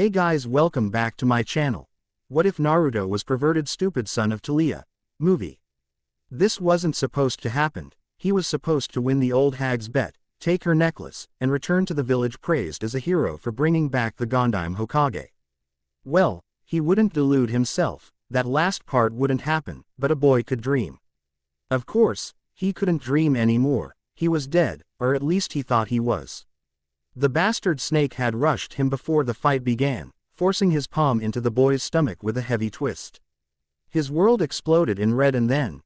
Hey guys, welcome back to my channel. What if Naruto was perverted stupid son of Thalia? Movie. This wasn't supposed to happen. He was supposed to win the old hag's bet, take her necklace, and return to the village praised as a hero for bringing back the Gondime Hokage. Well, he wouldn't delude himself, that last part wouldn't happen, but a boy could dream. Of course, he couldn't dream anymore, he was dead, or at least he thought he was. The bastard snake had rushed him before the fight began, forcing his palm into the boy's stomach with a heavy twist. His world exploded in red and then,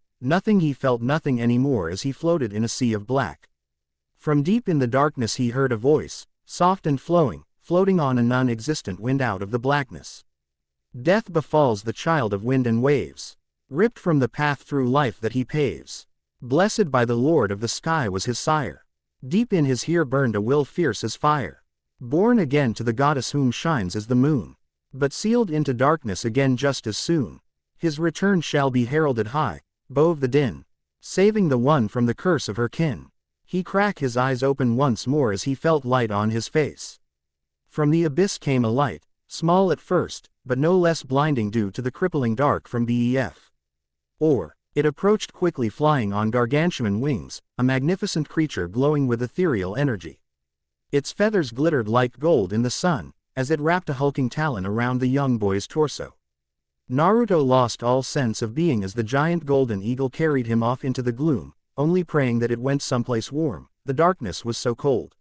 he felt nothing anymore as he floated in a sea of black. From deep in the darkness he heard a voice, soft and flowing, floating on a non-existent wind out of the blackness. Death befalls the child of wind and waves, ripped from the path through life that he paves. Blessed by the Lord of the sky was his sire. Deep in his here burned a will fierce as fire. Born again to the goddess whom shines as the moon, but sealed into darkness again just as soon. His return shall be heralded high, above the din, saving the one from the curse of her kin. He cracked his eyes open once more as he felt light on his face. From the abyss came a light, small at first, but no less blinding due to the crippling dark from BEF. It approached quickly flying on gargantuan wings, a magnificent creature glowing with ethereal energy. Its feathers glittered like gold in the sun, as it wrapped a hulking talon around the young boy's torso. Naruto lost all sense of being as the giant golden eagle carried him off into the gloom, only praying that it went someplace warm, the darkness was so cold.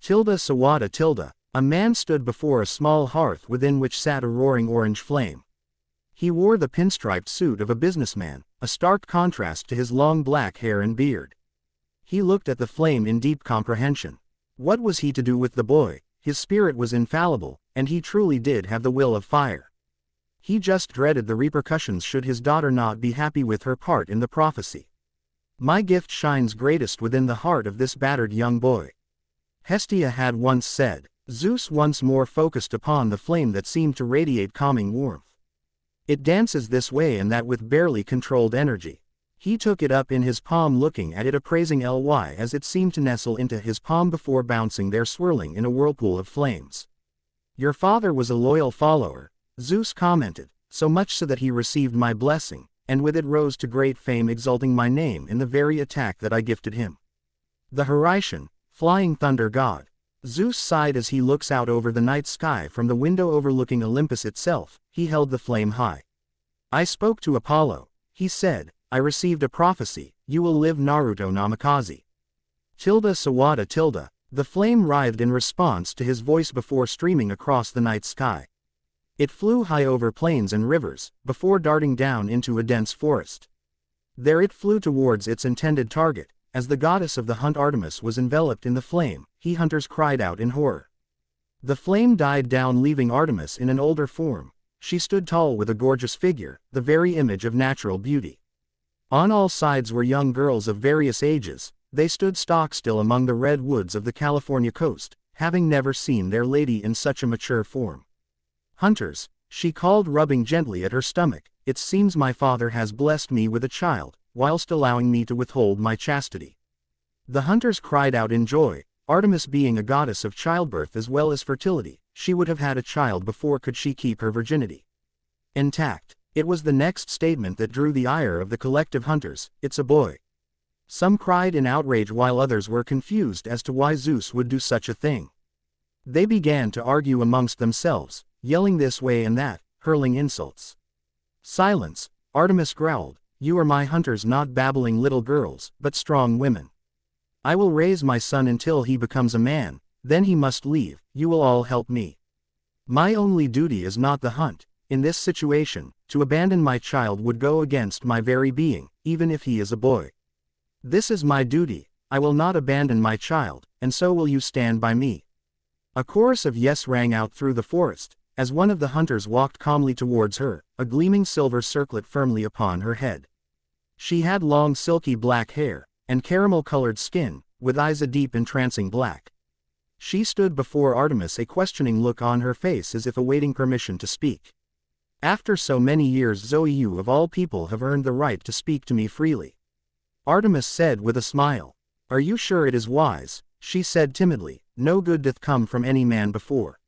Sawada. A man stood before a small hearth within which sat a roaring orange flame. He wore the pinstriped suit of a businessman, a stark contrast to his long black hair and beard. He looked at the flame in deep comprehension. What was he to do with the boy? His spirit was infallible, and he truly did have the will of fire. He just dreaded the repercussions should his daughter not be happy with her part in the prophecy. My gift shines greatest within the heart of this battered young boy. Hestia had once said. Zeus once more focused upon the flame that seemed to radiate calming warmth. It dances this way and that with barely controlled energy. He took it up in his palm looking at it appraising ly as it seemed to nestle into his palm before bouncing there swirling in a whirlpool of flames. Your father was a loyal follower, Zeus commented, so much so that he received my blessing, and with it rose to great fame exalting my name in the very attack that I gifted him. The Horition, flying thunder god. Zeus sighed as he looks out over the night sky from the window overlooking Olympus itself. He held the flame high. I spoke to Apollo, he said, I received a prophecy, you will live Naruto Namikaze. Sawada. The flame writhed in response to his voice before streaming across the night sky. It flew high over plains and rivers, before darting down into a dense forest. There it flew towards its intended target. As the goddess of the hunt Artemis was enveloped in the flame, hunters cried out in horror. The flame died down leaving Artemis in an older form. She stood tall with a gorgeous figure, the very image of natural beauty. On all sides were young girls of various ages, they stood stock still among the red woods of the California coast, having never seen their lady in such a mature form. Hunters, she called rubbing gently at her stomach, it seems my father has blessed me with a child, whilst allowing me to withhold my chastity. The hunters cried out in joy, Artemis being a goddess of childbirth as well as fertility, she would have had a child before could she keep her virginity intact. It was the next statement that drew the ire of the collective hunters, it's a boy. Some cried in outrage while others were confused as to why Zeus would do such a thing. They began to argue amongst themselves, yelling this way and that, hurling insults. Silence, Artemis growled. You are my hunters, not babbling little girls, but strong women. I will raise my son until he becomes a man, then he must leave, you will all help me. My only duty is not the hunt, in this situation, to abandon my child would go against my very being, even if he is a boy. This is my duty, I will not abandon my child, and so will you stand by me. A chorus of yes rang out through the forest, as one of the hunters walked calmly towards her, a gleaming silver circlet firmly upon her head. She had long silky black hair, and caramel-colored skin, with eyes a deep entrancing black. She stood before Artemis, a questioning look on her face as if awaiting permission to speak. After so many years, Zoe, you of all people have earned the right to speak to me freely. Artemis said with a smile. Are you sure it is wise? She said timidly, no good doth come from any man before.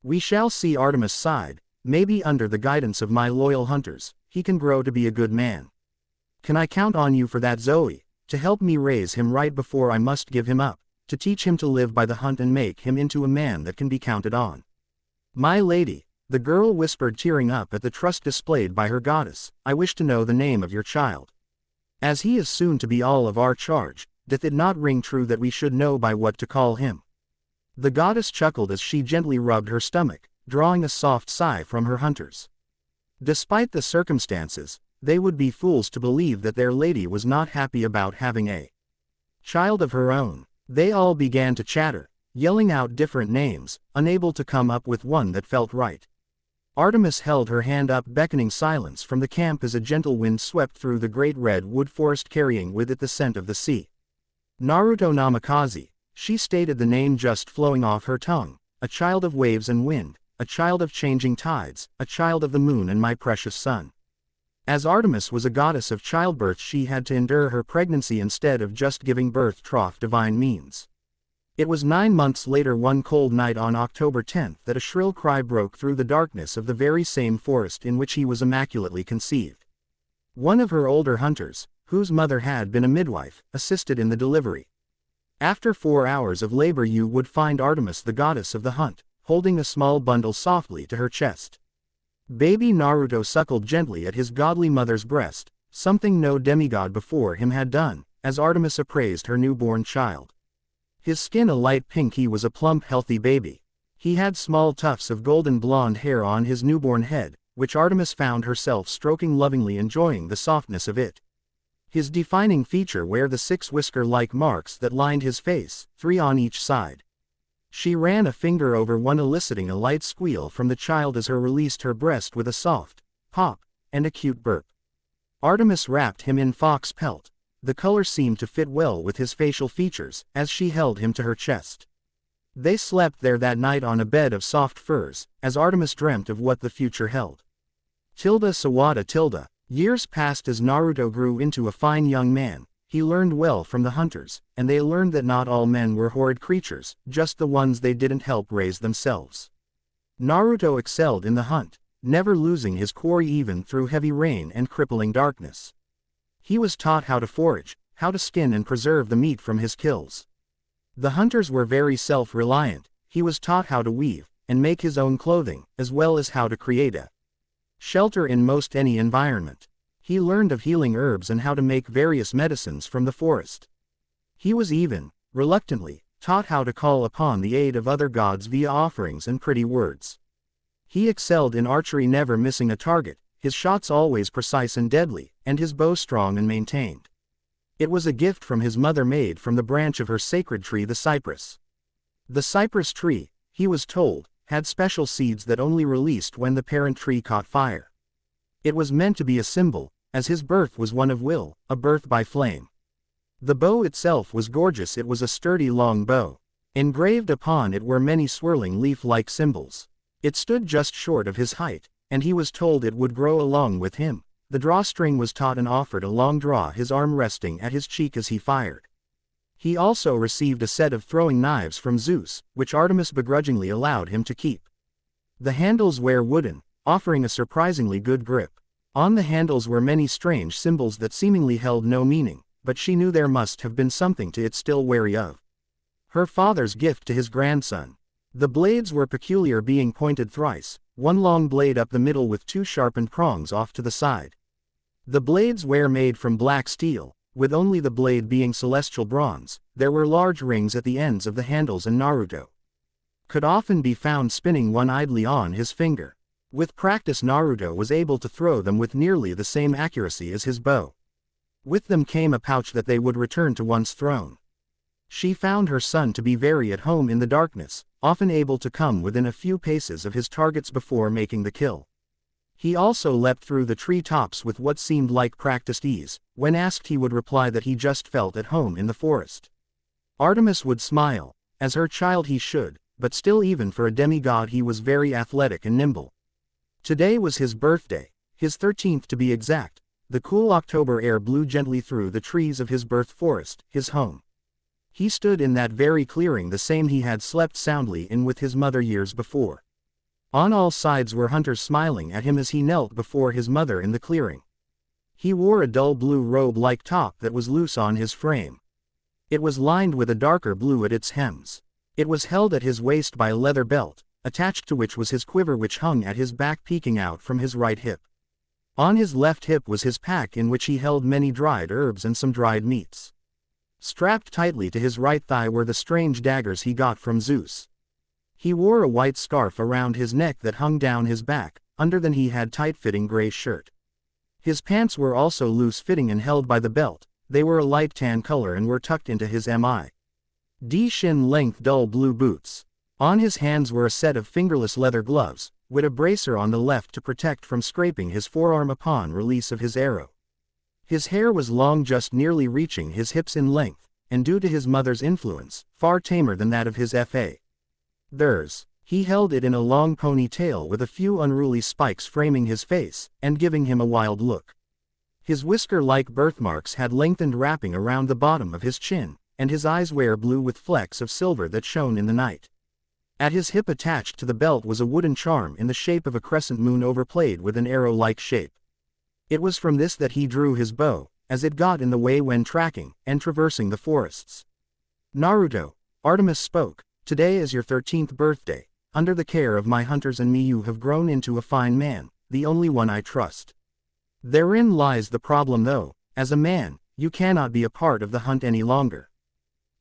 We shall see. Artemis sighed. Maybe under the guidance of my loyal hunters, he can grow to be a good man. Can I count on you for that, Zoe, to help me raise him right before I must give him up, to teach him to live by the hunt and make him into a man that can be counted on? My lady, the girl whispered, tearing up at the trust displayed by her goddess, I wish to know the name of your child. As he is soon to be all of our charge, doth it not ring true that we should know by what to call him? The goddess chuckled as she gently rubbed her stomach, drawing a soft sigh from her hunters. Despite the circumstances, they would be fools to believe that their lady was not happy about having a child of her own. They all began to chatter, yelling out different names, unable to come up with one that felt right. Artemis held her hand up, beckoning silence from the camp as a gentle wind swept through the great redwood forest, carrying with it the scent of the sea. Naruto Namikaze, she stated, the name just flowing off her tongue, a child of waves and wind, a child of changing tides, a child of the moon and my precious son. As Artemis was a goddess of childbirth, she had to endure her pregnancy instead of just giving birth trough divine means. It was 9 months later, one cold night on October 10th, that a shrill cry broke through the darkness of the very same forest in which he was immaculately conceived. One of her older hunters, whose mother had been a midwife, assisted in the delivery. After 4 hours of labor you would find Artemis, the goddess of the hunt, holding a small bundle softly to her chest. Baby Naruto suckled gently at his godly mother's breast, something no demigod before him had done, as Artemis appraised her newborn child. His skin a light pink, he was a plump, healthy baby. He had small tufts of golden blonde hair on his newborn head, which Artemis found herself stroking lovingly, enjoying the softness of it. His defining feature were the 6 whisker-like marks that lined his face, 3 on each side. She ran a finger over one, eliciting a light squeal from the child as her released her breast with a soft pop and a cute burp. Artemis wrapped him in fox pelt. The color seemed to fit well with his facial features as she held him to her chest. They slept there that night on a bed of soft furs, as Artemis dreamt of what the future held. Sawada. Years passed as Naruto grew into a fine young man. He learned well from the hunters, and they learned that not all men were horrid creatures, just the ones they didn't help raise themselves. Naruto excelled in the hunt, never losing his quarry even through heavy rain and crippling darkness. He was taught how to forage, how to skin and preserve the meat from his kills. The hunters were very self-reliant. He was taught how to weave and make his own clothing, as well as how to create a shelter in most any environment. He learned of healing herbs and how to make various medicines from the forest. He was even, reluctantly, taught how to call upon the aid of other gods via offerings and pretty words. He excelled in archery, never missing a target, his shots always precise and deadly, and his bow strong and maintained. It was a gift from his mother, made from the branch of her sacred tree, the cypress. The cypress tree, he was told, had special seeds that only released when the parent tree caught fire. It was meant to be a symbol, as his birth was one of will, a birth by flame. The bow itself was gorgeous. It was a sturdy long bow. Engraved upon it were many swirling leaf-like symbols. It stood just short of his height, and he was told it would grow along with him. The drawstring was taut and offered a long draw, his arm resting at his cheek as he fired. He also received a set of throwing knives from Zeus, which Artemis begrudgingly allowed him to keep. The handles were wooden, offering a surprisingly good grip. On the handles were many strange symbols that seemingly held no meaning, but she knew there must have been something to it, still wary of. Her father's gift to his grandson. The blades were peculiar, being pointed thrice, one long blade up the middle with 2 sharpened prongs off to the side. The blades were made from black steel, with only the blade being celestial bronze. There were large rings at the ends of the handles, and Naruto could often be found spinning one idly on his finger. With practice, Naruto was able to throw them with nearly the same accuracy as his bow. With them came a pouch that they would return to once thrown. She found her son to be very at home in the darkness, often able to come within a few paces of his targets before making the kill. He also leapt through the tree tops with what seemed like practiced ease. When asked, he would reply that he just felt at home in the forest. Artemis would smile. As her child he should, but still, even for a demigod, he was very athletic and nimble. Today was his birthday, his 13th to be exact. The cool October air blew gently through the trees of his birth forest, his home. He stood in that very clearing, the same he had slept soundly in with his mother years before. On all sides were hunters smiling at him as he knelt before his mother in the clearing. He wore a dull blue robe-like top that was loose on his frame. It was lined with a darker blue at its hems. It was held at his waist by a leather belt, attached to which was his quiver which hung at his back peeking out from his right hip. On his left hip was his pack in which he held many dried herbs and some dried meats. Strapped tightly to his right thigh were the strange daggers he got from Zeus. He wore a white scarf around his neck that hung down his back, under than he had tight-fitting gray shirt. His pants were also loose-fitting and held by the belt. They were a light tan color and were tucked into his mid shin-length dull blue boots. On his hands were a set of fingerless leather gloves, with a bracer on the left to protect from scraping his forearm upon release of his arrow. His hair was long, just nearly reaching his hips in length, and due to his mother's influence, far tamer than that of his father's. He held it in a long ponytail with a few unruly spikes framing his face, and giving him a wild look. His whisker-like birthmarks had lengthened wrapping around the bottom of his chin, and his eyes were blue with flecks of silver that shone in the night. At his hip attached to the belt was a wooden charm in the shape of a crescent moon overplayed with an arrow-like shape. It was from this that he drew his bow, as it got in the way when tracking and traversing the forests. "Naruto," Artemis spoke, "today is your 13th birthday. Under the care of my hunters and me you have grown into a fine man, the only one I trust. Therein lies the problem though, as a man, you cannot be a part of the hunt any longer."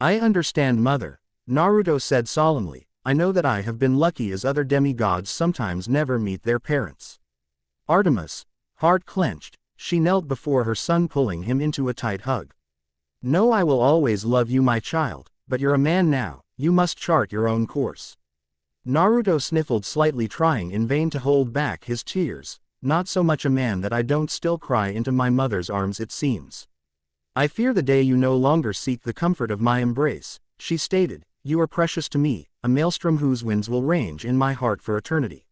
"I understand, mother," Naruto said solemnly. "I know that I have been lucky as other demigods sometimes never meet their parents." Artemis, heart clenched, she knelt before her son pulling him into a tight hug. "No, I will always love you my child, but you're a man now, you must chart your own course." Naruto sniffled slightly, trying in vain to hold back his tears. "Not so much a man that I don't still cry into my mother's arms it seems. I fear the day you no longer seek the comfort of my embrace," she stated. "You are precious to me, a maelstrom whose winds will range in my heart for eternity."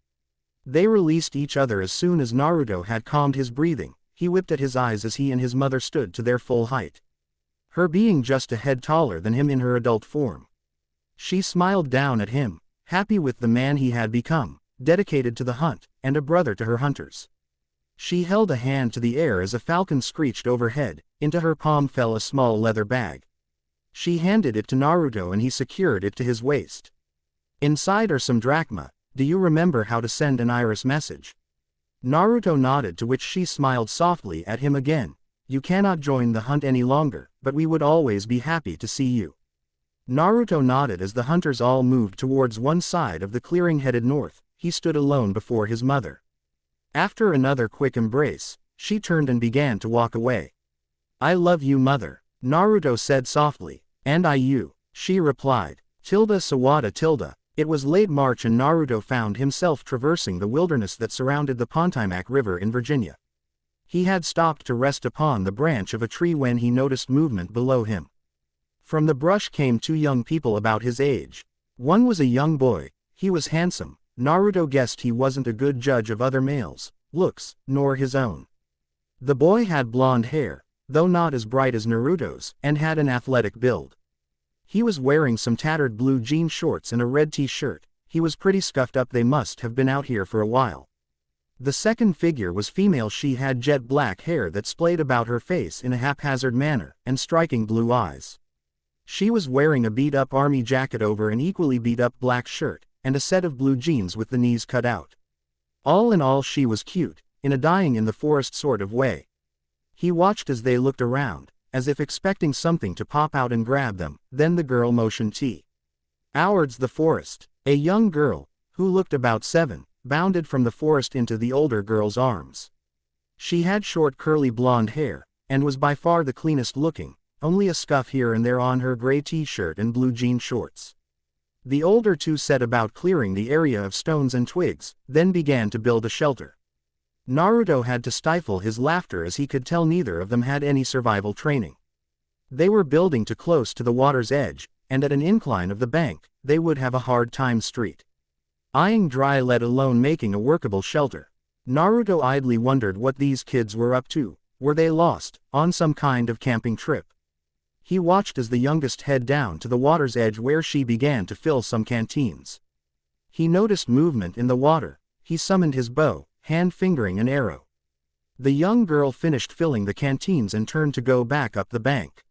They released each other as soon as Naruto had calmed his breathing. He whipped at his eyes as he and his mother stood to their full height, her being just a head taller than him in her adult form. She smiled down at him, happy with the man he had become, dedicated to the hunt, and a brother to her hunters. She held a hand to the air as a falcon screeched overhead. Into her palm fell a small leather bag. She handed it to Naruto and he secured it to his waist. "Inside are some drachma. Do you remember how to send an iris message?" Naruto nodded, to which she smiled softly at him again. "You cannot join the hunt any longer, but we would always be happy to see you." Naruto nodded as the hunters all moved towards one side of the clearing headed north. He stood alone before his mother. After another quick embrace, she turned and began to walk away. "I love you, mother," Naruto said softly. "And I you," she replied. Sawada. It was late March and Naruto found himself traversing the wilderness that surrounded the Pontiac River in Virginia. He had stopped to rest upon the branch of a tree when he noticed movement below him. From the brush came two young people about his age. One was a young boy. He was handsome. Naruto guessed he wasn't a good judge of other males' looks, nor his own. The boy had blonde hair, though not as bright as Naruto's, and had an athletic build. He was wearing some tattered blue jean shorts and a red t-shirt. He was pretty scuffed up. They must have been out here for a while. The second figure was female. She had jet black hair that splayed about her face in a haphazard manner, and striking blue eyes. She was wearing a beat-up army jacket over an equally beat-up black shirt, and a set of blue jeans with the knees cut out. All in all, she was cute, in a dying in the forest sort of way. He watched as they looked around, as if expecting something to pop out and grab them. Then the girl motioned towards the forest. A young girl, who looked about 7, bounded from the forest into the older girl's arms. She had short curly blonde hair, and was by far the cleanest looking, only a scuff here and there on her gray t-shirt and blue jean shorts. The older two set about clearing the area of stones and twigs, then began to build a shelter. Naruto had to stifle his laughter as he could tell neither of them had any survival training. They were building too close to the water's edge, and at an incline of the bank, they would have a hard time eyeing dry, let alone making a workable shelter. Naruto idly wondered what these kids were up to. Were they lost, on some kind of camping trip? He watched as the youngest head down to the water's edge where she began to fill some canteens. He noticed movement in the water. He summoned his bow, hand fingering an arrow. The young girl finished filling the canteens and turned to go back up the bank.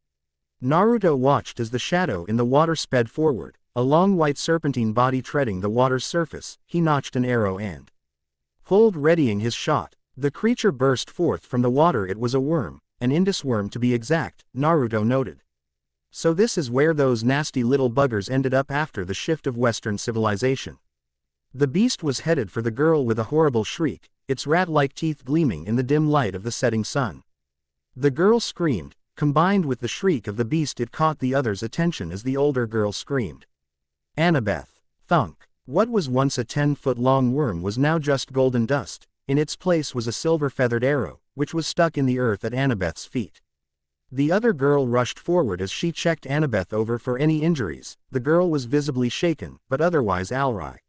Naruto watched as the shadow in the water sped forward, a long white serpentine body treading the water's surface. He notched an arrow and pulled, readying his shot. The creature burst forth from the water. It was a worm, an Indus worm to be exact, Naruto noted. So this is where those nasty little buggers ended up after the shift of Western civilization. The beast was headed for the girl with a horrible shriek, its rat-like teeth gleaming in the dim light of the setting sun. The girl screamed. Combined with the shriek of the beast, it caught the others' attention as the older girl screamed. Annabeth. Thunk. What was once a 10-foot-long worm was now just golden dust. In its place was a silver-feathered arrow, which was stuck in the earth at Annabeth's feet. The other girl rushed forward as she checked Annabeth over for any injuries. The girl was visibly shaken, but otherwise alright.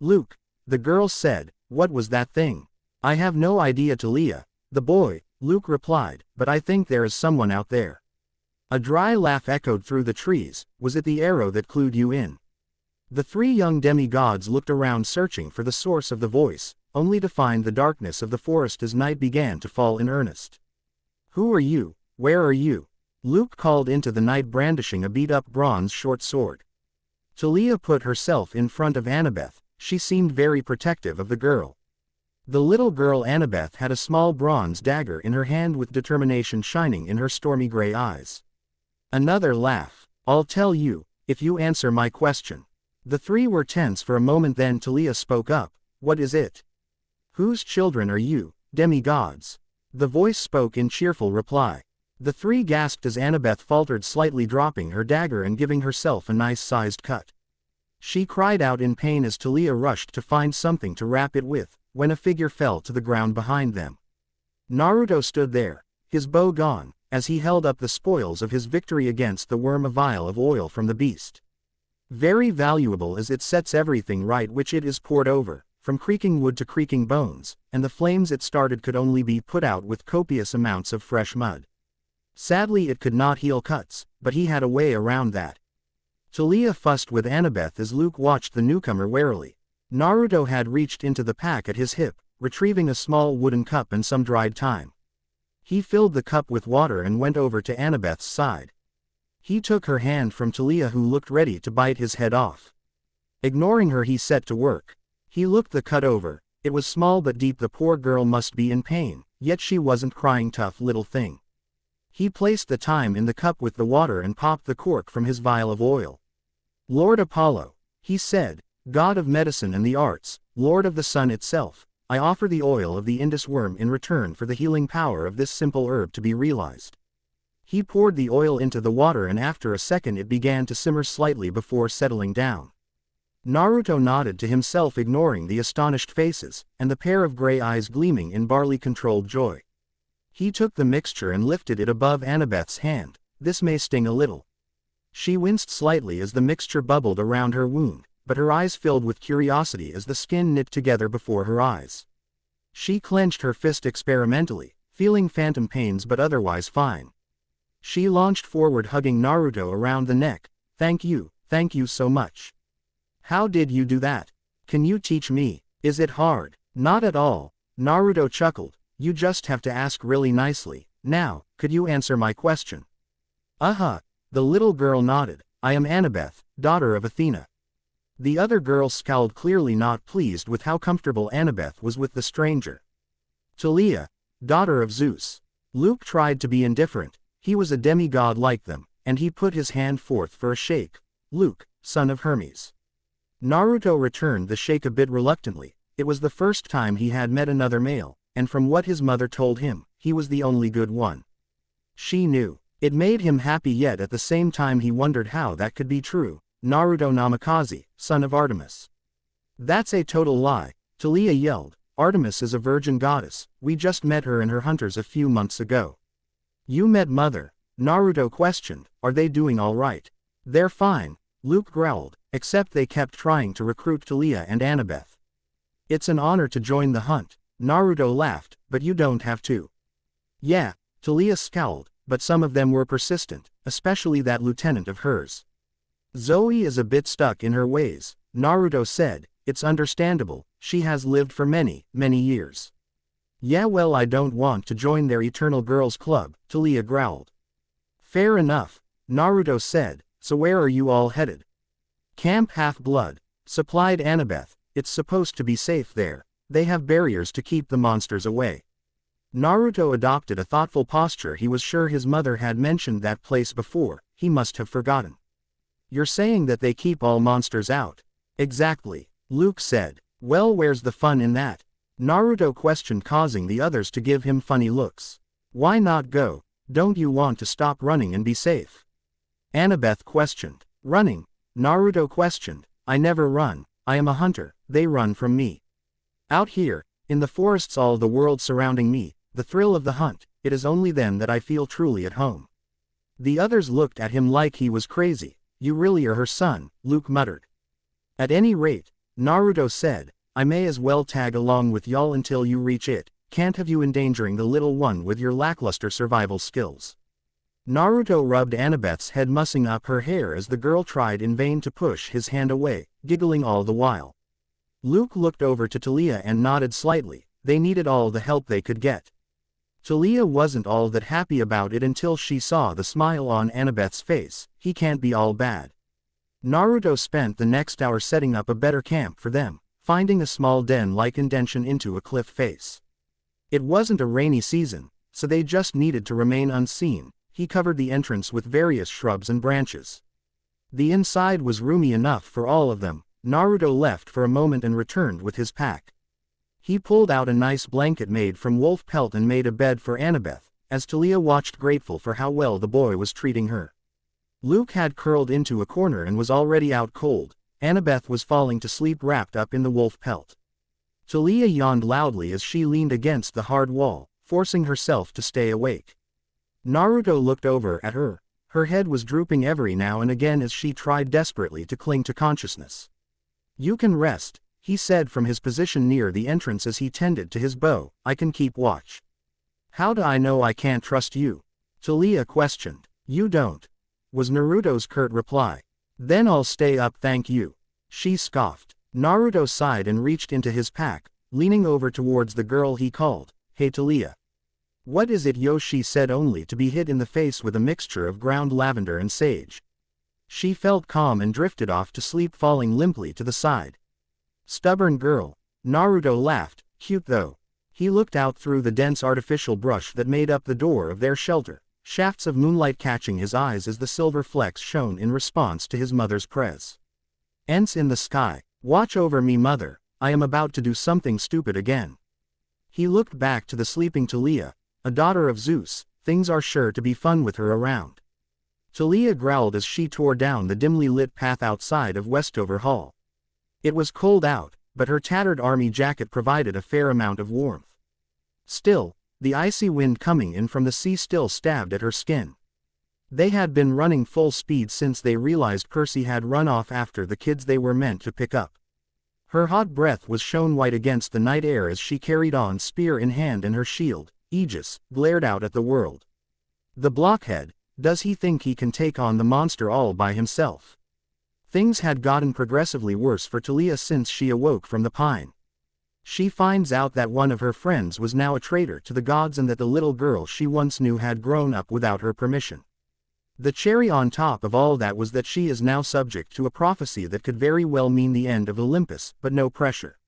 Luke. The girl said, "What was that thing?" "I have no idea, Thalia." "The boy," Luke replied, "but I think there is someone out there." A dry laugh echoed through the trees. "Was it the arrow that clued you in?" The three young demigods looked around, searching for the source of the voice, only to find the darkness of the forest as night began to fall in earnest. "Who are you? Where are you?" Luke called into the night, brandishing a beat-up bronze short sword. Thalia put herself in front of Annabeth. She seemed very protective of the girl. The little girl Annabeth had a small bronze dagger in her hand with determination shining in her stormy gray eyes. Another laugh. "I'll tell you, if you answer my question." The three were tense for a moment, then Thalia spoke up. "What is it?" "Whose children are you, demigods?" The voice spoke in cheerful reply. The three gasped as Annabeth faltered, slightly dropping her dagger and giving herself a nice-sized cut. She cried out in pain as Thalia rushed to find something to wrap it with, when a figure fell to the ground behind them. Naruto stood there, his bow gone, as he held up the spoils of his victory against the worm, a vial of oil from the beast. Very valuable, as it sets everything right which it is poured over, from creaking wood to creaking bones, and the flames it started could only be put out with copious amounts of fresh mud. Sadly, it could not heal cuts, but he had a way around that. Thalia fussed with Annabeth as Luke watched the newcomer warily. Naruto had reached into the pack at his hip, retrieving a small wooden cup and some dried thyme. He filled the cup with water and went over to Annabeth's side. He took her hand from Thalia, who looked ready to bite his head off. Ignoring her, he set to work. He looked the cut over. It was small but deep. The poor girl must be in pain, yet she wasn't crying. Tough little thing. He placed the thyme in the cup with the water and popped the cork from his vial of oil. "Lord Apollo," he said, "God of medicine and the arts, Lord of the sun itself, I offer the oil of the Indus worm in return for the healing power of this simple herb to be realized." He poured the oil into the water, and after a second it began to simmer slightly before settling down. Naruto nodded to himself, ignoring the astonished faces, and the pair of gray eyes gleaming in barley-controlled joy. He took the mixture and lifted it above Annabeth's hand. "This may sting a little." She winced slightly as the mixture bubbled around her wound, but her eyes filled with curiosity as the skin knit together before her eyes. She clenched her fist experimentally, feeling phantom pains but otherwise fine. She launched forward, hugging Naruto around the neck. Thank you so much." "How did you do that? Can you teach me? Is it hard?" "Not at all," Naruto chuckled. "You just have to ask really nicely. Now, could you answer my question?" The little girl nodded. "I am Annabeth, daughter of Athena." The other girl scowled, clearly not pleased with how comfortable Annabeth was with the stranger. "Thalia, daughter of Zeus." Luke tried to be indifferent. He was a demigod like them, and he put his hand forth for a shake. "Luke, son of Hermes." Naruto returned the shake a bit reluctantly. It was the first time he had met another male, and from what his mother told him, he was the only good one. She knew. It made him happy, yet at the same time he wondered how that could be true. "Naruto Namikaze, son of Artemis." "That's a total lie," Thalia yelled. "Artemis is a virgin goddess. We just met her and her hunters a few months ago." "You met Mother?" Naruto questioned. "Are they doing all right?" "They're fine," Luke growled, "except they kept trying to recruit Thalia and Annabeth." "It's an honor to join the hunt," Naruto laughed, "but you don't have to." "Yeah," Thalia scowled, "but some of them were persistent, especially that lieutenant of hers. Zoe is a bit stuck in her ways." Naruto said, "It's understandable, she has lived for many, many years." "Yeah, well, I don't want to join their eternal girls club," Thalia growled. "Fair enough," Naruto said, "so where are you all headed?" "Camp Half-Blood," supplied Annabeth. "It's supposed to be safe there. They have barriers to keep the monsters away." Naruto adopted a thoughtful posture. He was sure his mother had mentioned that place before, he must have forgotten. "You're saying that they keep all monsters out?" "Exactly," Luke said. "Well, where's the fun in that?" Naruto questioned, causing the others to give him funny looks. "Why not go? Don't you want to stop running and be safe?" Annabeth questioned. "Running?" Naruto questioned. "I never run, I am a hunter, they run from me. Out here, in the forests, all the world surrounding me, the thrill of the hunt, it is only then that I feel truly at home." The others looked at him like he was crazy. "You really are her son," Luke muttered. "At any rate," Naruto said, "I may as well tag along with y'all until you reach it. Can't have you endangering the little one with your lackluster survival skills." Naruto rubbed Annabeth's head, mussing up her hair as the girl tried in vain to push his hand away, giggling all the while. Luke looked over to Thalia and nodded slightly. They needed all the help they could get. Thalia wasn't all that happy about it until she saw the smile on Annabeth's face. He can't be all bad. Naruto spent the next hour setting up a better camp for them, finding a small den-like indention into a cliff face. It wasn't a rainy season, so they just needed to remain unseen. He covered the entrance with various shrubs and branches. The inside was roomy enough for all of them. Naruto left for a moment and returned with his pack. He pulled out a nice blanket made from wolf pelt and made a bed for Annabeth, as Thalia watched, grateful for how well the boy was treating her. Luke had curled into a corner and was already out cold. Annabeth was falling to sleep wrapped up in the wolf pelt. Thalia yawned loudly as she leaned against the hard wall, forcing herself to stay awake. Naruto looked over at her. Her head was drooping every now and again as she tried desperately to cling to consciousness. "You can rest," he said from his position near the entrance as he tended to his bow. "I can keep watch." "How do I know I can't trust you?" Thalia questioned. "You don't," was Naruto's curt reply. "Then I'll stay up, thank you," she scoffed. Naruto sighed and reached into his pack, leaning over towards the girl he called, "Hey Thalia." "What is it, yo?" she said, only to be hit in the face with a mixture of ground lavender and sage. She felt calm and drifted off to sleep, falling limply to the side. "Stubborn girl," Naruto laughed. "Cute though." He looked out through the dense artificial brush that made up the door of their shelter, shafts of moonlight catching his eyes as the silver flecks shone in response to his mother's press. "Ents in the sky, watch over me, mother, I am about to do something stupid again." He looked back to the sleeping Thalia, a daughter of Zeus. Things are sure to be fun with her around. Thalia growled as she tore down the dimly lit path outside of Westover Hall. It was cold out, but her tattered army jacket provided a fair amount of warmth. Still, the icy wind coming in from the sea still stabbed at her skin. They had been running full speed since they realized Percy had run off after the kids they were meant to pick up. Her hot breath was shone white against the night air as she carried on, spear in hand, and her shield, Aegis, glared out at the world. The blockhead, does he think he can take on the monster all by himself? Things had gotten progressively worse for Thalia since she awoke from the pine. She finds out that one of her friends was now a traitor to the gods and that the little girl she once knew had grown up without her permission. The cherry on top of all that was that she is now subject to a prophecy that could very well mean the end of Olympus, but no pressure.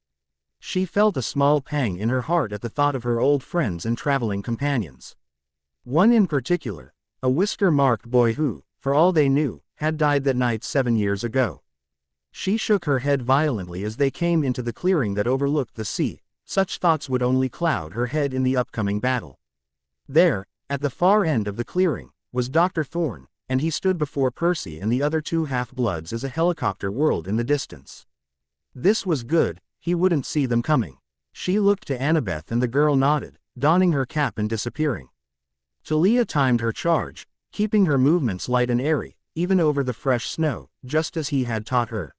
She felt a small pang in her heart at the thought of her old friends and traveling companions. One in particular, a whisker-marked boy who, for all they knew, had died that night 7 years ago. She shook her head violently as they came into the clearing that overlooked the sea. Such thoughts would only cloud her head in the upcoming battle. There, at the far end of the clearing, was Dr. Thorne, and he stood before Percy and the other 2 half-bloods as a helicopter whirled in the distance. This was good, he wouldn't see them coming. She looked to Annabeth and the girl nodded, donning her cap and disappearing. Thalia timed her charge, keeping her movements light and airy, even over the fresh snow, just as he had taught her.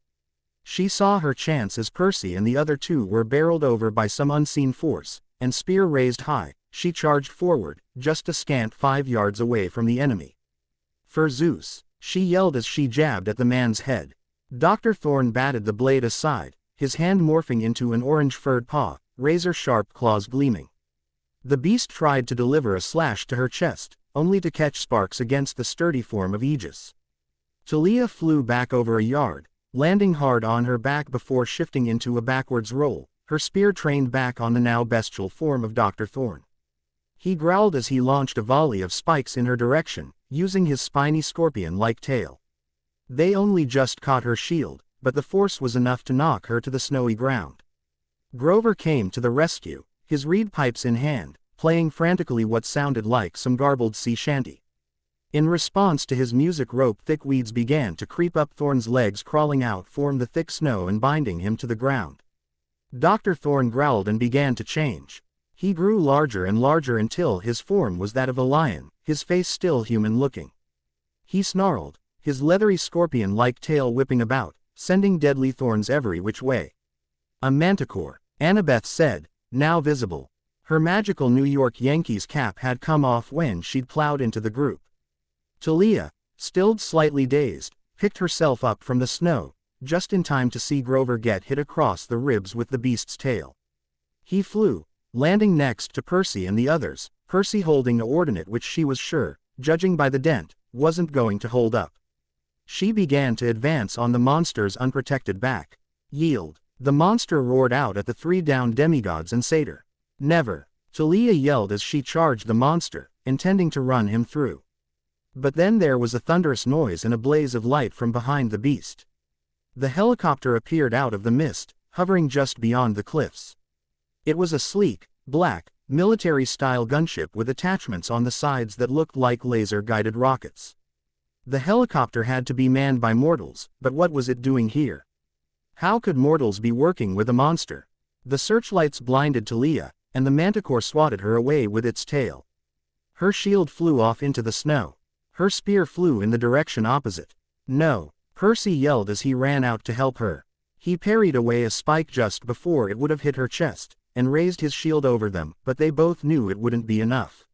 She saw her chance as Percy and the other 2 were barreled over by some unseen force, and spear raised high, she charged forward, just a scant 5 yards away from the enemy. "For Zeus," she yelled as she jabbed at the man's head. Dr. Thorne batted the blade aside, his hand morphing into an orange furred paw, razor-sharp claws gleaming. The beast tried to deliver a slash to her chest, only to catch sparks against the sturdy form of Aegis. Thalia flew back over a yard, landing hard on her back before shifting into a backwards roll, her spear trained back on the now bestial form of Dr. Thorne. He growled as he launched a volley of spikes in her direction, using his spiny scorpion-like tail. They only just caught her shield, but the force was enough to knock her to the snowy ground. Grover came to the rescue, his reed pipes in hand, playing frantically what sounded like some garbled sea shanty. In response to his music, thick weeds began to creep up Thorne's legs, crawling out from the thick snow and binding him to the ground. Dr. Thorne growled and began to change. He grew larger and larger until his form was that of a lion, his face still human-looking. He snarled, his leathery scorpion-like tail whipping about, sending deadly thorns every which way. "A manticore," Annabeth said, now visible. Her magical New York Yankees cap had come off when she'd plowed into the group. Thalia, still slightly dazed, picked herself up from the snow, just in time to see Grover get hit across the ribs with the beast's tail. He flew, landing next to Percy and the others, Percy holding a ordinate which she was sure, judging by the dent, wasn't going to hold up. She began to advance on the monster's unprotected back. "Yield!" The monster roared out at the three downed demigods and satyr. "Never!" Thalia yelled as she charged the monster, intending to run him through. But then there was a thunderous noise and a blaze of light from behind the beast. The helicopter appeared out of the mist, hovering just beyond the cliffs. It was a sleek, black, military-style gunship with attachments on the sides that looked like laser-guided rockets. The helicopter had to be manned by mortals, but what was it doing here? How could mortals be working with a monster? The searchlights blinded Thalia, and the manticore swatted her away with its tail. Her shield flew off into the snow. Her spear flew in the direction opposite. "No!" Percy yelled as he ran out to help her. He parried away a spike just before it would have hit her chest, and raised his shield over them, but they both knew it wouldn't be enough.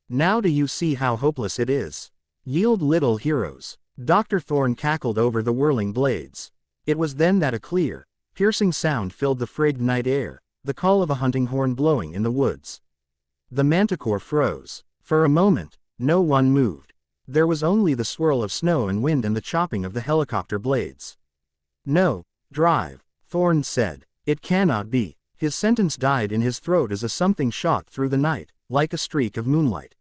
"Now do you see how hopeless it is? Yield, little heroes!" Dr. Thorne cackled over the whirling blades. It was then that a clear, piercing sound filled the frigged night air, the call of a hunting horn blowing in the woods. The manticore froze. For a moment, no one moved. There was only the swirl of snow and wind and the chopping of the helicopter blades. "No, drive," Thorne said. "It cannot be." His sentence died in his throat as a something shot through the night, like a streak of moonlight.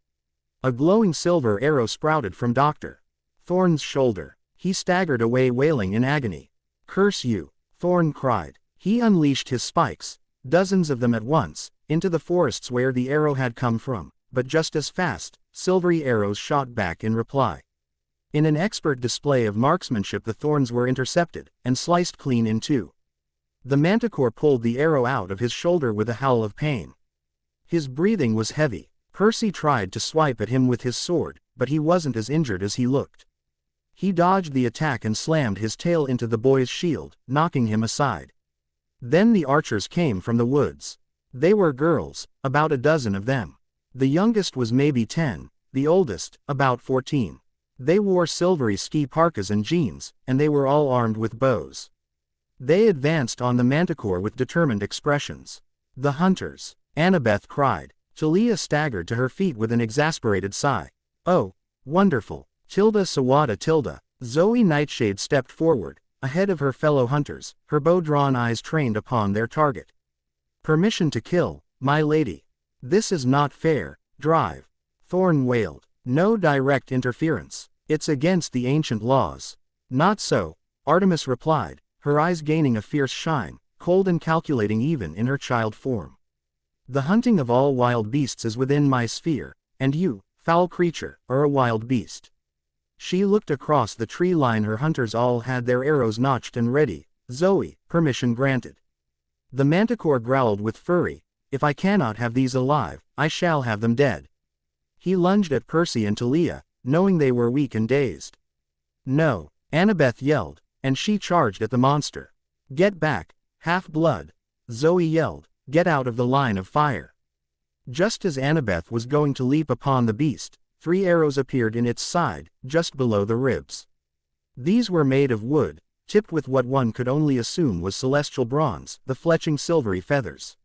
A glowing silver arrow sprouted from Dr. Thorne's shoulder. He staggered away wailing in agony. "Curse you!" Thorne cried. He unleashed his spikes, dozens of them at once, into the forests where the arrow had come from, but just as fast, silvery arrows shot back in reply. In an expert display of marksmanship, the thorns were intercepted, and sliced clean in two. The manticore pulled the arrow out of his shoulder with a howl of pain. His breathing was heavy. Percy tried to swipe at him with his sword, but he wasn't as injured as he looked. He dodged the attack and slammed his tail into the boy's shield, knocking him aside. Then the archers came from the woods. They were girls, about a dozen of them. The youngest was maybe 10, the oldest, about 14. They wore silvery ski parkas and jeans, and they were all armed with bows. They advanced on the manticore with determined expressions. "The hunters!" Annabeth cried. Thalia staggered to her feet with an exasperated sigh. "Oh, wonderful! Tilda Sawada Tilda." Zoe Nightshade stepped forward, ahead of her fellow hunters, her bow-drawn eyes trained upon their target. "Permission to kill, my lady." "This is not fair, drive," Thorne wailed. "No direct interference. It's against the ancient laws." "Not so," Artemis replied, her eyes gaining a fierce shine, cold and calculating even in her child form. "The hunting of all wild beasts is within my sphere, and you, foul creature, are a wild beast." She looked across the tree line. Her hunters all had their arrows notched and ready. "Zoe, permission granted." The manticore growled with fury, "If I cannot have these alive, I shall have them dead." He lunged at Percy and Thalia, knowing they were weak and dazed. "No," Annabeth yelled, and she charged at the monster. "Get back, half-blood!" Zoe yelled, "Get out of the line of fire!" Just as Annabeth was going to leap upon the beast, 3 arrows appeared in its side, just below the ribs. These were made of wood, tipped with what one could only assume was celestial bronze, the fletching silvery feathers.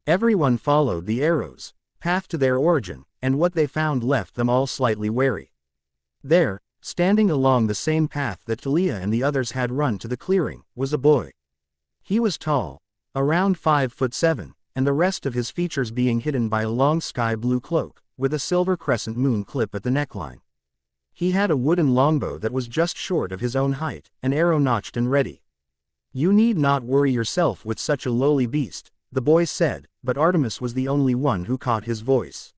Everyone followed the arrows' path to their origin, and what they found left them all slightly wary. There, standing along the same path that Thalia and the others had run to the clearing, was a boy. He was tall, around 5'7", and the rest of his features being hidden by a long sky-blue cloak, with a silver crescent moon clip at the neckline. He had a wooden longbow that was just short of his own height, an arrow notched and ready. "You need not worry yourself with such a lowly beast," the boy said, but Artemis was the only one who caught his voice.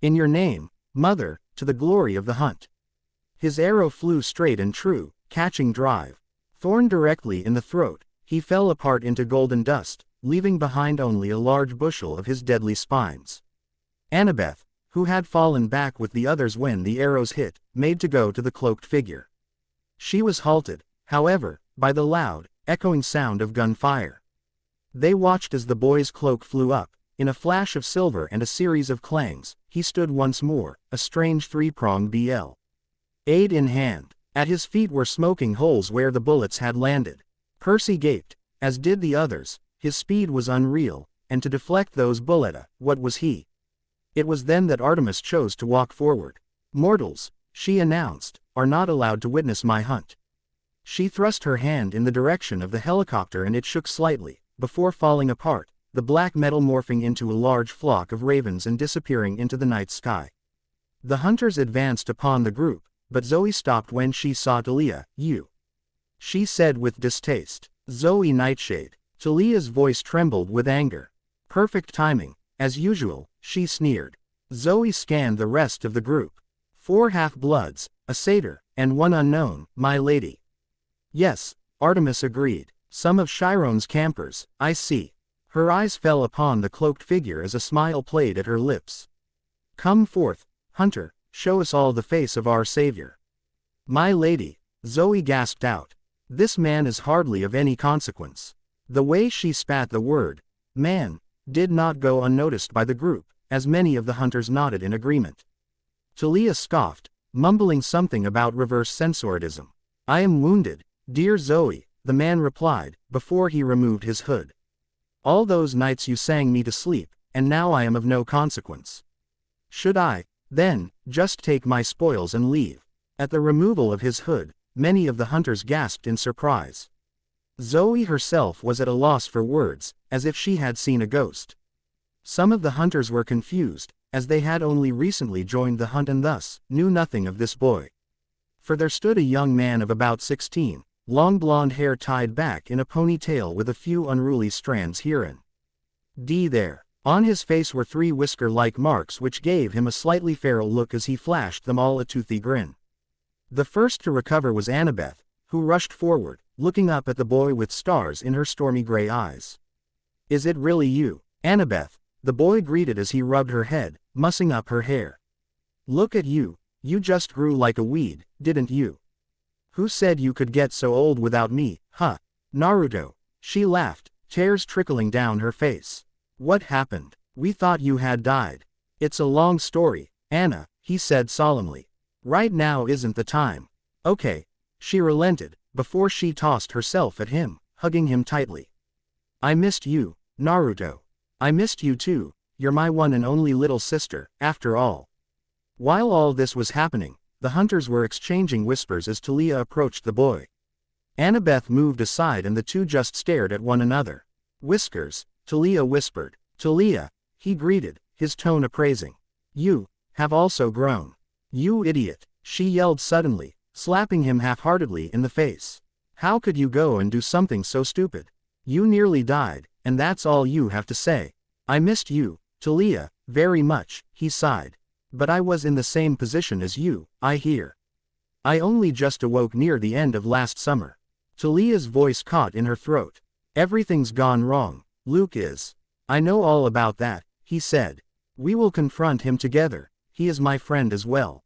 "In your name, mother, to the glory of the hunt." His arrow flew straight and true, catching Drive Thorn directly in the throat. He fell apart into golden dust, leaving behind only a large bushel of his deadly spines. Annabeth, who had fallen back with the others when the arrows hit, made to go to the cloaked figure. She was halted, however, by the loud, echoing sound of gunfire. They watched as the boy's cloak flew up. In a flash of silver and a series of clangs, he stood once more, a strange three-pronged blade in hand. At his feet were smoking holes where the bullets had landed. Percy gaped, as did the others. His speed was unreal, and to deflect those bullets, what was he? It was then that Artemis chose to walk forward. "Mortals," she announced, "are not allowed to witness my hunt." She thrust her hand in the direction of the helicopter and it shook slightly, before falling apart, the black metal morphing into a large flock of ravens and disappearing into the night sky. The hunters advanced upon the group, but Zoe stopped when she saw Thalia. "You," she said with distaste. "Zoe Nightshade." Thalia's voice trembled with anger. "Perfect timing, as usual," she sneered. Zoe scanned the rest of the group. 4 half-bloods, a satyr, and 1 unknown, my lady. "Yes," Artemis agreed. "Some of Chiron's campers, I see." Her eyes fell upon the cloaked figure as a smile played at her lips. "Come forth, hunter, show us all the face of our savior." "My lady," Zoe gasped out. "This man is hardly of any consequence." The way she spat the word, "man," did not go unnoticed by the group, as many of the hunters nodded in agreement. Thalia scoffed, mumbling something about reverse sensoridism. "I am wounded, dear Zoe," the man replied, before he removed his hood. "All those nights you sang me to sleep, and now I am of no consequence. Should I, then, just take my spoils and leave?" At the removal of his hood, many of the hunters gasped in surprise. Zoe herself was at a loss for words, as if she had seen a ghost. Some of the hunters were confused, as they had only recently joined the hunt and thus knew nothing of this boy. For there stood a young man of about 16, long blonde hair tied back in a ponytail with a few unruly strands herein. There. On his face were 3 whisker-like marks which gave him a slightly feral look as he flashed them all a toothy grin. The first to recover was Annabeth, who rushed forward, looking up at the boy with stars in her stormy gray eyes. "Is it really you, Annabeth?" the boy greeted as he rubbed her head, mussing up her hair. "Look at you, you just grew like a weed, didn't you? Who said you could get so old without me, huh? Naruto." She laughed, tears trickling down her face. "What happened? We thought you had died." "It's a long story, Anna," he said solemnly. "Right now isn't the time." "Okay." She relented, before she tossed herself at him, hugging him tightly. "I missed you, Naruto. I missed you too, you're my one and only little sister, after all." While all this was happening, the hunters were exchanging whispers as Thalia approached the boy. Annabeth moved aside and the two just stared at one another. "Whiskers," Thalia whispered. "Thalia," he greeted, his tone appraising. "You have also grown. You idiot," she yelled suddenly, slapping him half-heartedly in the face. "How could you go and do something so stupid? You nearly died, and that's all you have to say." "I missed you, Thalia, very much," he sighed. "But I was in the same position as you, I hear. I only just awoke near the end of last summer." Thalia's voice caught in her throat. "Everything's gone wrong, Luke is." "I know all about that," he said. "We will confront him together, he is my friend as well."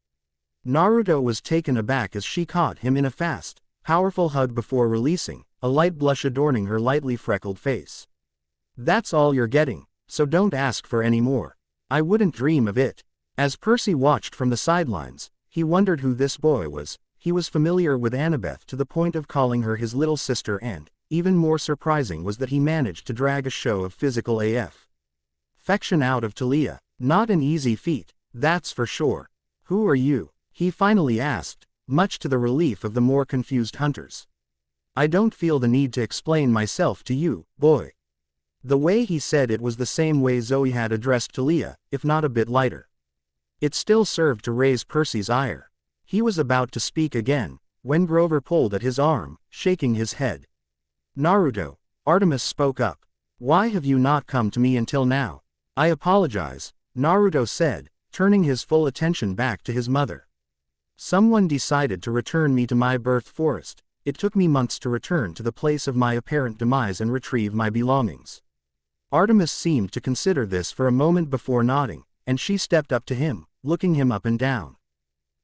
Naruto was taken aback as she caught him in a fast, powerful hug before releasing, a light blush adorning her lightly freckled face. "That's all you're getting, so don't ask for any more." "I wouldn't dream of it." As Percy watched from the sidelines, he wondered who this boy was. He was familiar with Annabeth to the point of calling her his little sister, and, even more surprising was that he managed to drag a show of physical affection out of Thalia. Not an easy feat, that's for sure. Who are you? He finally asked, much to the relief of the more confused hunters. I don't feel the need to explain myself to you, boy. The way he said it was the same way Zoe had addressed Thalia, if not a bit lighter. It still served to raise Percy's ire. He was about to speak again, when Grover pulled at his arm, shaking his head. Naruto, Artemis spoke up. Why have you not come to me until now? I apologize, Naruto said, turning his full attention back to his mother. Someone decided to return me to my birth forest. It took me months to return to the place of my apparent demise and retrieve my belongings. Artemis seemed to consider this for a moment before nodding, and she stepped up to him, looking him up and down.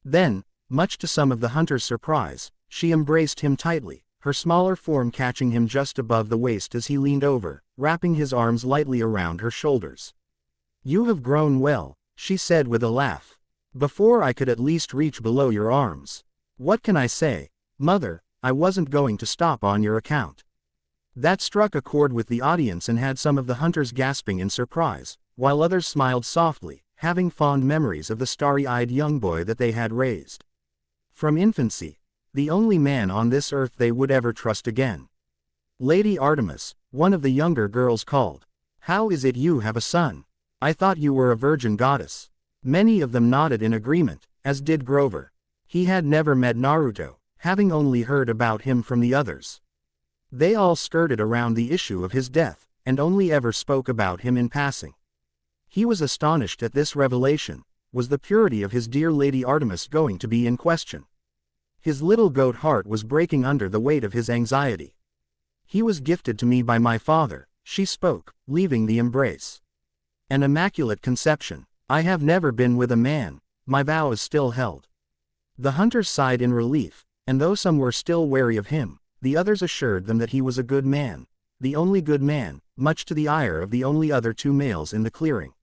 Then, much to some of the hunters' surprise, she embraced him tightly, her smaller form catching him just above the waist as he leaned over, wrapping his arms lightly around her shoulders. You have grown well, she said with a laugh. Before I could at least reach below your arms. What can I say, mother? I wasn't going to stop on your account. That struck a chord with the audience and had some of the hunters gasping in surprise, while others smiled softly, having fond memories of the starry-eyed young boy that they had raised. From infancy, the only man on this earth they would ever trust again. Lady Artemis, one of the younger girls called. How is it you have a son? I thought you were a virgin goddess. Many of them nodded in agreement, as did Grover. He had never met Naruto, having only heard about him from the others. They all skirted around the issue of his death, and only ever spoke about him in passing. He was astonished at this revelation. Was the purity of his dear Lady Artemis going to be in question? His little goat heart was breaking under the weight of his anxiety. He was gifted to me by my father, she spoke, leaving the embrace. An immaculate conception. I have never been with a man, my vow is still held. The hunters sighed in relief, and though some were still wary of him, the others assured them that he was a good man, the only good man, much to the ire of the only other two males in the clearing.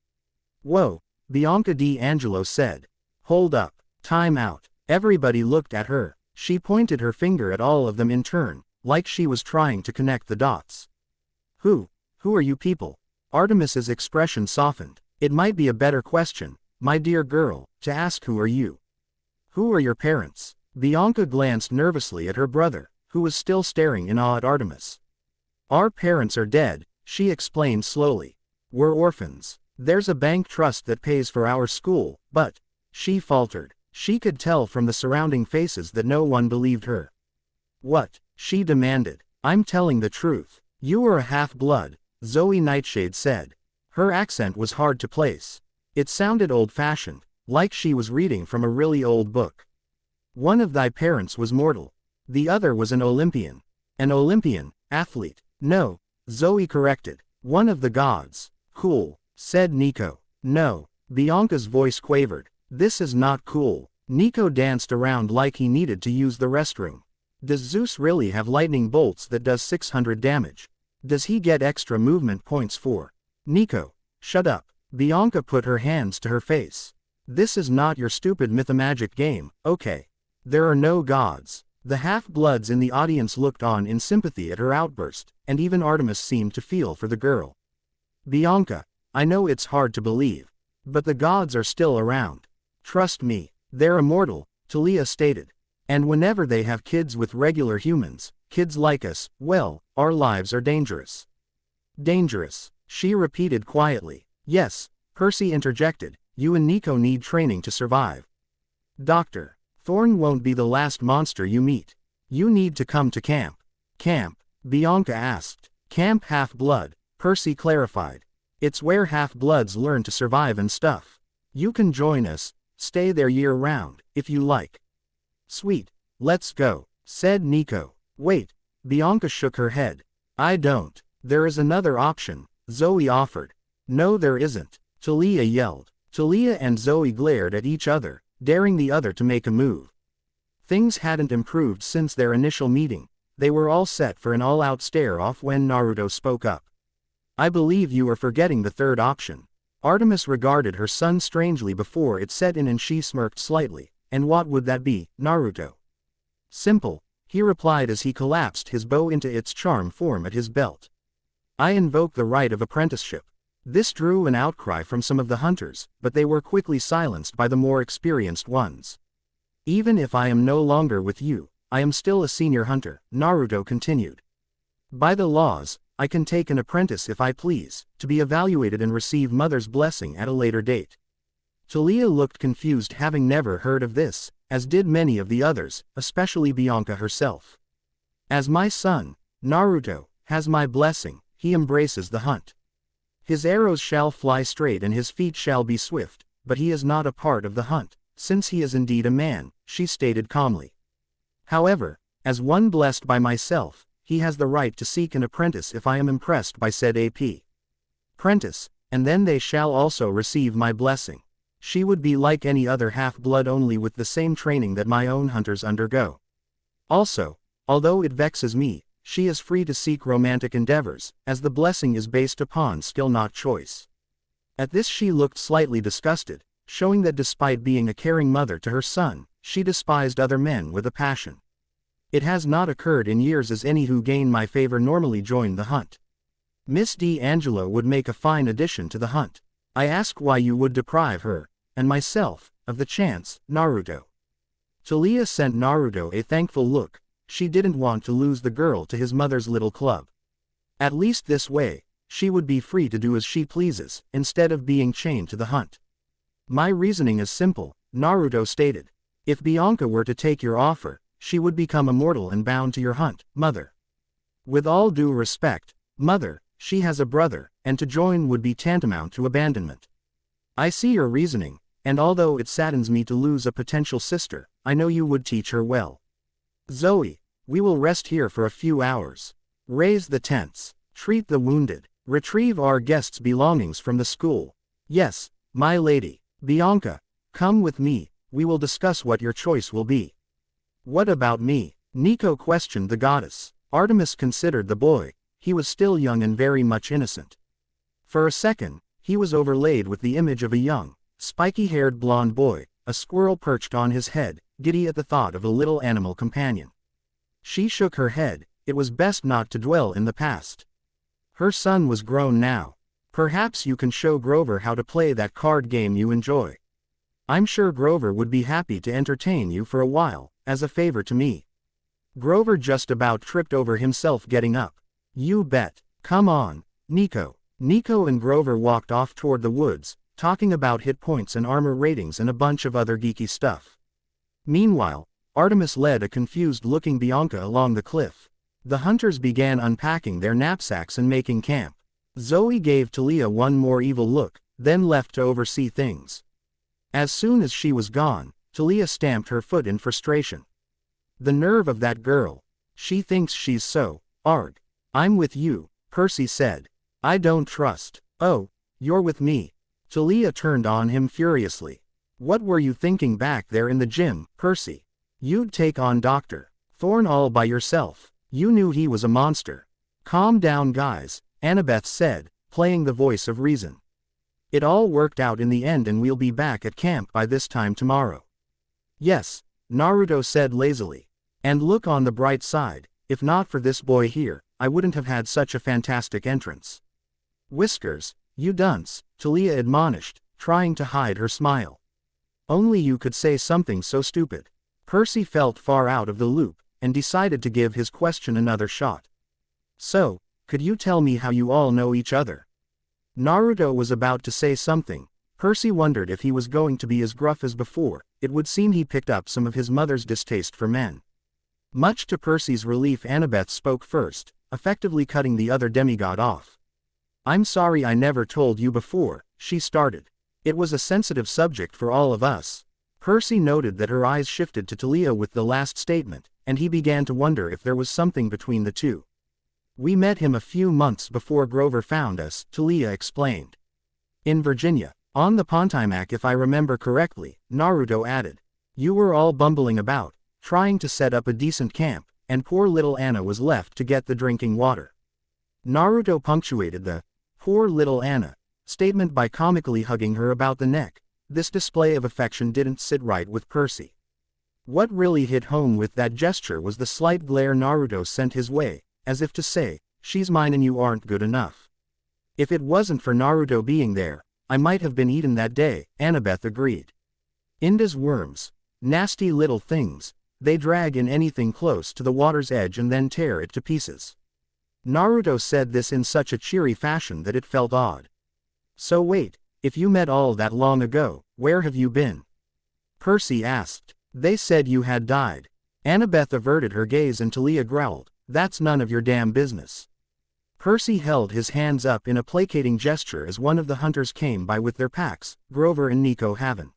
Whoa, Bianca D'Angelo said. Hold up, time out. Everybody looked at her. She pointed her finger at all of them in turn, like she was trying to connect the dots. Who are you people? Artemis's expression softened. It might be a better question, my dear girl, to ask who are you? Who are your parents? Bianca glanced nervously at her brother, who was still staring in awe at Artemis. Our parents are dead, she explained slowly. We're orphans. There's a bank trust that pays for our school, but, she faltered. She could tell from the surrounding faces that no one believed her. What? She demanded. I'm telling the truth. You are a half-blood, Zoe Nightshade said. Her accent was hard to place. It sounded old-fashioned, like she was reading from a really old book. One of thy parents was mortal. The other was an Olympian. An Olympian, athlete. No, Zoe corrected. One of the gods. Cool, said Nico. No, Bianca's voice quavered. This is not cool. Nico danced around like he needed to use the restroom. Does Zeus really have lightning bolts that does 600 damage? Does he get extra movement points for? Nico, shut up. Bianca put her hands to her face. This is not your stupid mythomagic game, okay? There are no gods. The half-bloods in the audience looked on in sympathy at her outburst, and even Artemis seemed to feel for the girl. Bianca, I know it's hard to believe, but the gods are still around. Trust me, they're immortal, Thalia stated. And whenever they have kids with regular humans, kids like us, well, our lives are dangerous. Dangerous, she repeated quietly. Yes, Percy interjected, you and Nico need training to survive. Doctor, Thorn won't be the last monster you meet. You need to come to camp. Camp? Bianca asked. Camp Half-Blood, Percy clarified. It's where half-bloods learn to survive and stuff. You can join us, stay there year-round, if you like. Sweet, let's go, said Nico. Wait, Bianca shook her head. I don't. There is another option, Zoe offered. No there isn't, Thalia yelled. Thalia and Zoe glared at each other, daring the other to make a move. Things hadn't improved since their initial meeting. They were all set for an all-out stare-off when Naruto spoke up. I believe you are forgetting the third option. Artemis regarded her son strangely before it set in and she smirked slightly. And what would that be, Naruto? Simple, he replied as he collapsed his bow into its charm form at his belt. I invoke the right of apprenticeship. This drew an outcry from some of the hunters, but they were quickly silenced by the more experienced ones. Even if I am no longer with you, I am still a senior hunter, Naruto continued. By the laws, I can take an apprentice if I please, to be evaluated and receive mother's blessing at a later date. Thalia looked confused, having never heard of this, as did many of the others, especially Bianca herself. As my son, Naruto, has my blessing, he embraces the hunt. His arrows shall fly straight and his feet shall be swift, but he is not a part of the hunt, since he is indeed a man, she stated calmly. However, as one blessed by myself, he has the right to seek an apprentice if I am impressed by said apprentice, and then they shall also receive my blessing. She would be like any other half-blood, only with the same training that my own hunters undergo. Also, although it vexes me, she is free to seek romantic endeavors, as the blessing is based upon skill not choice. At this she looked slightly disgusted, showing that despite being a caring mother to her son, she despised other men with a passion. It has not occurred in years, as any who gain my favor normally join the hunt. Miss D'Angelo would make a fine addition to the hunt. I ask why you would deprive her, and myself, of the chance, Naruto. Thalia sent Naruto a thankful look. She didn't want to lose the girl to his mother's little club. At least this way, she would be free to do as she pleases, instead of being chained to the hunt. My reasoning is simple, Naruto stated. If Bianca were to take your offer, she would become immortal and bound to your hunt, mother. With all due respect, mother, she has a brother, and to join would be tantamount to abandonment. I see your reasoning, and although it saddens me to lose a potential sister, I know you would teach her well. Zoe, we will rest here for a few hours. Raise the tents, treat the wounded, retrieve our guests' belongings from the school. Yes, my lady. Bianca, come with me, we will discuss what your choice will be. What about me? Nico questioned the goddess. Artemis considered the boy. He was still young and very much innocent. For a second, he was overlaid with the image of a young, spiky-haired blonde boy, a squirrel perched on his head, giddy at the thought of a little animal companion. She shook her head. It was best not to dwell in the past. Her son was grown now. Perhaps you can show Grover how to play that card game you enjoy. I'm sure Grover would be happy to entertain you for a while, as a favor to me. Grover just about tripped over himself getting up. You bet. Come on, Nico. Nico and Grover walked off toward the woods, talking about hit points and armor ratings and a bunch of other geeky stuff. Meanwhile, Artemis led a confused-looking Bianca along the cliff. The hunters began unpacking their knapsacks and making camp. Zoe gave Thalia one more evil look, then left to oversee things. As soon as she was gone, Thalia stamped her foot in frustration. The nerve of that girl. She thinks she's so, arg. I'm with you, Percy said. I don't trust. Oh, you're with me. Thalia turned on him furiously. What were you thinking back there in the gym, Percy? You'd take on Dr. Thorne all by yourself. You knew he was a monster. Calm down, guys, Annabeth said, playing the voice of reason. It all worked out in the end and we'll be back at camp by this time tomorrow. Yes, Naruto said lazily. And look on the bright side, if not for this boy here, I wouldn't have had such a fantastic entrance. Whiskers, you dunce, Thalia admonished, trying to hide her smile. Only you could say something so stupid. Percy felt far out of the loop, and decided to give his question another shot. So, could you tell me how you all know each other? Naruto was about to say something. Percy wondered if he was going to be as gruff as before. It would seem he picked up some of his mother's distaste for men. Much to Percy's relief, Annabeth spoke first, effectively cutting the other demigod off. I'm sorry I never told you before, she started. It was a sensitive subject for all of us. Percy noted that her eyes shifted to Thalia with the last statement, and he began to wonder if there was something between the two. We met him a few months before Grover found us, Thalia explained. In Virginia, on the Pontiac if I remember correctly, Naruto added. You were all bumbling about, trying to set up a decent camp, and poor little Anna was left to get the drinking water. Naruto punctuated the poor little Anna statement by comically hugging her about the neck. This display of affection didn't sit right with Percy. What really hit home with that gesture was the slight glare Naruto sent his way, as if to say, she's mine and you aren't good enough. If it wasn't for Naruto being there, I might have been eaten that day, Annabeth agreed. Inda's worms. Nasty little things, they drag in anything close to the water's edge and then tear it to pieces. Naruto said this in such a cheery fashion that it felt odd. So wait, if you met all that long ago, where have you been? Percy asked. They said you had died. Annabeth averted her gaze and Thalia growled, that's none of your damn business. Percy held his hands up in a placating gesture as one of the hunters came by with their packs. Grover and Nico haven't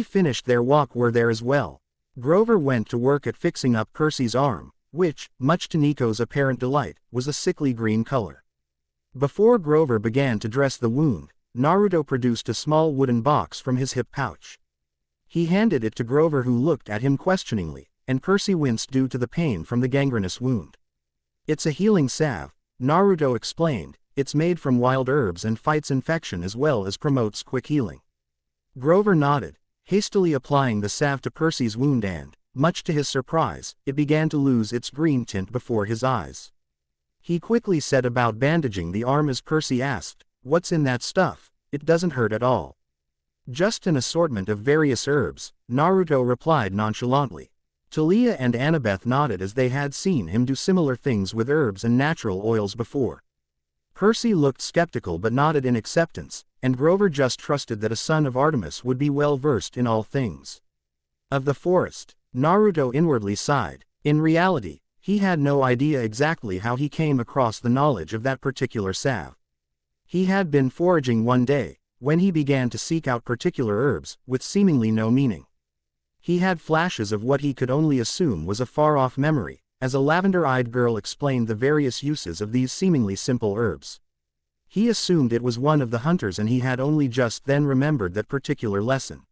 finished their walk were there as well. Grover went to work at fixing up Percy's arm, which, much to Nico's apparent delight, was a sickly green color. Before Grover began to dress the wound, Naruto produced a small wooden box from his hip pouch. He handed it to Grover, who looked at him questioningly, and Percy winced due to the pain from the gangrenous wound. It's a healing salve, Naruto explained. It's made from wild herbs and fights infection as well as promotes quick healing. Grover nodded, hastily applying the salve to Percy's wound and, much to his surprise, it began to lose its green tint before his eyes. He quickly set about bandaging the arm as Percy asked, what's in that stuff? It doesn't hurt at all. Just an assortment of various herbs, Naruto replied nonchalantly. Thalia and Annabeth nodded as they had seen him do similar things with herbs and natural oils before. Percy looked skeptical but nodded in acceptance, and Grover just trusted that a son of Artemis would be well versed in all things of the forest. Naruto inwardly sighed. In reality, he had no idea exactly how he came across the knowledge of that particular salve. He had been foraging one day, when he began to seek out particular herbs, with seemingly no meaning. He had flashes of what he could only assume was a far-off memory, as a lavender-eyed girl explained the various uses of these seemingly simple herbs. He assumed it was one of the hunters and he had only just then remembered that particular lesson.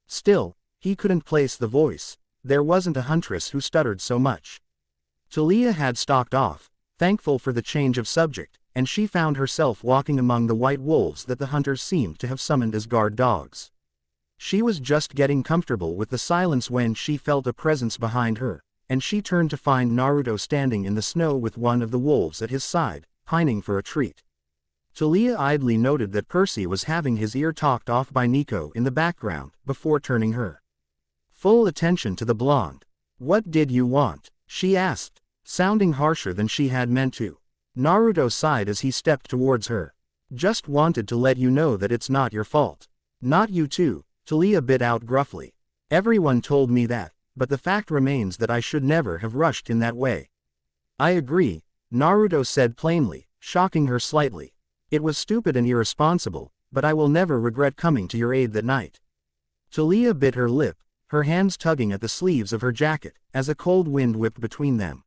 Still, he couldn't place the voice. There wasn't a huntress who stuttered so much. Thalia had stalked off, thankful for the change of subject, and she found herself walking among the white wolves that the hunters seemed to have summoned as guard dogs. She was just getting comfortable with the silence when she felt a presence behind her, and she turned to find Naruto standing in the snow with one of the wolves at his side, pining for a treat. Thalia idly noted that Percy was having his ear talked off by Nico in the background, before turning her full attention to the blonde. What did you want? She asked, sounding harsher than she had meant to. Naruto sighed as he stepped towards her. Just wanted to let you know that it's not your fault. Not you too, Thalia bit out gruffly. Everyone told me that, but the fact remains that I should never have rushed in that way. I agree, Naruto said plainly, shocking her slightly. It was stupid and irresponsible, but I will never regret coming to your aid that night. Thalia bit her lip, her hands tugging at the sleeves of her jacket, as a cold wind whipped between them.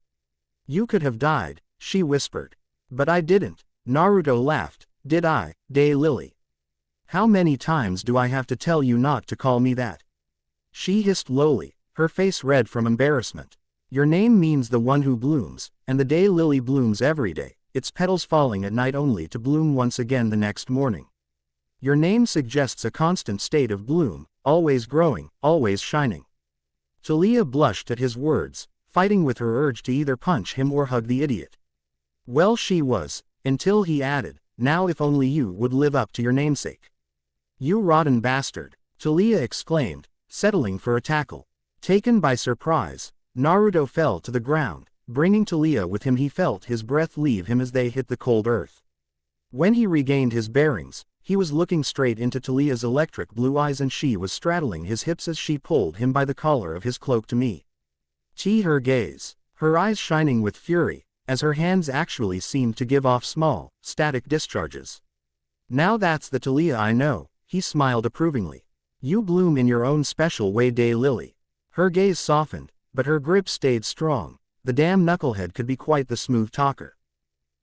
You could have died, she whispered. But I didn't, Naruto laughed. Did I, Daylily? How many times do I have to tell you not to call me that? She hissed lowly, her face red from embarrassment. Your name means the one who blooms, and the daylily blooms every day, its petals falling at night only to bloom once again the next morning. Your name suggests a constant state of bloom, always growing, always shining. Thalia blushed at his words, fighting with her urge to either punch him or hug the idiot. Well, she was, until he added, now if only you would live up to your namesake. You rotten bastard, Thalia exclaimed, settling for a tackle. Taken by surprise, Naruto fell to the ground, bringing Thalia with him. He felt his breath leave him as they hit the cold earth. When he regained his bearings, he was looking straight into Thalia's electric blue eyes and she was straddling his hips as she pulled him by the collar of his cloak to meet her gaze, her eyes shining with fury, as her hands actually seemed to give off small, static discharges. Now that's the Thalia I know, he smiled approvingly. You bloom in your own special way, Daylily. Her gaze softened, but her grip stayed strong. The damn knucklehead could be quite the smooth talker.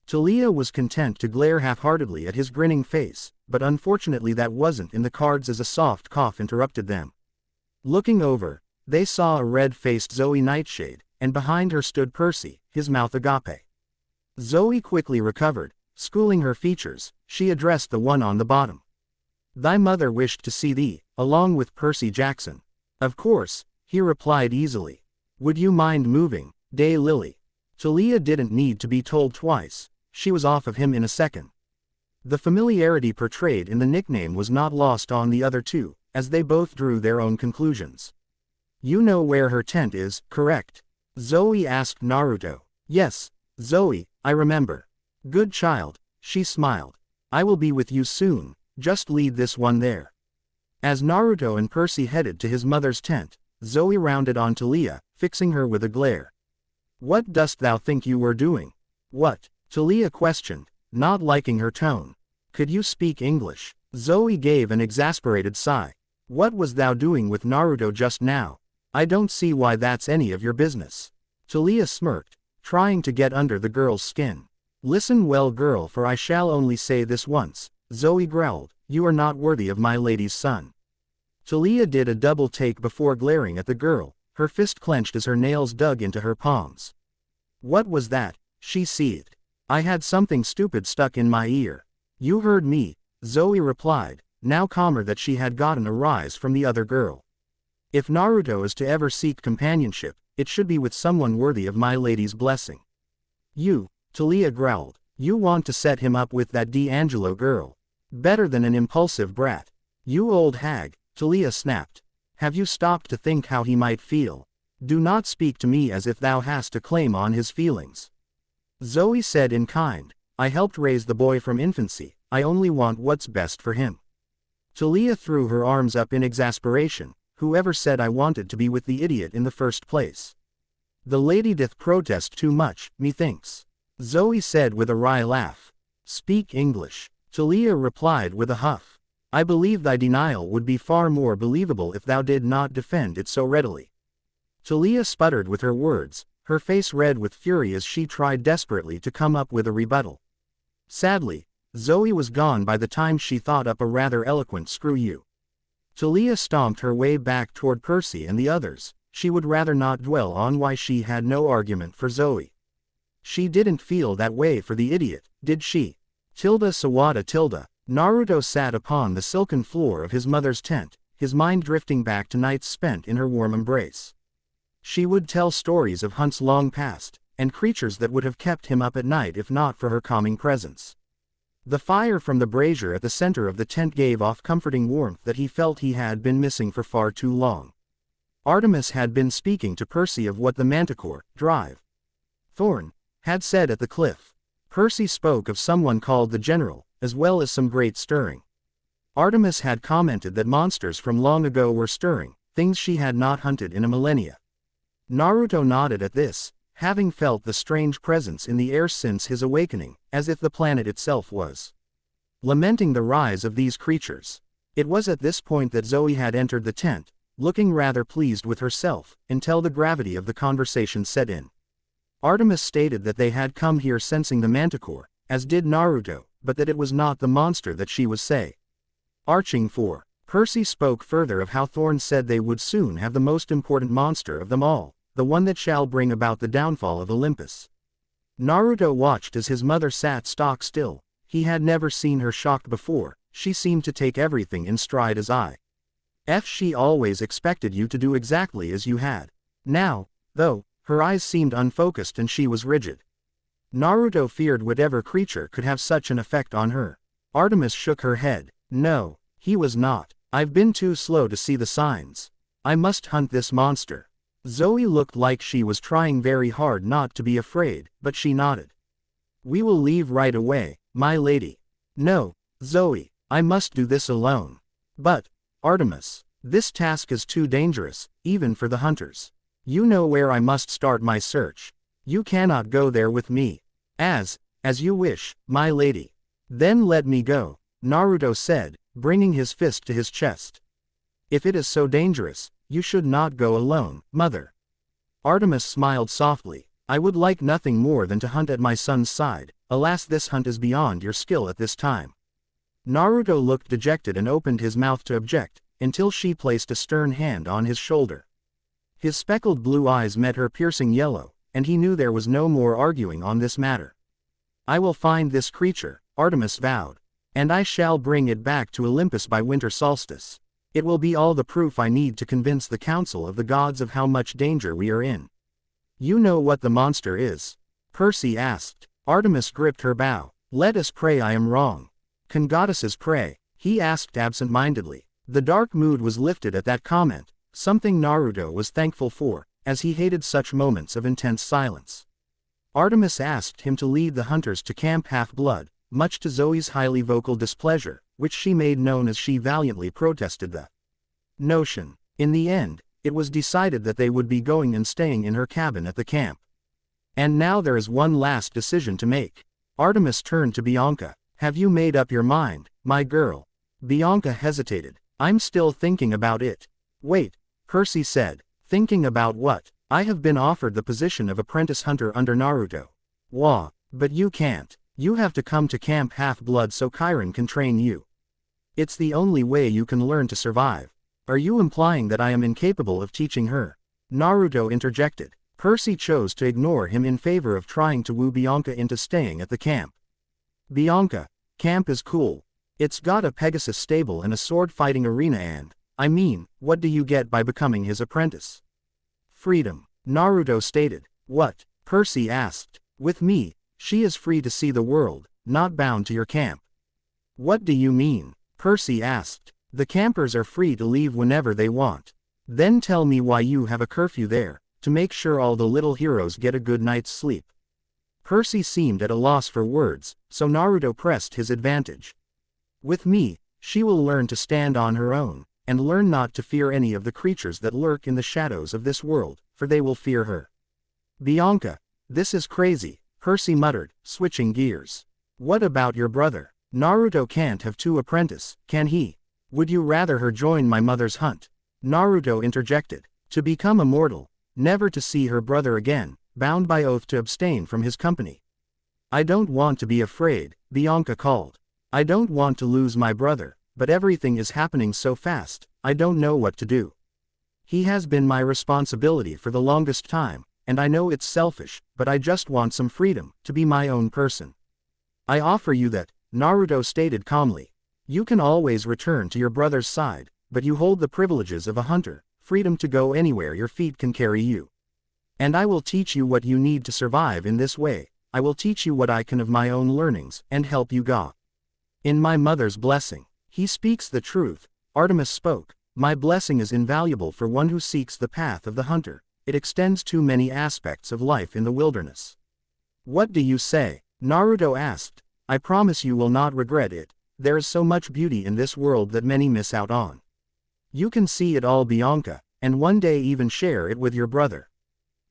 Thalia was content to glare half-heartedly at his grinning face, but unfortunately that wasn't in the cards as a soft cough interrupted them. Looking over, they saw a red-faced Zoe Nightshade, and behind her stood Percy, his mouth agape. Zoe quickly recovered, schooling her features. She addressed the one on the bottom. Thy mother wished to see thee, along with Percy Jackson. Of course, he replied easily. Would you mind moving, Lily? Thalia didn't need to be told twice, she was off of him in a second. The familiarity portrayed in the nickname was not lost on the other two, as they both drew their own conclusions. You know where her tent is, correct? Zoe asked Naruto. Yes, Zoe, I remember. Good child, she smiled. I will be with you soon, just lead this one there. As Naruto and Percy headed to his mother's tent, Zoe rounded on Thalia, fixing her with a glare. What dost thou think you were doing? What? Thalia questioned, not liking her tone. Could you speak English? Zoe gave an exasperated sigh. What was thou doing with Naruto just now? I don't see why that's any of your business. Thalia smirked, trying to get under the girl's skin. Listen well, girl, for I shall only say this once, Zoe growled, you are not worthy of my lady's son. Thalia did a double take before glaring at the girl, her fist clenched as her nails dug into her palms. What was that? She seethed. I had something stupid stuck in my ear. You heard me, Zoe replied, now calmer that she had gotten a rise from the other girl. If Naruto is to ever seek companionship, it should be with someone worthy of my lady's blessing. You, Thalia growled, you want to set him up with that D'Angelo girl. Better than an impulsive brat. You old hag, Thalia snapped. Have you stopped to think how he might feel? Do not speak to me as if thou hast a claim on his feelings. Zoe said in kind, I helped raise the boy from infancy, I only want what's best for him. Thalia threw her arms up in exasperation, whoever said I wanted to be with the idiot in the first place? The lady doth protest too much, methinks. Zoe said with a wry laugh. Speak English. Thalia replied with a huff. I believe thy denial would be far more believable if thou did not defend it so readily. Thalia sputtered with her words, her face red with fury as she tried desperately to come up with a rebuttal. Sadly, Zoe was gone by the time she thought up a rather eloquent screw you. Thalia stomped her way back toward Percy and the others, she would rather not dwell on why she had no argument for Zoe. She didn't feel that way for the idiot, did she? Sawada. Naruto sat upon the silken floor of his mother's tent, his mind drifting back to nights spent in her warm embrace. She would tell stories of hunts long past, and creatures that would have kept him up at night if not for her calming presence. The fire from the brazier at the center of the tent gave off comforting warmth that he felt he had been missing for far too long. Artemis had been speaking to Percy of what the Manticore, Drive, Thorn, had said at the cliff. Percy spoke of someone called the General, as well as some great stirring. Artemis had commented that monsters from long ago were stirring, things she had not hunted in a millennia. Naruto nodded at this, having felt the strange presence in the air since his awakening, as if the planet itself was lamenting the rise of these creatures. It was at this point that Zoe had entered the tent, looking rather pleased with herself, until the gravity of the conversation set in. Artemis stated that they had come here sensing the Manticore, as did Naruto, but that it was not the monster that she was arching for. Percy spoke further of how Thorn said they would soon have the most important monster of them all, the one that shall bring about the downfall of Olympus. Naruto watched as his mother sat stock still. He had never seen her shocked before, she seemed to take everything in stride as she always expected you to do exactly as you had. Now, though, her eyes seemed unfocused and she was rigid. Naruto feared whatever creature could have such an effect on her. Artemis shook her head. No, he was not. I've been too slow to see the signs. I must hunt this monster. Zoe looked like she was trying very hard not to be afraid, but she nodded. We will leave right away, my lady. No, Zoe, I must do this alone. But, Artemis, this task is too dangerous, even for the hunters. You know where I must start my search. You cannot go there with me. As you wish, my lady. Then let me go, Naruto said, bringing his fist to his chest. If it is so dangerous, you should not go alone, mother. Artemis smiled softly. I would like nothing more than to hunt at my son's side. Alas, this hunt is beyond your skill at this time. Naruto looked dejected and opened his mouth to object, until she placed a stern hand on his shoulder. His speckled blue eyes met her piercing yellow, and he knew there was no more arguing on this matter. I will find this creature, Artemis vowed. And I shall bring it back to Olympus by winter solstice. It will be all the proof I need to convince the Council of the Gods of how much danger we are in. You know what the monster is? Percy asked. Artemis gripped her bow. Let us pray I am wrong. Can goddesses pray? He asked absent-mindedly. The dark mood was lifted at that comment, something Naruto was thankful for, as he hated such moments of intense silence. Artemis asked him to lead the hunters to Camp Half-Blood, much to Zoe's highly vocal displeasure, which she made known as she valiantly protested the notion. In the end, it was decided that they would be going and staying in her cabin at the camp. And now there is one last decision to make. Artemis turned to Bianca. Have you made up your mind, my girl? Bianca hesitated. I'm still thinking about it. Wait, Percy said. Thinking about what? I have been offered the position of apprentice hunter under Naruto. Wah, but you can't. You have to come to Camp Half-Blood so Chiron can train you. It's the only way you can learn to survive. Are you implying that I am incapable of teaching her? Naruto interjected. Percy chose to ignore him in favor of trying to woo Bianca into staying at the camp. Bianca, camp is cool. It's got a Pegasus stable and a sword-fighting arena and, I mean, what do you get by becoming his apprentice? Freedom, Naruto stated. What? Percy asked. With me, she is free to see the world, not bound to your camp. What do you mean? Percy asked. The campers are free to leave whenever they want. Then tell me why you have a curfew there, to make sure all the little heroes get a good night's sleep. Percy seemed at a loss for words, so Naruto pressed his advantage. With me, she will learn to stand on her own, and learn not to fear any of the creatures that lurk in the shadows of this world, for they will fear her. Bianca, this is crazy, Percy muttered, switching gears. What about your brother? Naruto can't have two apprentices, can he? Would you rather her join my mother's hunt? Naruto interjected. To become immortal, never to see her brother again, bound by oath to abstain from his company. I don't want to be afraid, Bianca called. I don't want to lose my brother, but everything is happening so fast, I don't know what to do. He has been my responsibility for the longest time, and I know it's selfish, but I just want some freedom, to be my own person. I offer you that, Naruto stated calmly. You can always return to your brother's side, but you hold the privileges of a hunter, freedom to go anywhere your feet can carry you. And I will teach you what you need to survive in this way. I will teach you what I can of my own learnings, and help you go. In my mother's blessing. He speaks the truth, Artemis spoke. My blessing is invaluable for one who seeks the path of the hunter. It extends to many aspects of life in the wilderness. What do you say? Naruto asked. I promise you will not regret it. There is so much beauty in this world that many miss out on. You can see it all, Bianca, and one day even share it with your brother.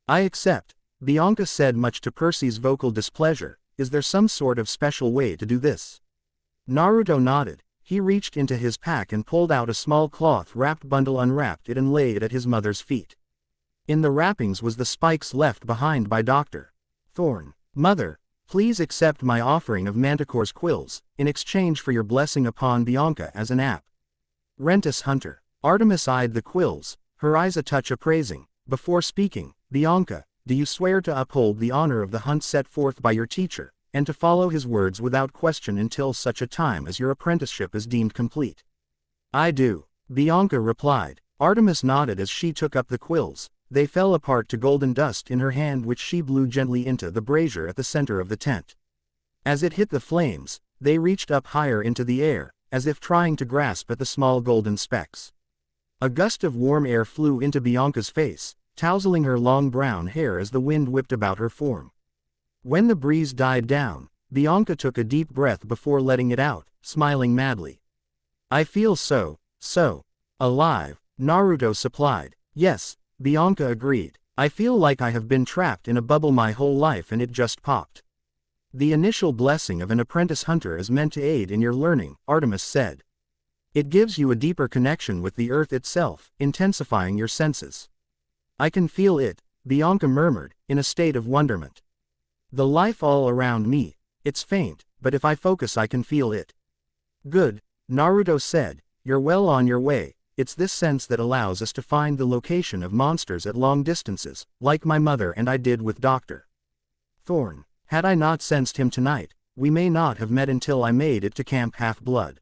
I accept, Bianca said, much to Percy's vocal displeasure. Is there some sort of special way to do this? Naruto nodded. He reached into his pack and pulled out a small cloth-wrapped bundle, unwrapped it and laid it at his mother's feet. In the wrappings was the spikes left behind by Dr. Thorn. Mother, please accept my offering of Manticore's quills, in exchange for your blessing upon Bianca as an apprentice hunter. Artemis eyed the quills, her eyes a touch appraising. Before speaking, Bianca, do you swear to uphold the honor of the hunt set forth by your teacher, and to follow his words without question until such a time as your apprenticeship is deemed complete? I do, Bianca replied. Artemis nodded as she took up the quills. They fell apart to golden dust in her hand, which she blew gently into the brazier at the center of the tent. As it hit the flames, they reached up higher into the air, as if trying to grasp at the small golden specks. A gust of warm air flew into Bianca's face, tousling her long brown hair as the wind whipped about her form. When the breeze died down, Bianca took a deep breath before letting it out, smiling madly. I feel so alive, Naruto supplied. Yes, Bianca agreed. I feel like I have been trapped in a bubble my whole life and it just popped. The initial blessing of an apprentice hunter is meant to aid in your learning, Artemis said. It gives you a deeper connection with the earth itself, intensifying your senses. I can feel it, Bianca murmured, in a state of wonderment. The life all around me, it's faint, but if I focus I can feel it. Good, Naruto said, you're well on your way. It's this sense that allows us to find the location of monsters at long distances, like my mother and I did with Dr. Thorn. Had I not sensed him tonight, we may not have met until I made it to Camp Half-Blood.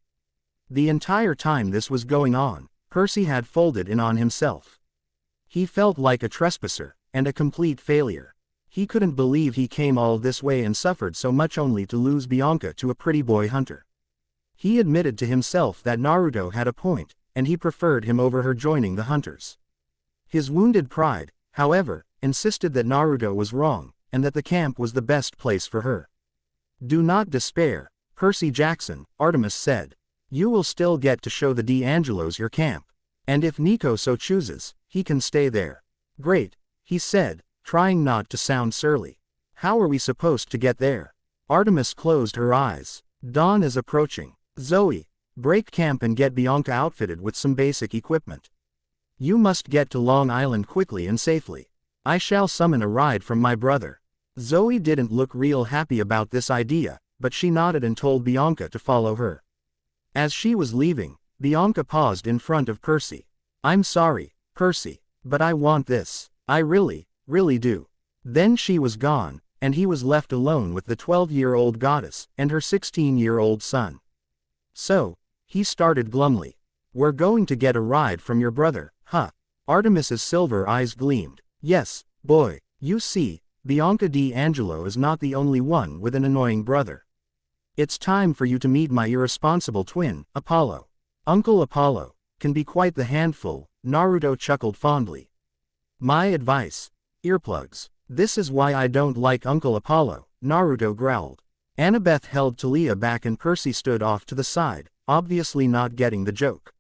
The entire time this was going on, Percy had folded in on himself. He felt like a trespasser, and a complete failure. He couldn't believe he came all this way and suffered so much only to lose Bianca to a pretty boy hunter. He admitted to himself that Naruto had a point, and he preferred him over her joining the hunters. His wounded pride, however, insisted that Naruto was wrong, and that the camp was the best place for her. "Do not despair, Percy Jackson," Artemis said. "You will still get to show the D'Angelos your camp. And if Nico so chooses, he can stay there." "Great," he said, trying not to sound surly. "How are we supposed to get there?" Artemis closed her eyes. "Dawn is approaching. Zoe, break camp and get Bianca outfitted with some basic equipment. You must get to Long Island quickly and safely. I shall summon a ride from my brother." Zoe didn't look real happy about this idea, but she nodded and told Bianca to follow her. As she was leaving, Bianca paused in front of Percy. "I'm sorry, Percy, but I want this. I really do." Then she was gone, and he was left alone with the 12-year-old goddess and her 16-year-old son. "So," he started glumly, "we're going to get a ride from your brother, huh?" Artemis's silver eyes gleamed. "Yes, boy, you see, Bianca D'Angelo is not the only one with an annoying brother. It's time for you to meet my irresponsible twin, Apollo. Uncle Apollo can be quite the handful," Naruto chuckled fondly. "My advice: earplugs. This is why I don't like Uncle Apollo," Naruto growled. Annabeth held Thalia back and Percy stood off to the side, obviously not getting the joke.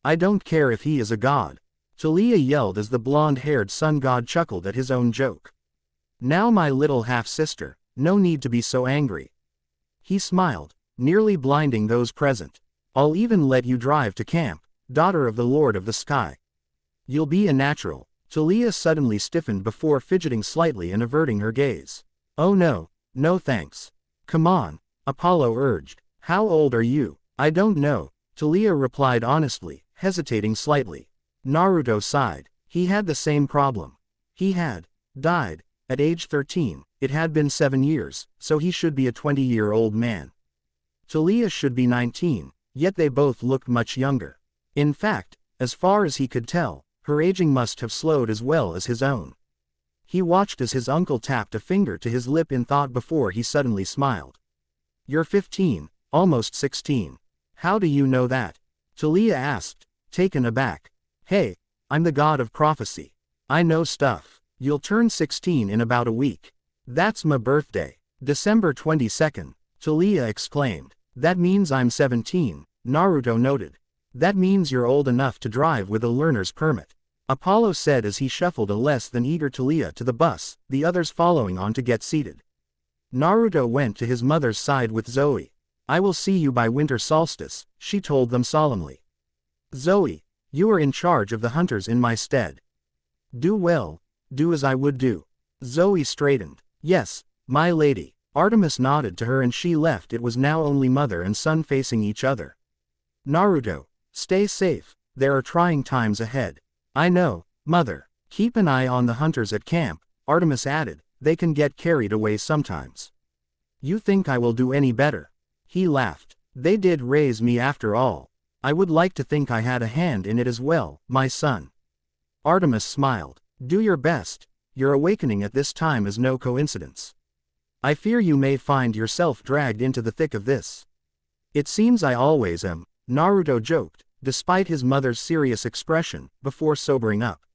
"I don't care if he is a god," Thalia yelled as the blonde-haired sun god chuckled at his own joke. "Now my little half-sister, no need to be so angry." He smiled, nearly blinding those present. "I'll even let you drive to camp, daughter of the Lord of the Sky. You'll be a natural." Thalia suddenly stiffened before fidgeting slightly and averting her gaze. "Oh no, no thanks. Come on," Apollo urged. "How old are you?" "I don't know," Thalia replied honestly, hesitating slightly. Naruto sighed. He had the same problem. He had died at age 13. It had been 7 years, so he should be a 20-year-old man. Thalia should be 19, yet they both looked much younger. In fact, as far as he could tell, her aging must have slowed as well as his own. He watched as his uncle tapped a finger to his lip in thought before he suddenly smiled. "You're 15, almost 16. How do you know that?" Thalia asked, taken aback. "Hey, I'm the god of prophecy. I know stuff. You'll turn 16 in about a week." "That's my birthday. December 22nd, Thalia exclaimed. "That means I'm 17, Naruto noted. "That means you're old enough to drive with a learner's permit," Apollo said as he shuffled a less than eager Thalia to the bus, the others following on to get seated. Naruto went to his mother's side with Zoe. "I will see you by winter solstice," she told them solemnly. "Zoe, you are in charge of the hunters in my stead. Do well, do as I would do." Zoe straightened. "Yes, my lady." Artemis nodded to her and she left. It was now only mother and son facing each other. "Naruto, stay safe, there are trying times ahead." "I know, mother. Keep an eye on the hunters at camp," Artemis added, "they can get carried away sometimes." "You think I will do any better?" He laughed. "They did raise me after all. I would like to think I had a hand in it as well, my son." Artemis smiled. "Do your best. Your awakening at this time is no coincidence. I fear you may find yourself dragged into the thick of this." "It seems I always am," Naruto joked, despite his mother's serious expression, before sobering up.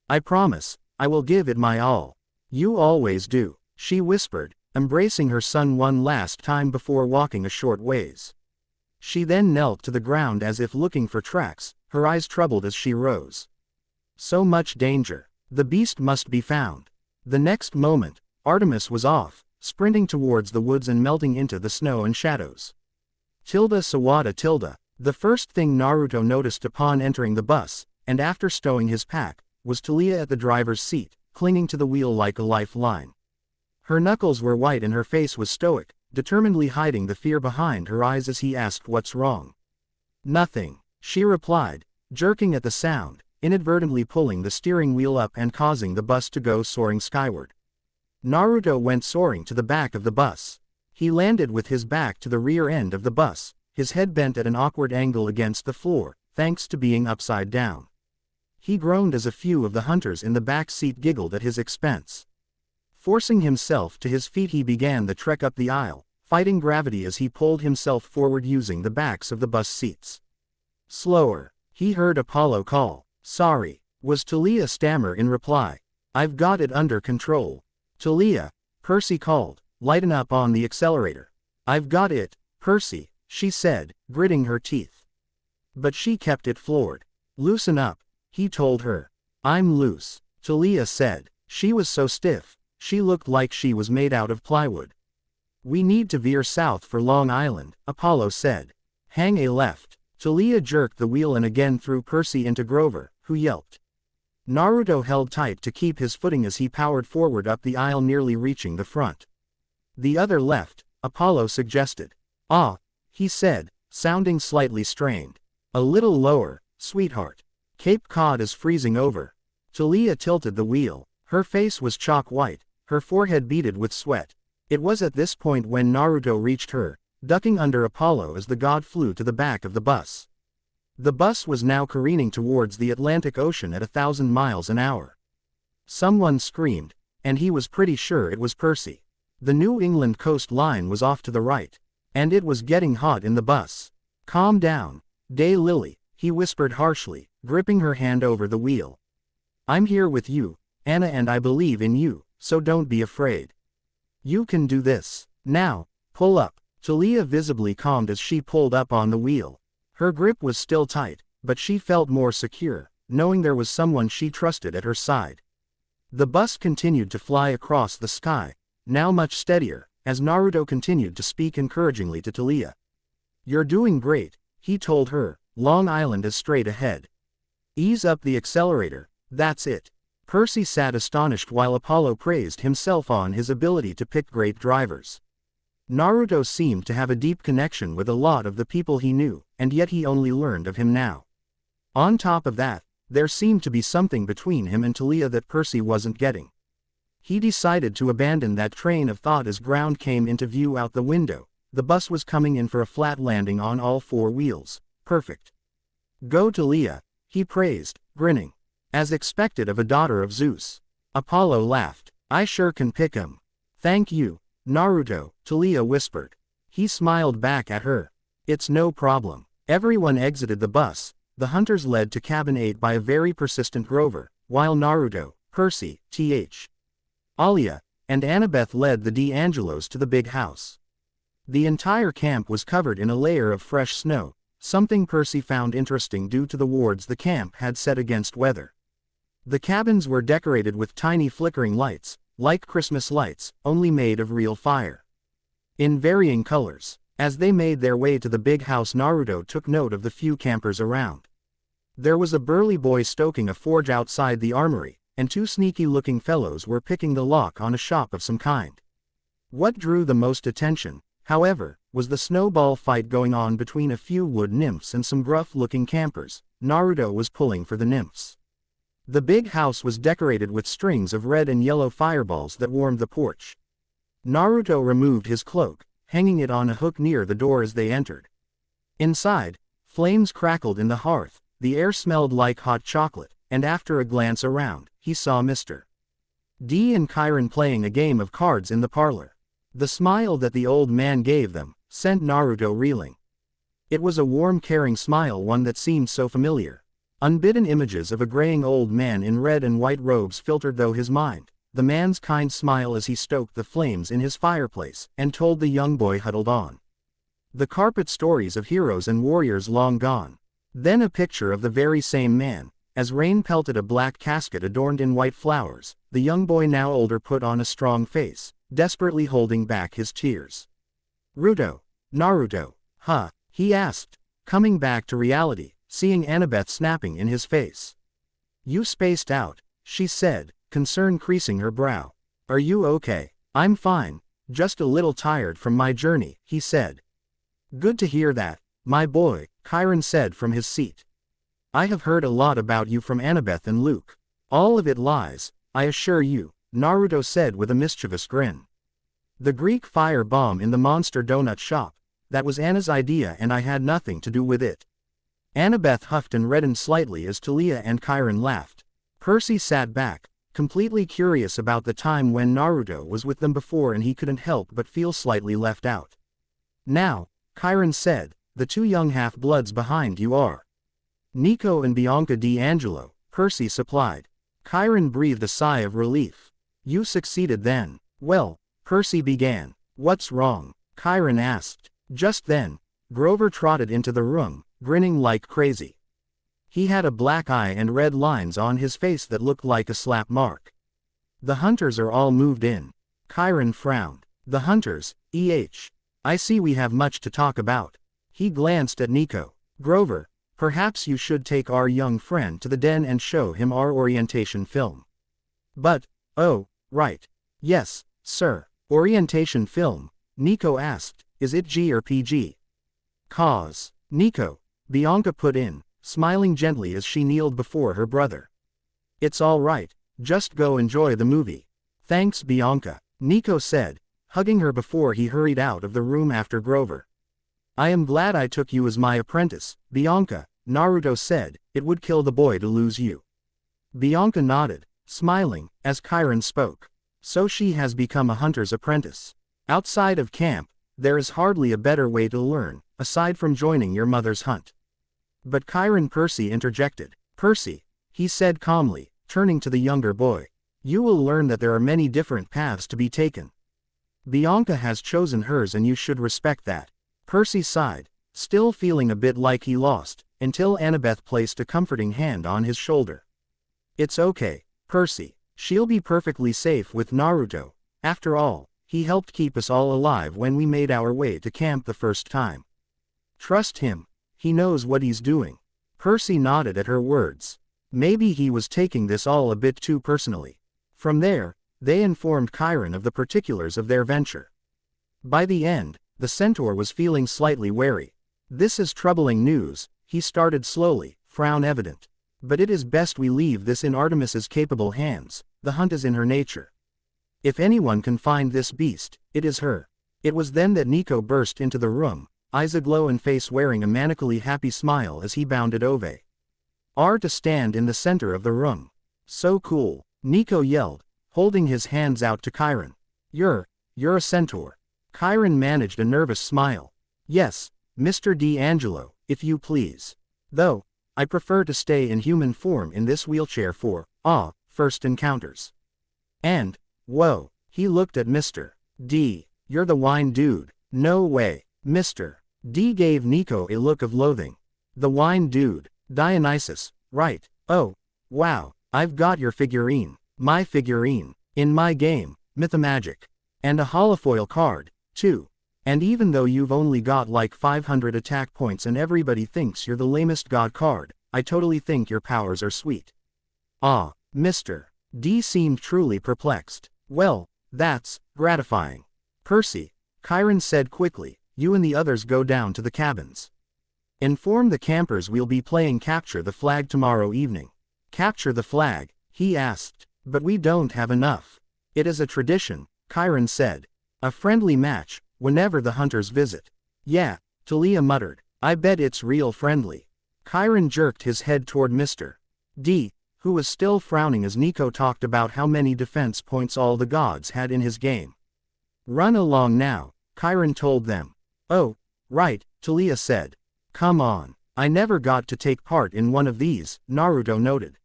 "I promise, I will give it my all." "You always do," she whispered, embracing her son one last time before walking a short ways. She then knelt to the ground as if looking for tracks, her eyes troubled as she rose. So much danger. The beast must be found. The next moment, Artemis was off, sprinting towards the woods and melting into the snow and shadows. Tilda Sawada Tilda. The first thing Naruto noticed upon entering the bus, and after stowing his pack, was Thalia at the driver's seat, clinging to the wheel like a lifeline. Her knuckles were white and her face was stoic, determinedly hiding the fear behind her eyes as he asked what's wrong. "Nothing," she replied, jerking at the sound, inadvertently pulling the steering wheel up and causing the bus to go soaring skyward. Naruto went soaring to the back of the bus. He landed with his back to the rear end of the bus, his head bent at an awkward angle against the floor, thanks to being upside down. He groaned as a few of the hunters in the back seat giggled at his expense. Forcing himself to his feet, he began the trek up the aisle, fighting gravity as he pulled himself forward using the backs of the bus seats. Slower, he heard Apollo call. Sorry, was Thalia stammer in reply. I've got it under control. Thalia, Percy called, lighten up on the accelerator. I've got it, Percy, she said, gritting her teeth. But she kept it floored. Loosen up, he told her. I'm loose, Thalia said. She was so stiff, she looked like she was made out of plywood. We need to veer south for Long Island, Apollo said. Hang a left. Thalia jerked the wheel and again threw Percy into Grover, who yelped. Naruto held tight to keep his footing as he powered forward up the aisle, nearly reaching the front. The other left, Apollo suggested. Ah, he said, sounding slightly strained. A little lower, sweetheart. Cape Cod is freezing over. Thalia tilted the wheel. Her face was chalk white, her forehead beaded with sweat. It was at this point when Naruto reached her, ducking under Apollo as the god flew to the back of the bus. The bus was now careening towards the Atlantic Ocean at 1,000 miles an hour. Someone screamed, and he was pretty sure it was Percy. The New England coast line was off to the right, and it was getting hot in the bus. Calm down, Daylily, he whispered harshly, gripping her hand over the wheel. I'm here with you, Anna, and I believe in you, so don't be afraid. You can do this. Now, pull up. Thalia visibly calmed as she pulled up on the wheel. Her grip was still tight, but she felt more secure, knowing there was someone she trusted at her side. The bus continued to fly across the sky, now much steadier, as Naruto continued to speak encouragingly to Thalia. You're doing great, he told her. Long Island is straight ahead. Ease up the accelerator, that's it. Percy sat astonished while Apollo praised himself on his ability to pick great drivers. Naruto seemed to have a deep connection with a lot of the people he knew, and yet he only learned of him now. On top of that, there seemed to be something between him and Thalia that Percy wasn't getting. He decided to abandon that train of thought as ground came into view out the window. The bus was coming in for a flat landing on all four wheels. Perfect. Go Thalia, he praised, grinning. As expected of a daughter of Zeus. Apollo laughed. I sure can pick him. Thank you, Naruto, Thalia whispered. He smiled back at her. It's no problem. Everyone exited the bus, the hunters led to cabin 8 by a very persistent Grover, while Naruto, Percy, Alia, and Annabeth led the D'Angelos to the big house. The entire camp was covered in a layer of fresh snow, something Percy found interesting due to the wards the camp had set against weather. The cabins were decorated with tiny flickering lights, like Christmas lights, only made of real fire. In varying colors. As they made their way to the big house, Naruto took note of the few campers around. There was a burly boy stoking a forge outside the armory, and two sneaky-looking fellows were picking the lock on a shop of some kind. What drew the most attention, however, was the snowball fight going on between a few wood nymphs and some gruff-looking campers. Naruto was pulling for the nymphs. The big house was decorated with strings of red and yellow fireballs that warmed the porch. Naruto removed his cloak, hanging it on a hook near the door as they entered. Inside, flames crackled in the hearth, the air smelled like hot chocolate, and after a glance around, he saw Mr. D and Chiron playing a game of cards in the parlor. The smile that the old man gave them sent Naruto reeling. It was a warm, caring smile, one that seemed so familiar. Unbidden images of a graying old man in red and white robes filtered through his mind, the man's kind smile as he stoked the flames in his fireplace and told the young boy huddled on the carpet stories of heroes and warriors long gone. Then a picture of the very same man, as rain pelted a black casket adorned in white flowers. The young boy, now older, put on a strong face, desperately holding back his tears. Naruto, huh? He asked, coming back to reality, seeing Annabeth snapping in his face. You spaced out, she said, concern creasing her brow. Are you okay? I'm fine, just a little tired from my journey, he said. Good to hear that, my boy, Chiron said from his seat. I have heard a lot about you from Annabeth and Luke. All of it lies, I assure you, Naruto said with a mischievous grin. The Greek fire bomb in the monster donut shop, that was Anna's idea and I had nothing to do with it. Annabeth huffed and reddened slightly as Thalia and Chiron laughed. Percy sat back, completely curious about the time when Naruto was with them before and he couldn't help but feel slightly left out. Now, Chiron said, the two young half-bloods behind you are Nico and Bianca D'Angelo, Percy supplied. Chiron breathed a sigh of relief. You succeeded then. Well, Percy began. What's wrong? Chiron asked. Just then, Grover trotted into the room, grinning like crazy. He had a black eye and red lines on his face that looked like a slap mark. The hunters are all moved in. Chiron frowned. The hunters, I see we have much to talk about. He glanced at Nico. Grover, perhaps you should take our young friend to the den and show him our orientation film. But, oh, right. Yes, sir. Orientation film, Nico asked, is it G or PG? Cause. Nico, Bianca put in, smiling gently as she kneeled before her brother. It's all right, just go enjoy the movie. Thanks Bianca, Nico said, hugging her before he hurried out of the room after Grover. I am glad I took you as my apprentice, Bianca, Naruto said, it would kill the boy to lose you. Bianca nodded, smiling, as Chiron spoke. So she has become a hunter's apprentice. Outside of camp, there is hardly a better way to learn, aside from joining your mother's hunt. But Percy interjected. Percy, he said calmly, turning to the younger boy. You will learn that there are many different paths to be taken. Bianca has chosen hers and you should respect that. Percy sighed, still feeling a bit like he lost, until Annabeth placed a comforting hand on his shoulder. It's okay, Percy. She'll be perfectly safe with Naruto. After all, he helped keep us all alive when we made our way to camp the first time. Trust him. He knows what he's doing. Percy nodded at her words. Maybe he was taking this all a bit too personally. From there, they informed Chiron of the particulars of their venture. By the end, the centaur was feeling slightly wary. This is troubling news, he started slowly, frown evident. But it is best we leave this in Artemis's capable hands, the hunt is in her nature. If anyone can find this beast, it is her. It was then that Nico burst into the room, eyes aglow and face wearing a manically happy smile as he bounded over to stand in the center of the room. So cool, Nico yelled, holding his hands out to Chiron. You're a centaur. Chiron managed a nervous smile. Yes, Mr. D'Angelo, if you please. Though, I prefer to stay in human form in this wheelchair for, first encounters. And, whoa, he looked at Mr. D. You're the wine dude. No way. Mr. D gave Nico a look of loathing. The wine dude, Dionysus, right. Oh, wow, I've got your figurine, my figurine, in my game, Mythomagic. And a holofoil card, too. And even though you've only got like 500 attack points and everybody thinks you're the lamest god card, I totally think your powers are sweet. Mr. D seemed truly perplexed. Well, that's gratifying. Percy, Chiron said quickly, you and the others go down to the cabins. Inform the campers we'll be playing Capture the Flag tomorrow evening. Capture the flag, he asked, but we don't have enough. It is a tradition, Chiron said. A friendly match, whenever the hunters visit. Yeah, Thalia muttered, I bet it's real friendly. Chiron jerked his head toward Mr. D, who was still frowning as Nico talked about how many defense points all the gods had in his game. Run along now, Chiron told them. Oh, right, Thalia said. Come on, I never got to take part in one of these, Naruto noted.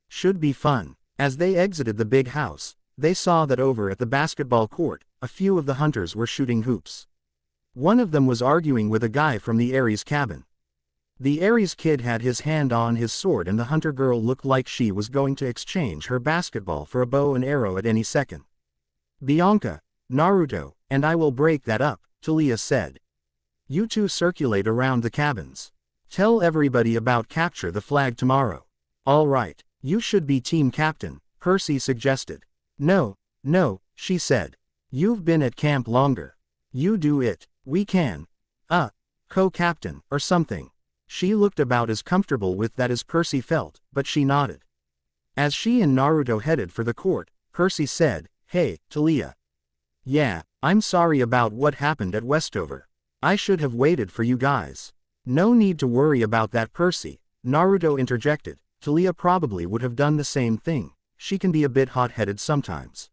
Should be fun. As they exited the big house, they saw that over at the basketball court, a few of the hunters were shooting hoops. One of them was arguing with a guy from the Ares cabin. The Ares kid had his hand on his sword and the hunter girl looked like she was going to exchange her basketball for a bow and arrow at any second. Bianca, Naruto, and I will break that up, Thalia said. You two circulate around the cabins. Tell everybody about Capture the Flag tomorrow. All right, you should be team captain, Percy suggested. No, she said. You've been at camp longer. You do it, we can. Co-captain, or something. She looked about as comfortable with that as Percy felt, but she nodded. As she and Naruto headed for the court, Percy said, Hey, Thalia. Yeah, I'm sorry about what happened at Westover. I should have waited for you guys. No need to worry about that, Percy, Naruto interjected. Thalia probably would have done the same thing. She can be a bit hot-headed sometimes.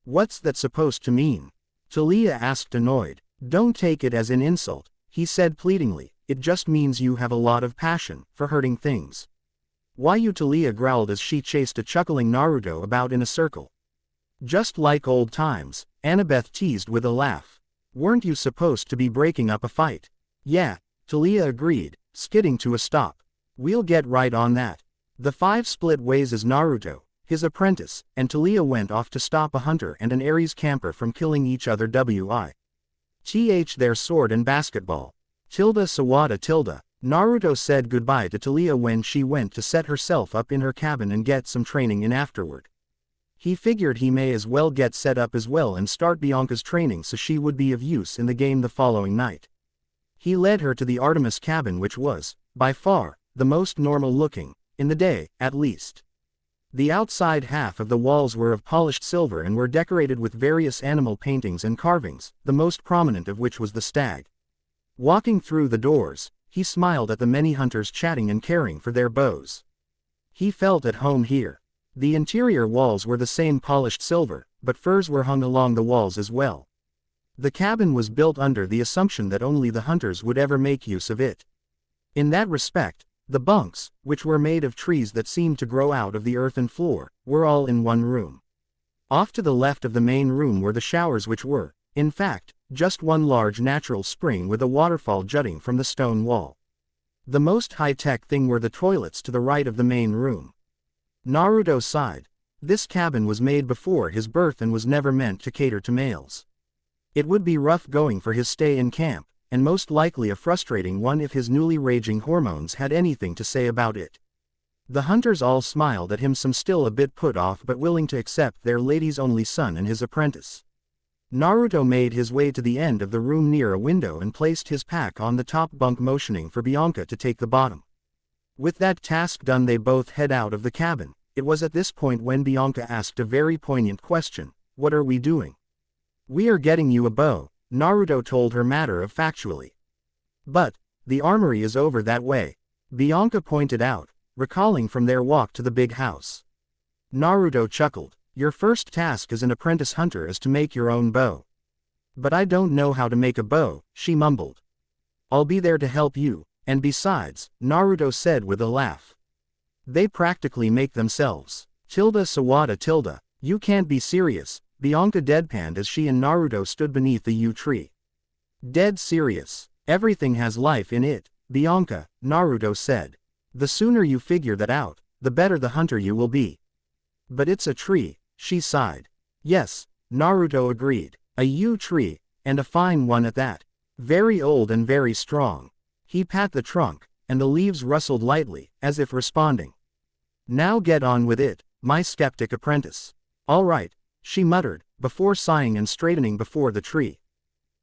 What's that supposed to mean? Thalia asked, annoyed. Don't take it as an insult, he said pleadingly. It just means you have a lot of passion for hurting things. Why you? Thalia growled as she chased a chuckling Naruto about in a circle. Just like old times, Annabeth teased with a laugh. Weren't you supposed to be breaking up a fight? Yeah, Thalia agreed, skidding to a stop. We'll get right on that. The five split ways as Naruto, his apprentice, and Thalia went off to stop a hunter and an Aries camper from killing each other. Their sword and basketball. Sawada. Naruto said goodbye to Thalia when she went to set herself up in her cabin and get some training in afterward. He figured he may as well get set up as well and start Bianca's training so she would be of use in the game the following night. He led her to the Artemis cabin, which was, by far, the most normal looking, in the day, at least. The outside half of the walls were of polished silver and were decorated with various animal paintings and carvings, the most prominent of which was the stag. Walking through the doors, he smiled at the many hunters chatting and caring for their bows. He felt at home here. The interior walls were the same polished silver, but furs were hung along the walls as well. The cabin was built under the assumption that only the hunters would ever make use of it. In that respect, the bunks, which were made of trees that seemed to grow out of the earthen floor, were all in one room. Off to the left of the main room were the showers, which were, in fact, just one large natural spring with a waterfall jutting from the stone wall. The most high-tech thing were the toilets to the right of the main room. Naruto sighed. This cabin was made before his birth and was never meant to cater to males. It would be rough going for his stay in camp, and most likely a frustrating one if his newly raging hormones had anything to say about it. The hunters all smiled at him, some still a bit put off but willing to accept their lady's only son and his apprentice. Naruto made his way to the end of the room near a window and placed his pack on the top bunk, motioning for Bianca to take the bottom. With that task done, they both head out of the cabin. It was at this point when Bianca asked a very poignant question. What are we doing? We are getting you a bow, Naruto told her matter-of-factually. But, the armory is over that way, Bianca pointed out, recalling from their walk to the big house. Naruto chuckled. Your first task as an apprentice hunter is to make your own bow. But I don't know how to make a bow, she mumbled. I'll be there to help you, and besides, Naruto said with a laugh. They practically make themselves. Sawada. You can't be serious, Bianca deadpanned as she and Naruto stood beneath the yew tree. Dead serious. Everything has life in it, Bianca, Naruto said. The sooner you figure that out, the better the hunter you will be. But it's a tree, she sighed. Yes, Naruto agreed. A yew tree, and a fine one at that. Very old and very strong. He pat the trunk, and the leaves rustled lightly, as if responding. Now get on with it, my skeptic apprentice. All right, she muttered, before sighing and straightening before the tree.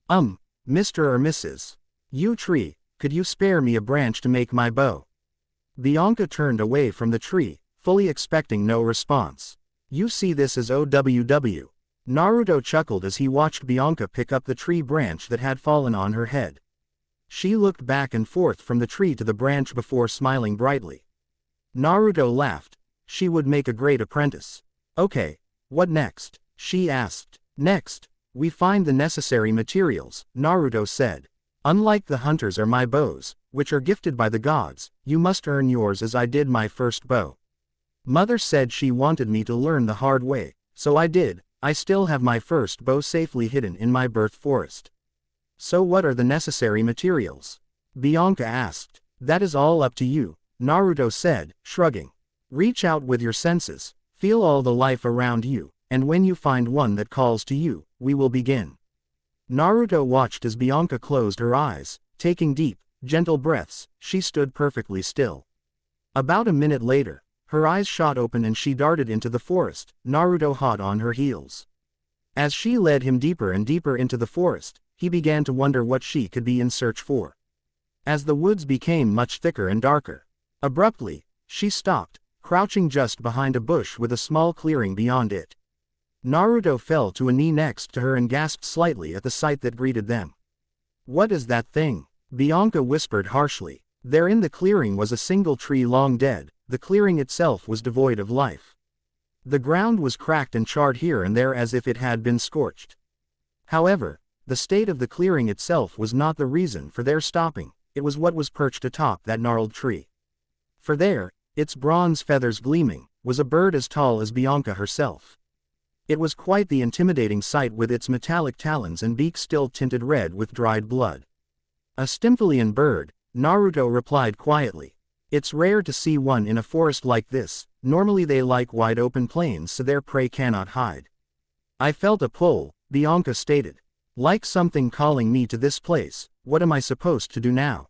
Mr. or Mrs. Yew tree, could you spare me a branch to make my bow? Bianca turned away from the tree, fully expecting no response. You see this as OWW. Naruto chuckled as he watched Bianca pick up the tree branch that had fallen on her head. She looked back and forth from the tree to the branch before smiling brightly. Naruto laughed. She would make a great apprentice. Okay, what next? She asked. Next, we find the necessary materials, Naruto said. Unlike the hunters or my bows, which are gifted by the gods, you must earn yours as I did my first bow. Mother said she wanted me to learn the hard way, so I did. I still have my first bow safely hidden in my birth forest. So what are the necessary materials? Bianca asked. That is all up to you, Naruto said, shrugging. Reach out with your senses, feel all the life around you, and when you find one that calls to you, we will begin. Naruto watched as Bianca closed her eyes, taking deep, gentle breaths. She stood perfectly still. About a minute later, her eyes shot open and she darted into the forest, Naruto hot on her heels. As she led him deeper and deeper into the forest, he began to wonder what she could be in search for. As the woods became much thicker and darker, abruptly, she stopped, crouching just behind a bush with a small clearing beyond it. Naruto fell to a knee next to her and gasped slightly at the sight that greeted them. What is that thing? Bianca whispered harshly. There in the clearing was a single tree long dead, the clearing itself was devoid of life. The ground was cracked and charred here and there as if it had been scorched. However, the state of the clearing itself was not the reason for their stopping, it was what was perched atop that gnarled tree. For there, its bronze feathers gleaming, was a bird as tall as Bianca herself. It was quite the intimidating sight with its metallic talons and beak still tinted red with dried blood. A Stymphalian bird, Naruto replied quietly. It's rare to see one in a forest like this, normally they like wide open plains so their prey cannot hide. I felt a pull, Bianca stated. Like something calling me to this place, what am I supposed to do now?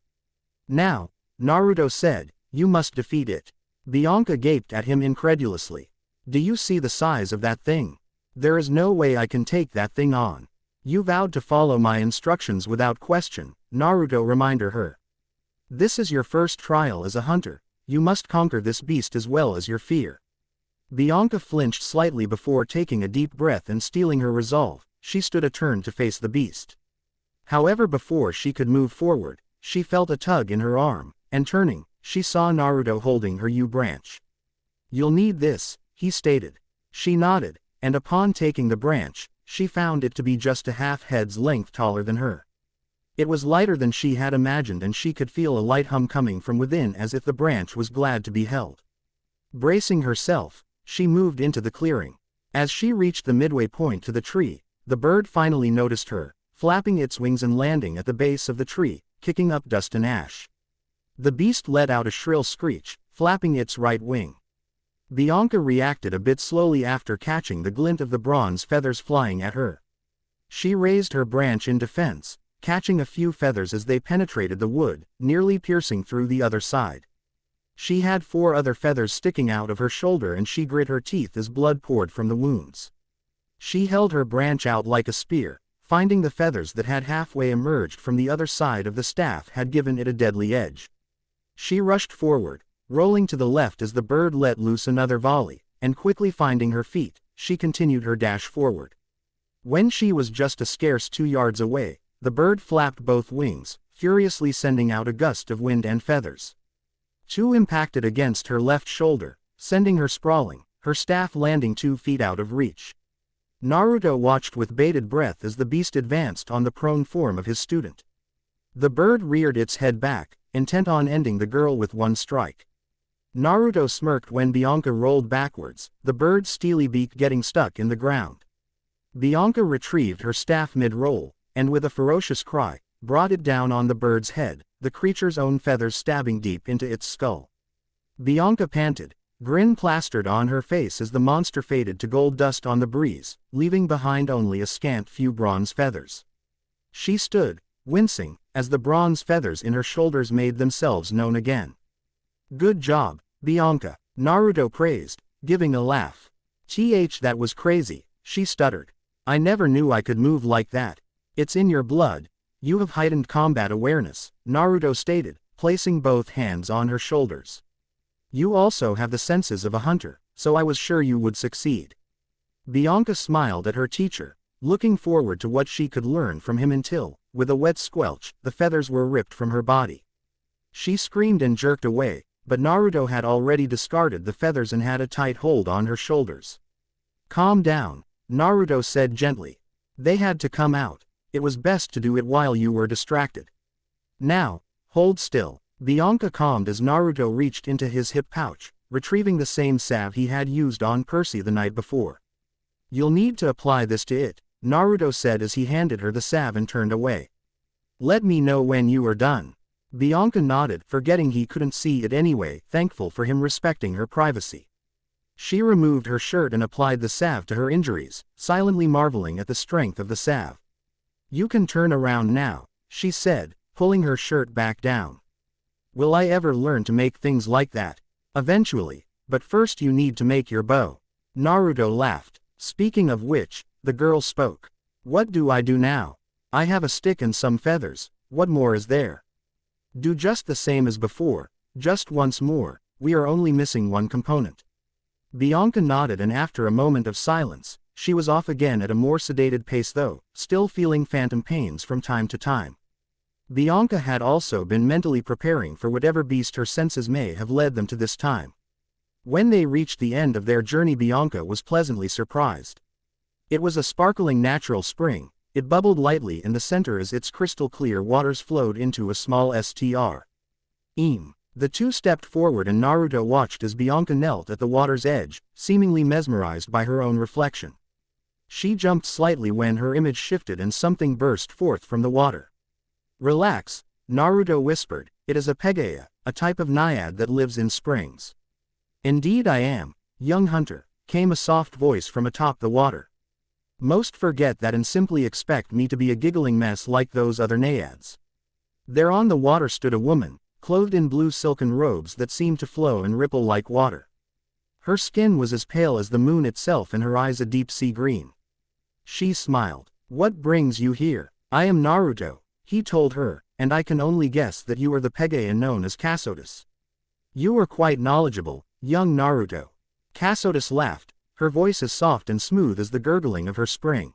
Now, Naruto said, you must defeat it. Bianca gaped at him incredulously. Do you see the size of that thing? There is no way I can take that thing on. You vowed to follow my instructions without question, Naruto reminded her. This is your first trial as a hunter, you must conquer this beast as well as your fear. Bianca flinched slightly before taking a deep breath and steeling her resolve, she stood a turn to face the beast. However, before she could move forward, she felt a tug in her arm, and turning, she saw Naruto holding her yew branch. You'll need this, he stated. She nodded, and upon taking the branch, she found it to be just a half head's length taller than her. It was lighter than she had imagined and she could feel a light hum coming from within as if the branch was glad to be held. Bracing herself, she moved into the clearing. As she reached the midway point to the tree, the bird finally noticed her, flapping its wings and landing at the base of the tree, kicking up dust and ash. The beast let out a shrill screech, flapping its right wing. Bianca reacted a bit slowly after catching the glint of the bronze feathers flying at her. She raised her branch in defense, catching a few feathers as they penetrated the wood, nearly piercing through the other side. She had 4 other feathers sticking out of her shoulder and she grit her teeth as blood poured from the wounds. She held her branch out like a spear, finding the feathers that had halfway emerged from the other side of the staff had given it a deadly edge. She rushed forward, rolling to the left as the bird let loose another volley, and quickly finding her feet, she continued her dash forward. When she was just a scarce 2 yards away, the bird flapped both wings, furiously sending out a gust of wind and feathers. 2 impacted against her left shoulder, sending her sprawling, her staff landing 2 feet out of reach. Naruto watched with bated breath as the beast advanced on the prone form of his student. The bird reared its head back, intent on ending the girl with one strike. Naruto smirked when Bianca rolled backwards, the bird's steely beak getting stuck in the ground. Bianca retrieved her staff mid-roll, and with a ferocious cry, brought it down on the bird's head, the creature's own feathers stabbing deep into its skull. Bianca panted, grin plastered on her face as the monster faded to gold dust on the breeze, leaving behind only a scant few bronze feathers. She stood, wincing, as the bronze feathers in her shoulders made themselves known again. Good job, Bianca, Naruto praised, giving a laugh. That was crazy, she stuttered. I never knew I could move like that. It's in your blood. You have heightened combat awareness, Naruto stated, placing both hands on her shoulders. You also have the senses of a hunter, so I was sure you would succeed. Bianca smiled at her teacher, looking forward to what she could learn from him until, with a wet squelch, the feathers were ripped from her body. She screamed and jerked away, but Naruto had already discarded the feathers and had a tight hold on her shoulders. Calm down, Naruto said gently. They had to come out. It was best to do it while you were distracted. Now, hold still. Bianca calmed as Naruto reached into his hip pouch, retrieving the same salve he had used on Percy the night before. You'll need to apply this to it, Naruto said as he handed her the salve and turned away. Let me know when you are done. Bianca nodded, forgetting he couldn't see it anyway, thankful for him respecting her privacy. She removed her shirt and applied the salve to her injuries, silently marveling at the strength of the salve. You can turn around now, she said, pulling her shirt back down. Will I ever learn to make things like that? Eventually, but first you need to make your bow. Naruto laughed. Speaking of which, the girl spoke. What do I do now? I have a stick and some feathers, what more is there? Do just the same as before, just once more, we are only missing one component. Bianca nodded and after a moment of silence, she was off again at a more sedated pace though, still feeling phantom pains from time to time. Bianca had also been mentally preparing for whatever beast her senses may have led them to this time. When they reached the end of their journey, Bianca was pleasantly surprised. It was a sparkling natural spring. It bubbled lightly in the center as its crystal-clear waters flowed into a small str. The two stepped forward and Naruto watched as Bianca knelt at the water's edge, seemingly mesmerized by her own reflection. She jumped slightly when her image shifted and something burst forth from the water. "Relax," Naruto whispered, "it is a Pegaya, a type of naiad that lives in springs." "Indeed I am, young hunter," came a soft voice from atop the water. "Most forget that and simply expect me to be a giggling mess like those other naiads." There on the water stood a woman, clothed in blue silken robes that seemed to flow and ripple like water. Her skin was as pale as the moon itself and her eyes a deep sea green. She smiled. "What brings you here?" "I am Naruto," he told her, "and I can only guess that you are the Pegaya known as Casotus." "You are quite knowledgeable, young Naruto." Casotus laughed, her voice as soft and smooth as the gurgling of her spring.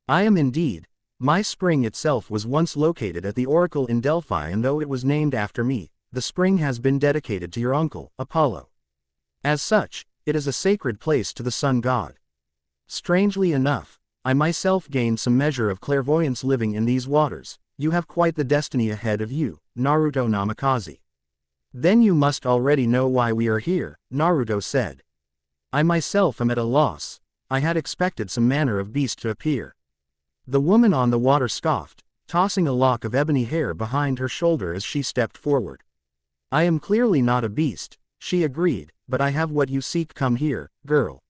"I am indeed. My spring itself was once located at the Oracle in Delphi, and though it was named after me, the spring has been dedicated to your uncle, Apollo. As such, it is a sacred place to the sun god. Strangely enough, I myself gained some measure of clairvoyance living in these waters. You have quite the destiny ahead of you, Naruto Namikaze." "Then you must already know why we are here," Naruto said. "I myself am at a loss. I had expected some manner of beast to appear." The woman on the water scoffed, tossing a lock of ebony hair behind her shoulder as she stepped forward. "I am clearly not a beast," she agreed, "but I have what you seek. Come here, girl."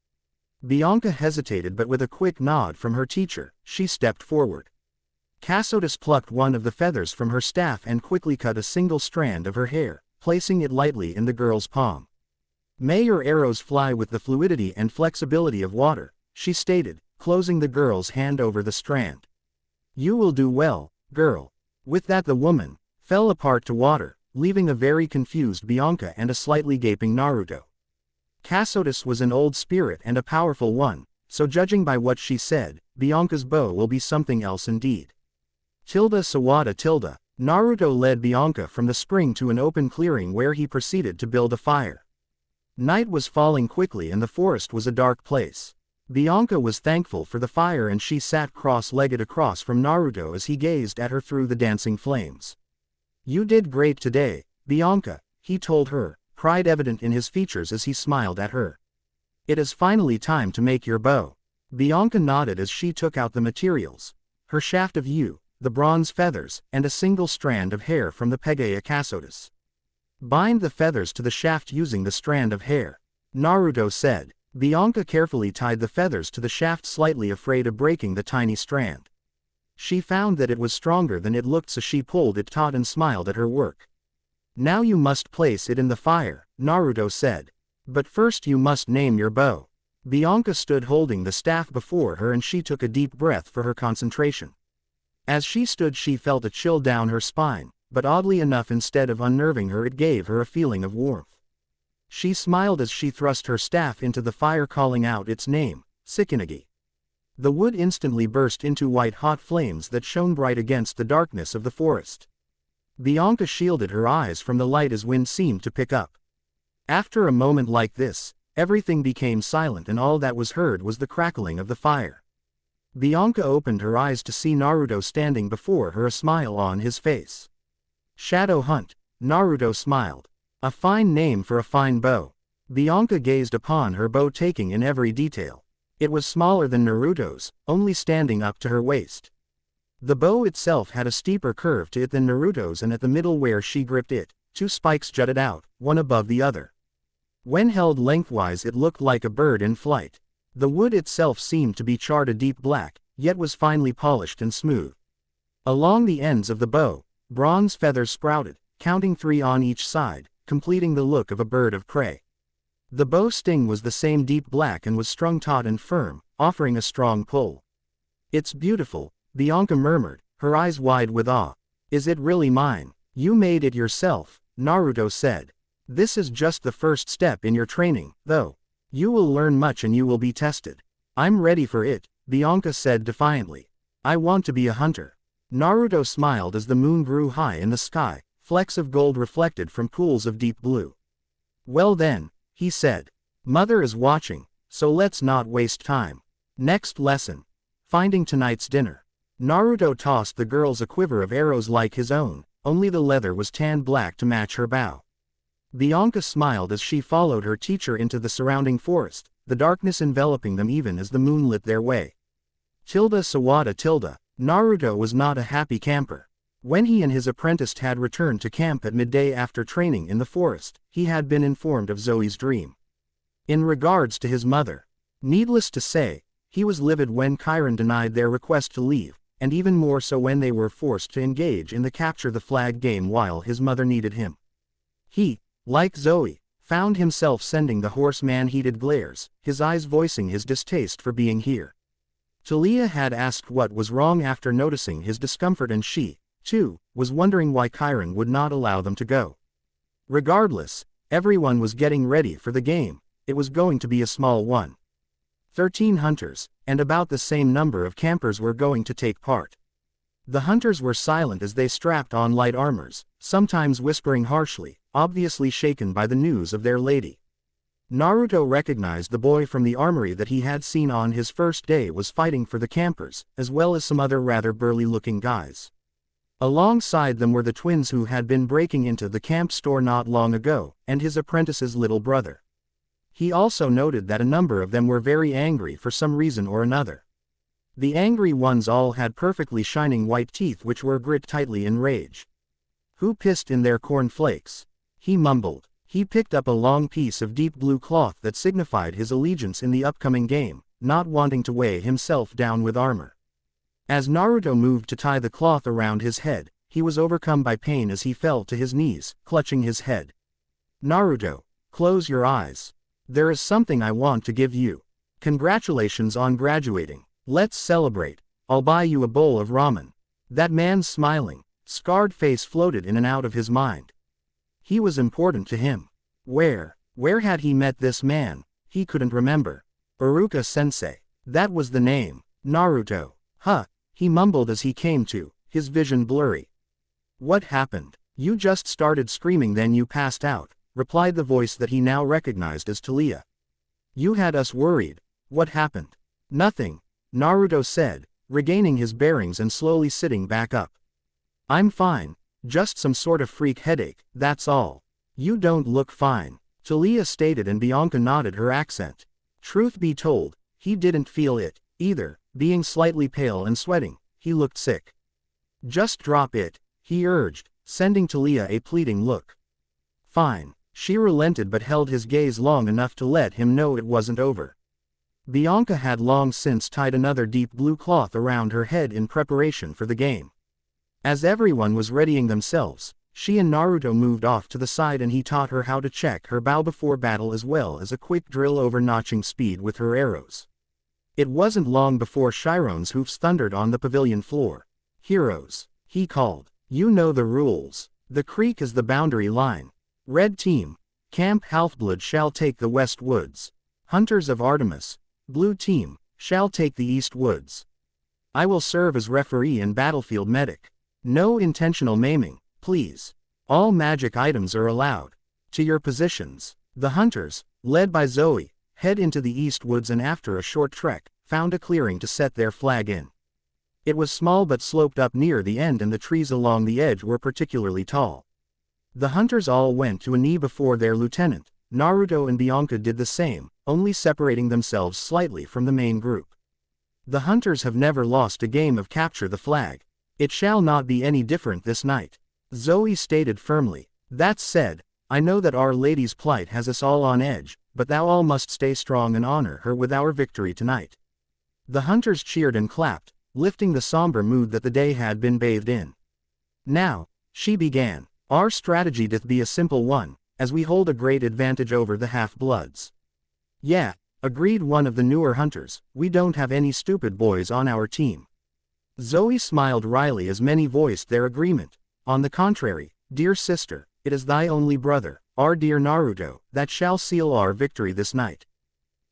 Bianca hesitated, but with a quick nod from her teacher, she stepped forward. Casotus plucked one of the feathers from her staff and quickly cut a single strand of her hair, placing it lightly in the girl's palm. "May your arrows fly with the fluidity and flexibility of water," she stated, closing the girl's hand over the strand. "You will do well, girl." With that the woman fell apart to water, leaving a very confused Bianca and a slightly gaping Naruto. Casotus was an old spirit and a powerful one, so judging by what she said, Bianca's bow will be something else indeed. Sawada. Naruto led Bianca from the spring to an open clearing where he proceeded to build a fire. Night was falling quickly and the forest was a dark place. Bianca was thankful for the fire and she sat cross-legged across from Naruto as he gazed at her through the dancing flames. "You did great today, Bianca," he told her, pride evident in his features as he smiled at her. "It is finally time to make your bow." Bianca nodded as she took out the materials. Her shaft of yew, the bronze feathers, and a single strand of hair from the Pegaya Casotus. "Bind the feathers to the shaft using the strand of hair," Naruto said. Bianca carefully tied the feathers to the shaft, slightly afraid of breaking the tiny strand. She found that it was stronger than it looked, so she pulled it taut and smiled at her work. "Now you must place it in the fire," Naruto said. "But first you must name your bow." Bianca stood holding the staff before her and she took a deep breath for her concentration. As she stood she felt a chill down her spine, but oddly enough instead of unnerving her it gave her a feeling of warmth. She smiled as she thrust her staff into the fire, calling out its name, Tsukinagi. The wood instantly burst into white-hot flames that shone bright against the darkness of the forest. Bianca shielded her eyes from the light as wind seemed to pick up. After a moment like this, everything became silent and all that was heard was the crackling of the fire. Bianca opened her eyes to see Naruto standing before her, a smile on his face. "Shadow Hunt," Naruto smiled. "A fine name for a fine bow." Bianca gazed upon her bow, taking in every detail. It was smaller than Naruto's, only standing up to her waist. The bow itself had a steeper curve to it than Naruto's, and at the middle where she gripped it, two spikes jutted out, one above the other. When held lengthwise it looked like a bird in flight. The wood itself seemed to be charred a deep black, yet was finely polished and smooth. Along the ends of the bow, bronze feathers sprouted, counting 3 on each side, completing the look of a bird of prey. The bow sting was the same deep black and was strung taut and firm, offering a strong pull. "It's beautiful," Bianca murmured, her eyes wide with awe. "Is it really mine?" "You made it yourself," Naruto said. "This is just the first step in your training, though. You will learn much and you will be tested." "I'm ready for it," Bianca said defiantly. "I want to be a hunter." Naruto smiled as the moon grew high in the sky, flecks of gold reflected from pools of deep blue. Well then, he said. Mother is watching, so let's not waste time. Next lesson. Finding tonight's dinner. Naruto tossed the girls a quiver of arrows like his own, only the leather was tanned black to match her bow. Bianca smiled as she followed her teacher into the surrounding forest, the darkness enveloping them even as the moon lit their way. Sawada. Naruto was not a happy camper. When he and his apprentice had returned to camp at midday after training in the forest, he had been informed of Zoe's dream. In regards to his mother, needless to say, he was livid when Chiron denied their request to leave, and even more so when they were forced to engage in the capture the flag game while his mother needed him. He, like Zoe, found himself sending the horseman heated glares, his eyes voicing his distaste for being here. Thalia had asked what was wrong after noticing his discomfort, and she, too, was wondering why Chiron would not allow them to go. Regardless, everyone was getting ready for the game. It was going to be a small one. 13 hunters, and about the same number of campers were going to take part. The hunters were silent as they strapped on light armors, sometimes whispering harshly, obviously shaken by the news of their lady. Naruto recognized the boy from the armory that he had seen on his first day was fighting for the campers, as well as some other rather burly-looking guys. Alongside them were the twins who had been breaking into the camp store not long ago, and his apprentice's little brother. He also noted that a number of them were very angry for some reason or another. The angry ones all had perfectly shining white teeth which were grit tightly in rage. Who pissed in their cornflakes? He mumbled. He picked up a long piece of deep blue cloth that signified his allegiance in the upcoming game, not wanting to weigh himself down with armor. As Naruto moved to tie the cloth around his head, he was overcome by pain as he fell to his knees, clutching his head. Naruto, close your eyes. There is something I want to give you. Congratulations on graduating. Let's celebrate. I'll buy you a bowl of ramen. That man's smiling, scarred face floated in and out of his mind. He was important to him. Where had he met this man? He couldn't remember. Iruka-sensei. That was the name. Naruto. Huh, he mumbled as he came to, his vision blurry. What happened? You just started screaming then you passed out, replied the voice that he now recognized as Thalia. You had us worried. What happened? Nothing, Naruto said, regaining his bearings and slowly sitting back up. I'm fine. Just some sort of freak headache, that's all. You don't look fine, Thalia stated, and Bianca nodded her accent. Truth be told, he didn't feel it, either, being slightly pale and sweating, he looked sick. Just drop it, he urged, sending Thalia a pleading look. Fine, she relented but held his gaze long enough to let him know it wasn't over. Bianca had long since tied another deep blue cloth around her head in preparation for the game. As everyone was readying themselves, she and Naruto moved off to the side and he taught her how to check her bow before battle as well as a quick drill over notching speed with her arrows. It wasn't long before Chiron's hoofs thundered on the pavilion floor. Heroes, he called. You know the rules. The creek is the boundary line. Red team, Camp Halfblood shall take the West Woods. Hunters of Artemis, Blue team, shall take the East Woods. I will serve as referee and battlefield medic. No intentional maiming, please. All magic items are allowed. To your positions. The hunters, led by Zoe, head into the East Woods and after a short trek, found a clearing to set their flag in. It was small but sloped up near the end and the trees along the edge were particularly tall. The hunters all went to a knee before their lieutenant. Naruto and Bianca did the same, only separating themselves slightly from the main group. The hunters have never lost a game of capture the flag. It shall not be any different this night, Zoe stated firmly. That said, I know that Our Lady's plight has us all on edge, but thou all must stay strong and honor her with our victory tonight. The hunters cheered and clapped, lifting the somber mood that the day had been bathed in. Now, she began, our strategy doth be a simple one, as we hold a great advantage over the half-bloods. Yeah, agreed one of the newer hunters, we don't have any stupid boys on our team. Zoe smiled wryly as many voiced their agreement. On the contrary, dear sister, it is thy only brother, our dear Naruto, that shall seal our victory this night.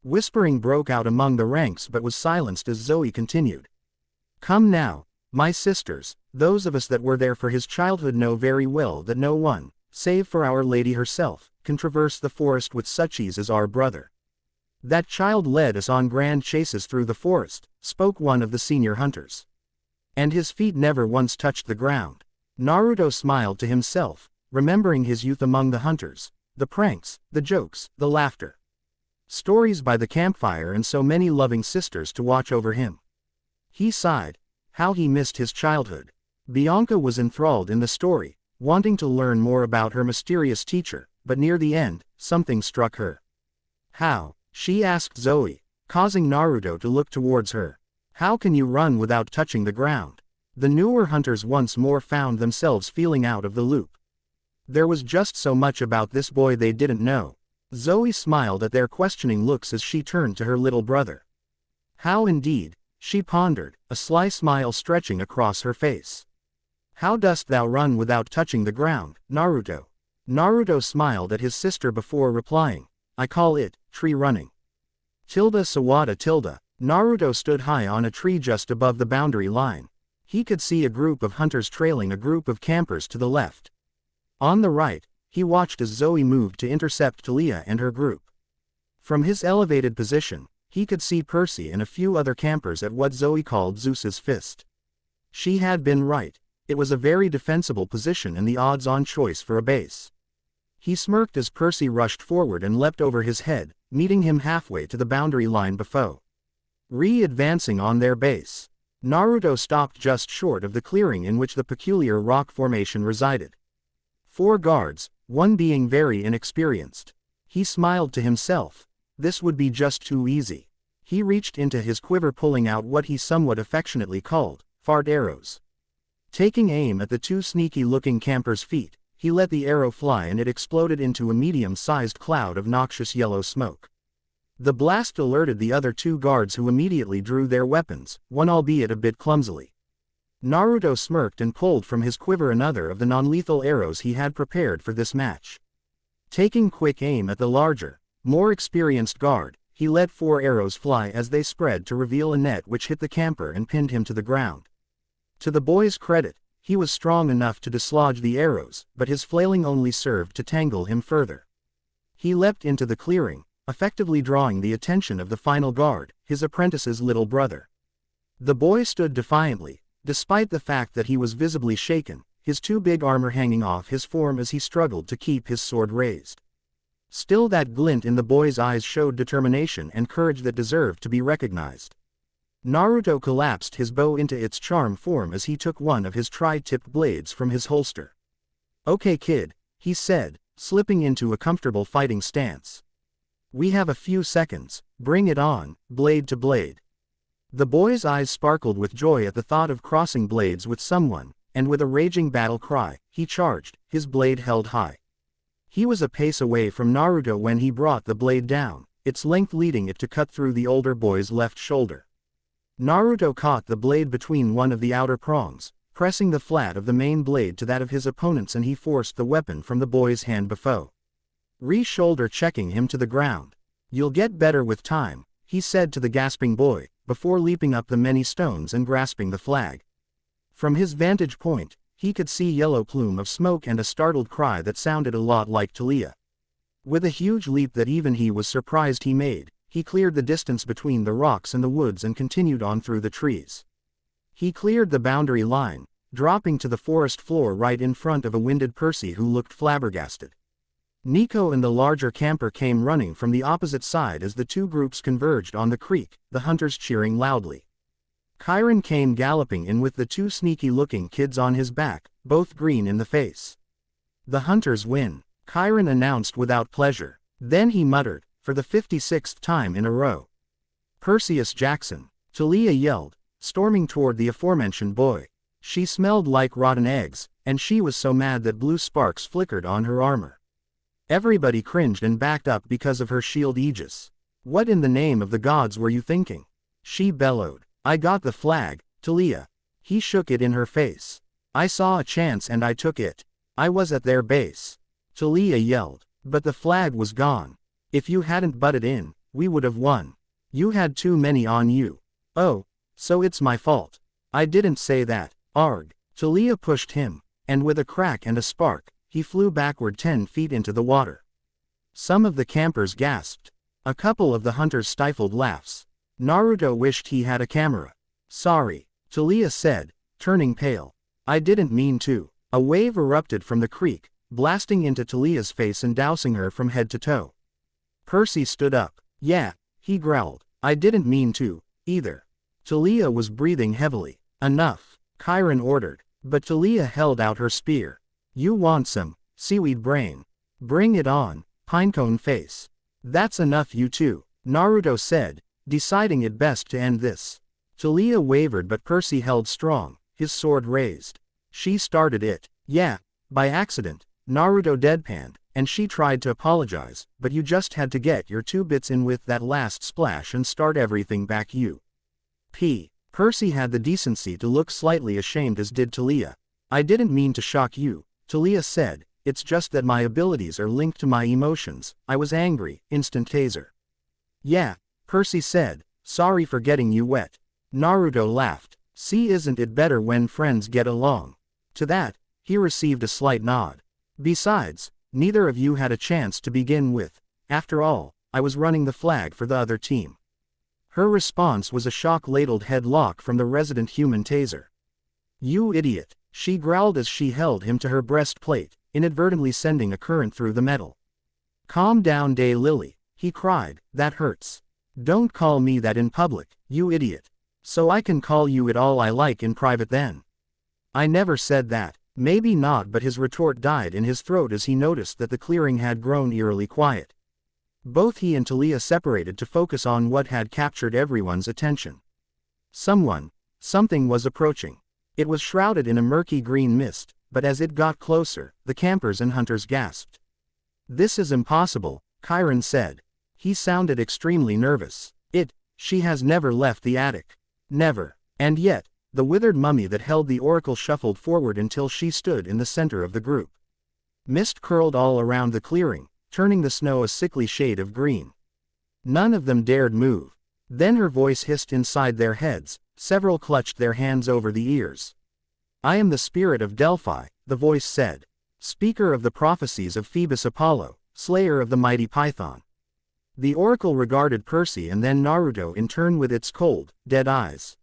Whispering broke out among the ranks but was silenced as Zoe continued. Come now, My sisters, those of us that were there for his childhood know very well that no one, save for Our Lady herself, can traverse the forest with such ease as our brother. That child led us on grand chases through the forest, spoke one of the senior hunters. And his feet never once touched the ground. Naruto smiled to himself, remembering his youth among the hunters, the pranks, the jokes, the laughter. Stories by the campfire and so many loving sisters to watch over him. He sighed. How he missed his childhood. Bianca was enthralled in the story, wanting to learn more about her mysterious teacher, but near the end, something struck her. How? She asked Zoe, causing Naruto to look towards her. How can you run without touching the ground? The newer hunters once more found themselves feeling out of the loop. There was just so much about this boy they didn't know. Zoe smiled at their questioning looks as she turned to her little brother. How indeed? She pondered, a sly smile stretching across her face. How dost thou run without touching the ground, Naruto? Naruto smiled at his sister before replying. I call it, tree running. Sawada. Naruto stood high on a tree just above the boundary line. He could see a group of hunters trailing a group of campers to the left. On the right, he watched as Zoe moved to intercept Thalia and her group. From his elevated position, he could see Percy and a few other campers at what Zoe called Zeus's fist. She had been right. It was a very defensible position and the odds-on choice for a base. He smirked as Percy rushed forward and leapt over his head, meeting him halfway to the boundary line before advancing on their base. Naruto stopped just short of the clearing in which the peculiar rock formation resided. 4 guards, one being very inexperienced. He smiled to himself. This would be just too easy. He reached into his quiver, pulling out what he somewhat affectionately called fart arrows. Taking aim at the 2 sneaky-looking campers' feet, he let the arrow fly and it exploded into a medium-sized cloud of noxious yellow smoke. The blast alerted the other 2 guards, who immediately drew their weapons, one albeit a bit clumsily. Naruto smirked and pulled from his quiver another of the non-lethal arrows he had prepared for this match. Taking quick aim at the larger, more experienced guard, he let 4 arrows fly as they spread to reveal a net which hit the camper and pinned him to the ground. To the boy's credit, he was strong enough to dislodge the arrows, but his flailing only served to tangle him further. He leapt into the clearing, effectively drawing the attention of the final guard, his apprentice's little brother. The boy stood defiantly, despite the fact that he was visibly shaken, his too big armor hanging off his form as he struggled to keep his sword raised. Still, that glint in the boy's eyes showed determination and courage that deserved to be recognized. Naruto collapsed his bow into its charm form as he took one of his tri-tipped blades from his holster. Okay kid, he said, slipping into a comfortable fighting stance. We have a few seconds, bring it on, blade to blade. The boy's eyes sparkled with joy at the thought of crossing blades with someone, and with a raging battle cry, he charged, his blade held high. He was a pace away from Naruto when he brought the blade down, its length leading it to cut through the older boy's left shoulder. Naruto caught the blade between one of the outer prongs, pressing the flat of the main blade to that of his opponent's, and he forced the weapon from the boy's hand before shoulder checking him to the ground. You'll get better with time, he said to the gasping boy, before leaping up the many stones and grasping the flag. From his vantage point, he could see yellow plume of smoke and a startled cry that sounded a lot like Thalia. With a huge leap that even he was surprised he made, he cleared the distance between the rocks and the woods and continued on through the trees. He cleared the boundary line, dropping to the forest floor right in front of a winded Percy who looked flabbergasted. Nico and the larger camper came running from the opposite side as the 2 groups converged on the creek, the hunters cheering loudly. Chiron came galloping in with the 2 sneaky-looking kids on his back, both green in the face. The hunters win, Chiron announced without pleasure. Then he muttered, for the 56th time in a row. Perseus Jackson, Thalia yelled, storming toward the aforementioned boy. She smelled like rotten eggs, and she was so mad that blue sparks flickered on her armor. Everybody cringed and backed up because of her shield aegis. What in the name of the gods were you thinking? She bellowed. I got the flag, Thalia. He shook it in her face. I saw a chance and I took it. I was at their base. Thalia yelled. But the flag was gone. If you hadn't butted in, we would have won. You had too many on you. Oh, so it's my fault. I didn't say that, arg. Thalia pushed him, and with a crack and a spark, he flew backward 10 feet into the water. Some of the campers gasped. A couple of the hunters stifled laughs. Naruto wished he had a camera. Sorry, Thalia said, turning pale. I didn't mean to. A wave erupted from the creek, blasting into Thalia's face and dousing her from head to toe. Percy stood up. Yeah, he growled. I didn't mean to, either. Thalia was breathing heavily. Enough, Chiron ordered, but Thalia held out her spear. You want some, seaweed brain? Bring it on, pinecone face. That's enough you two, Naruto said, deciding it best to end this. Thalia wavered but Percy held strong, his sword raised. She started it. Yeah, by accident, Naruto deadpanned, and she tried to apologize, but you just had to get your 2 bits in with that last splash and start everything back you. Percy had the decency to look slightly ashamed as did Thalia. I didn't mean to shock you, Thalia said, it's just that my abilities are linked to my emotions. I was angry, instant taser. Yeah, Percy said, sorry for getting you wet. Naruto laughed. See, isn't it better when friends get along? To that, he received a slight nod. Besides, neither of you had a chance to begin with. After all, I was running the flag for the other team. Her response was a shock-ladled headlock from the resident human taser. You idiot, she growled as she held him to her breastplate, inadvertently sending a current through the metal. Calm down, Daylily, he cried, that hurts. Don't call me that in public, you idiot. So I can call you it all I like in private then. I never said that. Maybe not, but his retort died in his throat as he noticed that the clearing had grown eerily quiet. Both he and Thalia separated to focus on what had captured everyone's attention. Something was approaching. It was shrouded in a murky green mist, but as it got closer, the campers and hunters gasped. This is impossible, Chiron said. He sounded extremely nervous. She has never left the attic. Never. And yet, the withered mummy that held the oracle shuffled forward until she stood in the center of the group. Mist curled all around the clearing, turning the snow a sickly shade of green. None of them dared move. Then her voice hissed inside their heads, several clutched their hands over the ears. I am the spirit of Delphi, the voice said. Speaker of the prophecies of Phoebus Apollo, slayer of the mighty Python. The oracle regarded Percy and then Naruto in turn with its cold, dead eyes.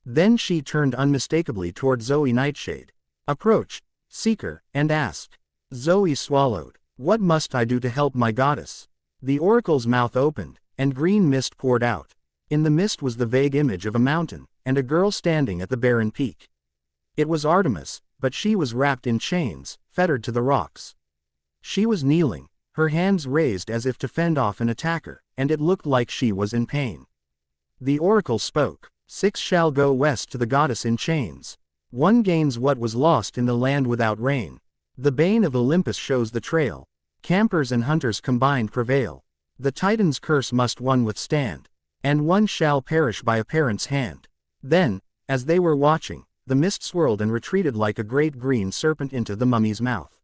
Then she turned unmistakably toward Zoe Nightshade. Approach, seeker, and ask. Zoe swallowed. What must I do to help my goddess? The oracle's mouth opened, and green mist poured out. In the mist was the vague image of a mountain, and a girl standing at the barren peak. It was Artemis, but she was wrapped in chains, fettered to the rocks. She was kneeling, her hands raised as if to fend off an attacker, and it looked like she was in pain. The oracle spoke. 6 shall go west to the goddess in chains. 1 gains what was lost in the land without rain. The bane of Olympus shows the trail. Campers and hunters combined prevail. The Titan's curse must one withstand. And 1 shall perish by a parent's hand. Then, as they were watching, the mist swirled and retreated like a great green serpent into the mummy's mouth.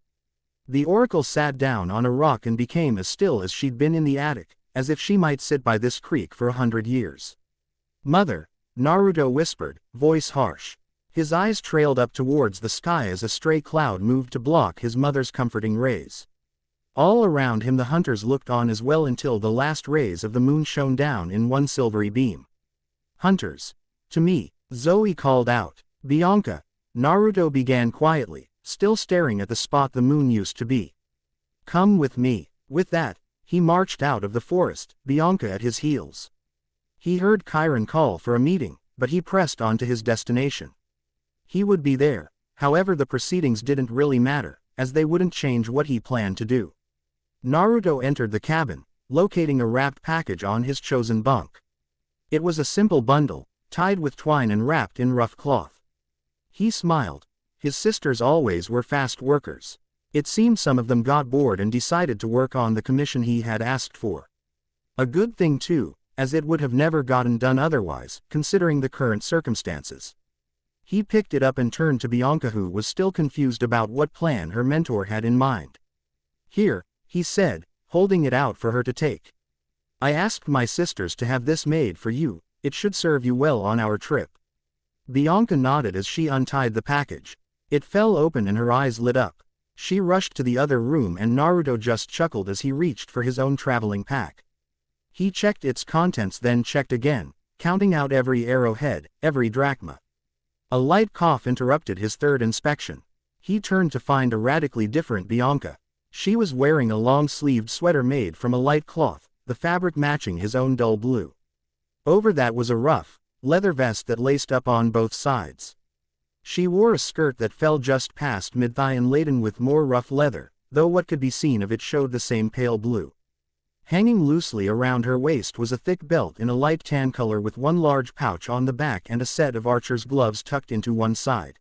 The oracle sat down on a rock and became as still as she'd been in the attic, as if she might sit by this creek for 100 years. Mother, Naruto whispered, voice harsh. His eyes trailed up towards the sky as a stray cloud moved to block his mother's comforting rays. All around him the hunters looked on as well until the last rays of the moon shone down in one silvery beam. Hunters. To me, Zoe called out. Bianca. Naruto began quietly, still staring at the spot the moon used to be. Come with me. With that, he marched out of the forest, Bianca at his heels. He heard Chiron call for a meeting, but he pressed on to his destination. He would be there, however the proceedings didn't really matter, as they wouldn't change what he planned to do. Naruto entered the cabin, locating a wrapped package on his chosen bunk. It was a simple bundle, tied with twine and wrapped in rough cloth. He smiled. His sisters always were fast workers. It seemed some of them got bored and decided to work on the commission he had asked for. A good thing too, as it would have never gotten done otherwise, considering the current circumstances. He picked it up and turned to Bianca, who was still confused about what plan her mentor had in mind. Here, he said, holding it out for her to take. I asked my sisters to have this made for you, it should serve you well on our trip. Bianca nodded as she untied the package. It fell open and her eyes lit up. She rushed to the other room and Naruto just chuckled as he reached for his own traveling pack. He checked its contents then checked again, counting out every arrowhead, every drachma. A light cough interrupted his third inspection. He turned to find a radically different Bianca. She was wearing a long-sleeved sweater made from a light cloth, the fabric matching his own dull blue. Over that was a rough, leather vest that laced up on both sides. She wore a skirt that fell just past mid-thigh and laden with more rough leather, though what could be seen of it showed the same pale blue. Hanging loosely around her waist was a thick belt in a light tan color with one large pouch on the back and a set of archer's gloves tucked into one side.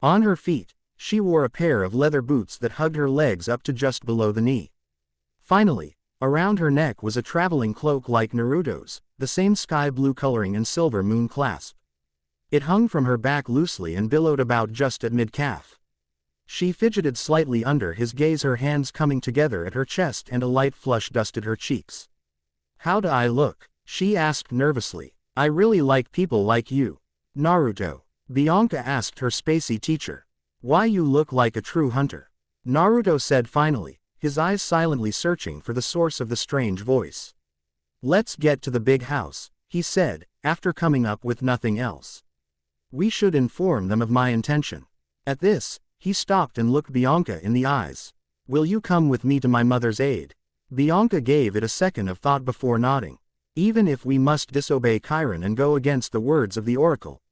On her feet, she wore a pair of leather boots that hugged her legs up to just below the knee. Finally, around her neck was a traveling cloak like Naruto's, the same sky blue coloring and silver moon clasp. It hung from her back loosely and billowed about just at mid-calf. She fidgeted slightly under his gaze, her hands coming together at her chest and a light flush dusted her cheeks. "How do I look?" she asked nervously. "I really like people like you, Naruto," Bianca asked her spacey teacher. "Why, you look like a true hunter," Naruto said finally, his eyes silently searching for the source of the strange voice. "Let's get to the big house," he said, after coming up with nothing else. "We should inform them of my intention." At this, he stopped and looked Bianca in the eyes. "Will you come with me to my mother's aid?" Bianca gave it a second of thought before nodding. "Even if we must disobey Chiron and go against the words of the oracle.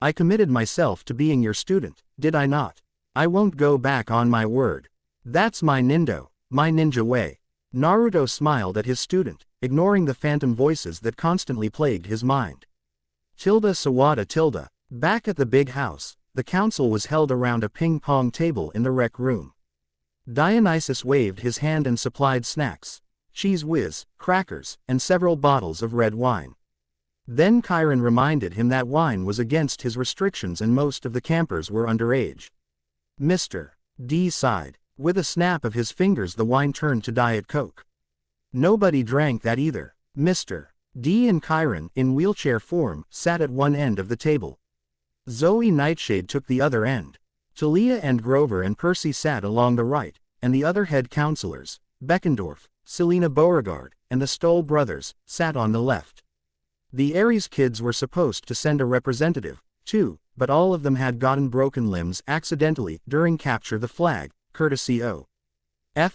I committed myself to being your student, did I not? I won't go back on my word. That's my ninja way." Naruto smiled at his student, ignoring the phantom voices that constantly plagued his mind. Sawada. Back at the big house, the council was held around a ping-pong table in the rec room. Dionysus waved his hand and supplied snacks, cheese whiz, crackers, and several bottles of red wine. Then Chiron reminded him that wine was against his restrictions and most of the campers were underage. Mr. D sighed. With a snap of his fingers the wine turned to Diet Coke. Nobody drank that either. Mr. D and Chiron, in wheelchair form, sat at one end of the table. Zoe Nightshade took the other end. Thalia and Grover and Percy sat along the right, and the other head counselors, Beckendorf, Selena Beauregard, and the Stoll brothers, sat on the left. The Aries kids were supposed to send a representative, too, but all of them had gotten broken limbs accidentally during capture the flag, courtesy of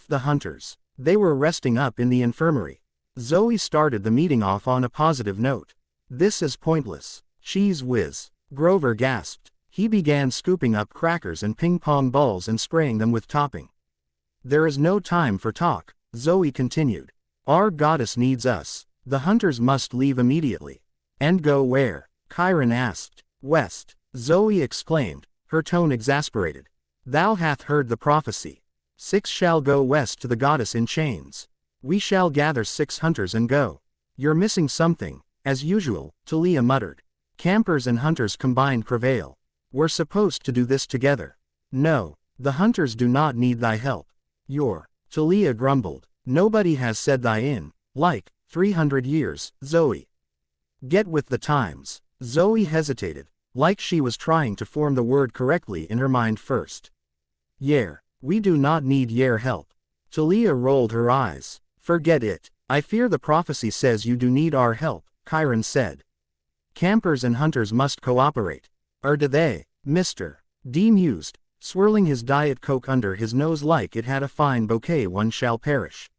the hunters. They were resting up in the infirmary. Zoe started the meeting off on a positive note. "This is pointless. Cheese whiz," Grover gasped. He began scooping up crackers and ping-pong balls and spraying them with topping. "There is no time for talk," Zoe continued. "Our goddess needs us. The hunters must leave immediately." "And go where?" Chiron asked. "West," Zoe exclaimed, her tone exasperated. "Thou hath heard the prophecy. 6 shall go west to the goddess in chains. We shall gather 6 hunters and go." "You're missing something, as usual," Thalia muttered. "Campers and hunters combined prevail. We're supposed to do this together." "No, the hunters do not need thy help. Thalia grumbled. "Nobody has said thy in, 300 years, Zoe. Get with the times." Zoe hesitated, like she was trying to form the word correctly in her mind first. "Yer, we do not need yer help." Thalia rolled her eyes. "Forget it. I fear the prophecy says you do need our help," Chiron said. "Campers and hunters must cooperate." "Or do they?" Mr. D mused, swirling his Diet Coke under his nose like it had a fine bouquet. "One shall perish."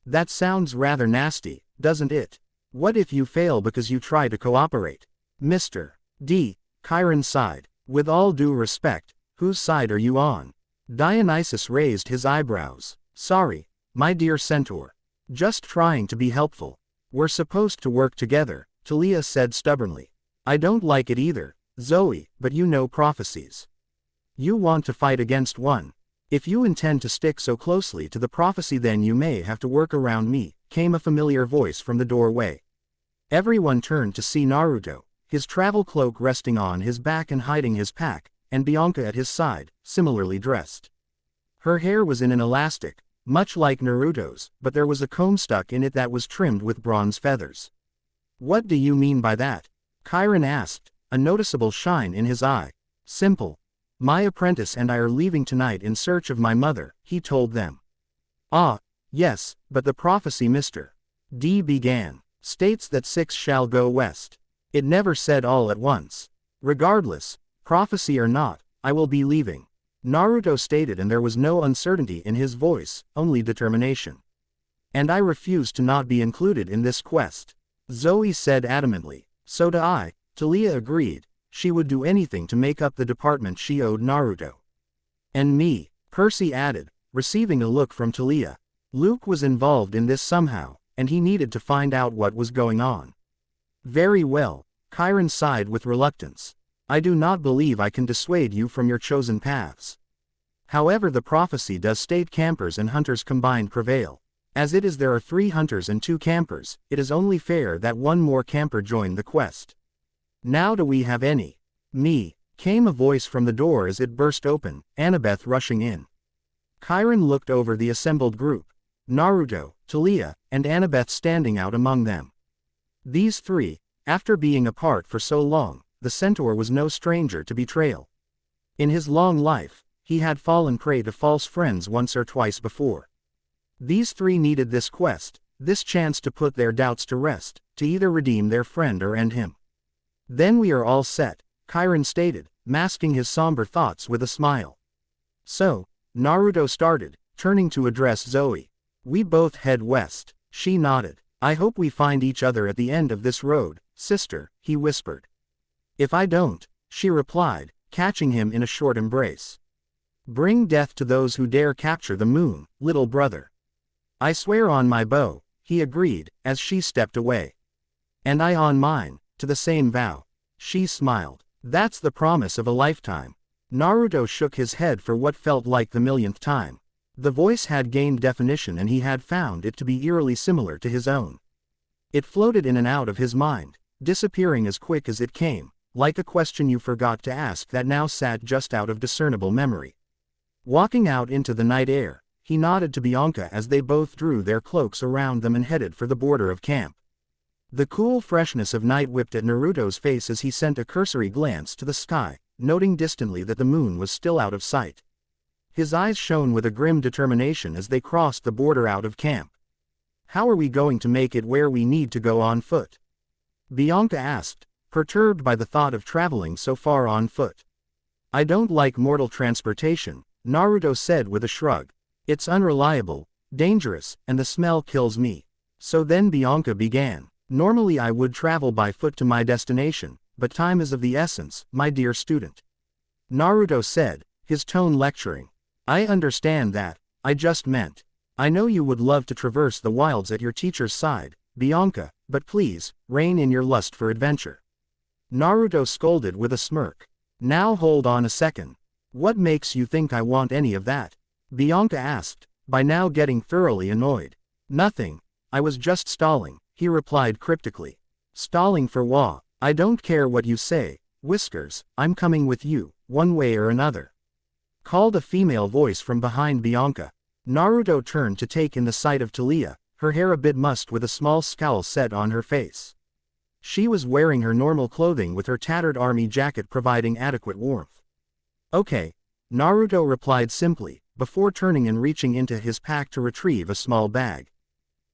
"That sounds rather nasty, doesn't it? What if you fail because you try to cooperate?" Mr. D. Chiron sighed. "With all due respect, whose side are you on?" Dionysus raised his eyebrows. "Sorry, my dear centaur. Just trying to be helpful. We're supposed to work together," Thalia said stubbornly. "I don't like it either, Zoe, but you know prophecies. You want to fight against one. If you intend to stick so closely to the prophecy then you may have to work around me," came a familiar voice from the doorway. Everyone turned to see Naruto, his travel cloak resting on his back and hiding his pack, and Bianca at his side, similarly dressed. Her hair was in an elastic, much like Naruto's, but there was a comb stuck in it that was trimmed with bronze feathers. "What do you mean by that?" Chiron asked, a noticeable shine in his eye. Simple. My apprentice and I are leaving tonight in search of my mother, he told them. Ah, yes, but the prophecy Mr. D began, states that 6 shall go west. It never said all at once. Regardless, prophecy or not, I will be leaving, Naruto stated, and there was no uncertainty in his voice, only determination. And I refuse to not be included in this quest, Zoe said adamantly. So do I, Thalia agreed. She would do anything to make up the department she owed Naruto. And me, Percy added, receiving a look from Thalia. Luke was involved in this somehow, and he needed to find out what was going on. Very well, Chiron sighed with reluctance. I do not believe I can dissuade you from your chosen paths. However, the prophecy does state campers and hunters combined prevail. As it is, there are 3 hunters and 2 campers, it is only fair that one more camper join the quest. Now do we have any? Me, came a voice from the door as it burst open, Annabeth rushing in. Chiron looked over the assembled group. Naruto, Thalia, and Annabeth standing out among them. These 3, after being apart for so long, the centaur was no stranger to betrayal. In his long life, he had fallen prey to false friends once or twice before. These 3 needed this quest, this chance to put their doubts to rest, to either redeem their friend or end him. Then we are all set, Chiron stated, masking his somber thoughts with a smile. So, Naruto started, turning to address Zoe. We both head west, she nodded. I hope we find each other at the end of this road, sister, he whispered. If I don't, she replied, catching him in a short embrace. Bring death to those who dare capture the moon, little brother. I swear on my bow, he agreed, as she stepped away. And I on mine, to the same vow. She smiled. That's the promise of a lifetime. Naruto shook his head for what felt like the millionth time. The voice had gained definition and he had found it to be eerily similar to his own. It floated in and out of his mind, disappearing as quick as it came, like a question you forgot to ask that now sat just out of discernible memory. Walking out into the night air, he nodded to Bianca as they both drew their cloaks around them and headed for the border of camp. The cool freshness of night whipped at Naruto's face as he sent a cursory glance to the sky, noting distantly that the moon was still out of sight. His eyes shone with a grim determination as they crossed the border out of camp. How are we going to make it where we need to go on foot? Bianca asked, perturbed by the thought of traveling so far on foot. I don't like mortal transportation, Naruto said with a shrug. It's unreliable, dangerous, and the smell kills me. So then Bianca began. Normally I would travel by foot to my destination, but time is of the essence, my dear student. Naruto said, his tone lecturing. I understand that, I just meant. I know you would love to traverse the wilds at your teacher's side, Bianca, but please, rein in your lust for adventure. Naruto scolded with a smirk. Now hold on a second. What makes you think I want any of that? Bianca asked, by now getting thoroughly annoyed. Nothing, I was just stalling, he replied cryptically. Stalling for what? I don't care what you say, Whiskers, I'm coming with you, one way or another. Called a female voice from behind Bianca. Naruto turned to take in the sight of Thalia, her hair a bit mussed with a small scowl set on her face. She was wearing her normal clothing with her tattered army jacket providing adequate warmth. Okay, Naruto replied simply, before turning and reaching into his pack to retrieve a small bag.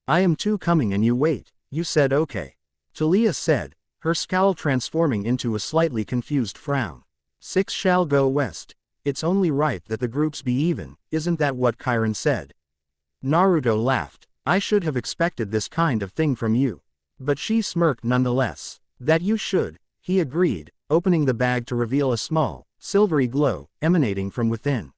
I am too coming and you wait, you said okay. Thalia said, her scowl transforming into a slightly confused frown. 6 shall go west. It's only right that the groups be even, isn't that what Chiron said? Naruto laughed. I should have expected this kind of thing from you. But she smirked nonetheless. That you should, he agreed, opening the bag to reveal a small, silvery glow, emanating from within.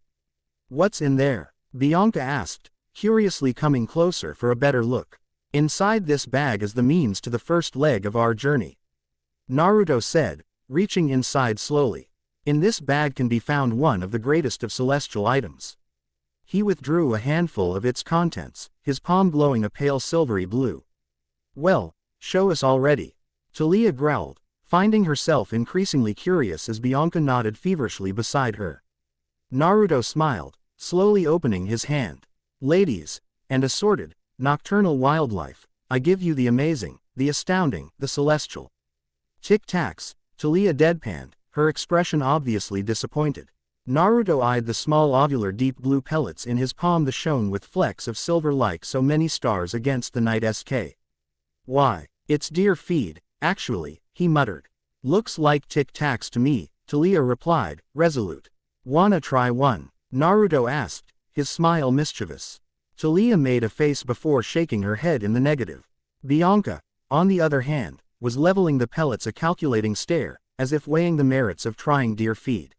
What's in there? Bianca asked, curiously coming closer for a better look. Inside this bag is the means to the first leg of our journey. Naruto said, reaching inside slowly. In this bag can be found one of the greatest of celestial items. He withdrew a handful of its contents, his palm glowing a pale silvery blue. Well, show us already. Thalia growled, finding herself increasingly curious as Bianca nodded feverishly beside her. Naruto smiled, slowly opening his hand. Ladies, and assorted, nocturnal wildlife, I give you the amazing, the astounding, the celestial. Tic-tacs, Thalia deadpanned, her expression obviously disappointed. Naruto eyed the small ovular deep blue pellets in his palm that shone with flecks of silver like so many stars against the night sky. Why, it's deer feed, actually, he muttered. Looks like Tic Tacs to me, Thalia replied, resolute. Wanna try one? Naruto asked, his smile mischievous. Thalia made a face before shaking her head in the negative. Bianca, on the other hand, was leveling the pellets a calculating stare, as if weighing the merits of trying deer feed.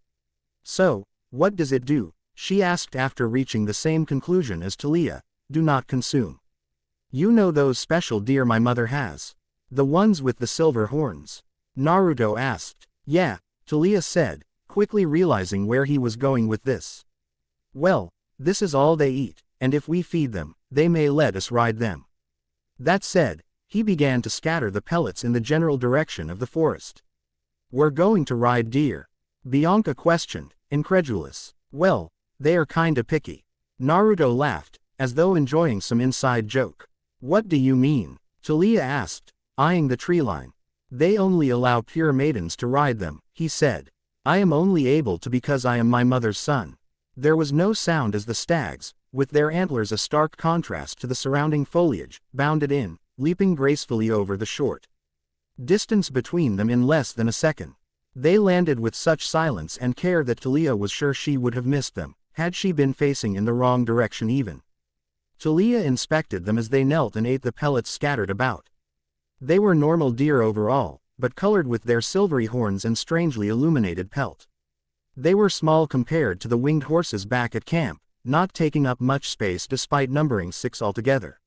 So, what does it do? She asked after reaching the same conclusion as Thalia. Do not consume. You know those special deer my mother has? The ones with the silver horns? Naruto asked. Yeah, Thalia said, quickly realizing where he was going with this. Well, this is all they eat, and if we feed them, they may let us ride them. That said, he began to scatter the pellets in the general direction of the forest. We're going to ride deer? Bianca questioned, incredulous. Well, they are kinda picky. Naruto laughed, as though enjoying some inside joke. What do you mean? Thalia asked, eyeing the tree line. They only allow pure maidens to ride them, he said. I am only able to because I am my mother's son. There was no sound as the stags, with their antlers a stark contrast to the surrounding foliage, bounded in, leaping gracefully over the short distance between them in less than a second. They landed with such silence and care that Thalia was sure she would have missed them, had she been facing in the wrong direction even. Thalia inspected them as they knelt and ate the pellets scattered about. They were normal deer overall, but colored with their silvery horns and strangely illuminated pelt. They were small compared to the winged horses back at camp, not taking up much space despite numbering 6 altogether.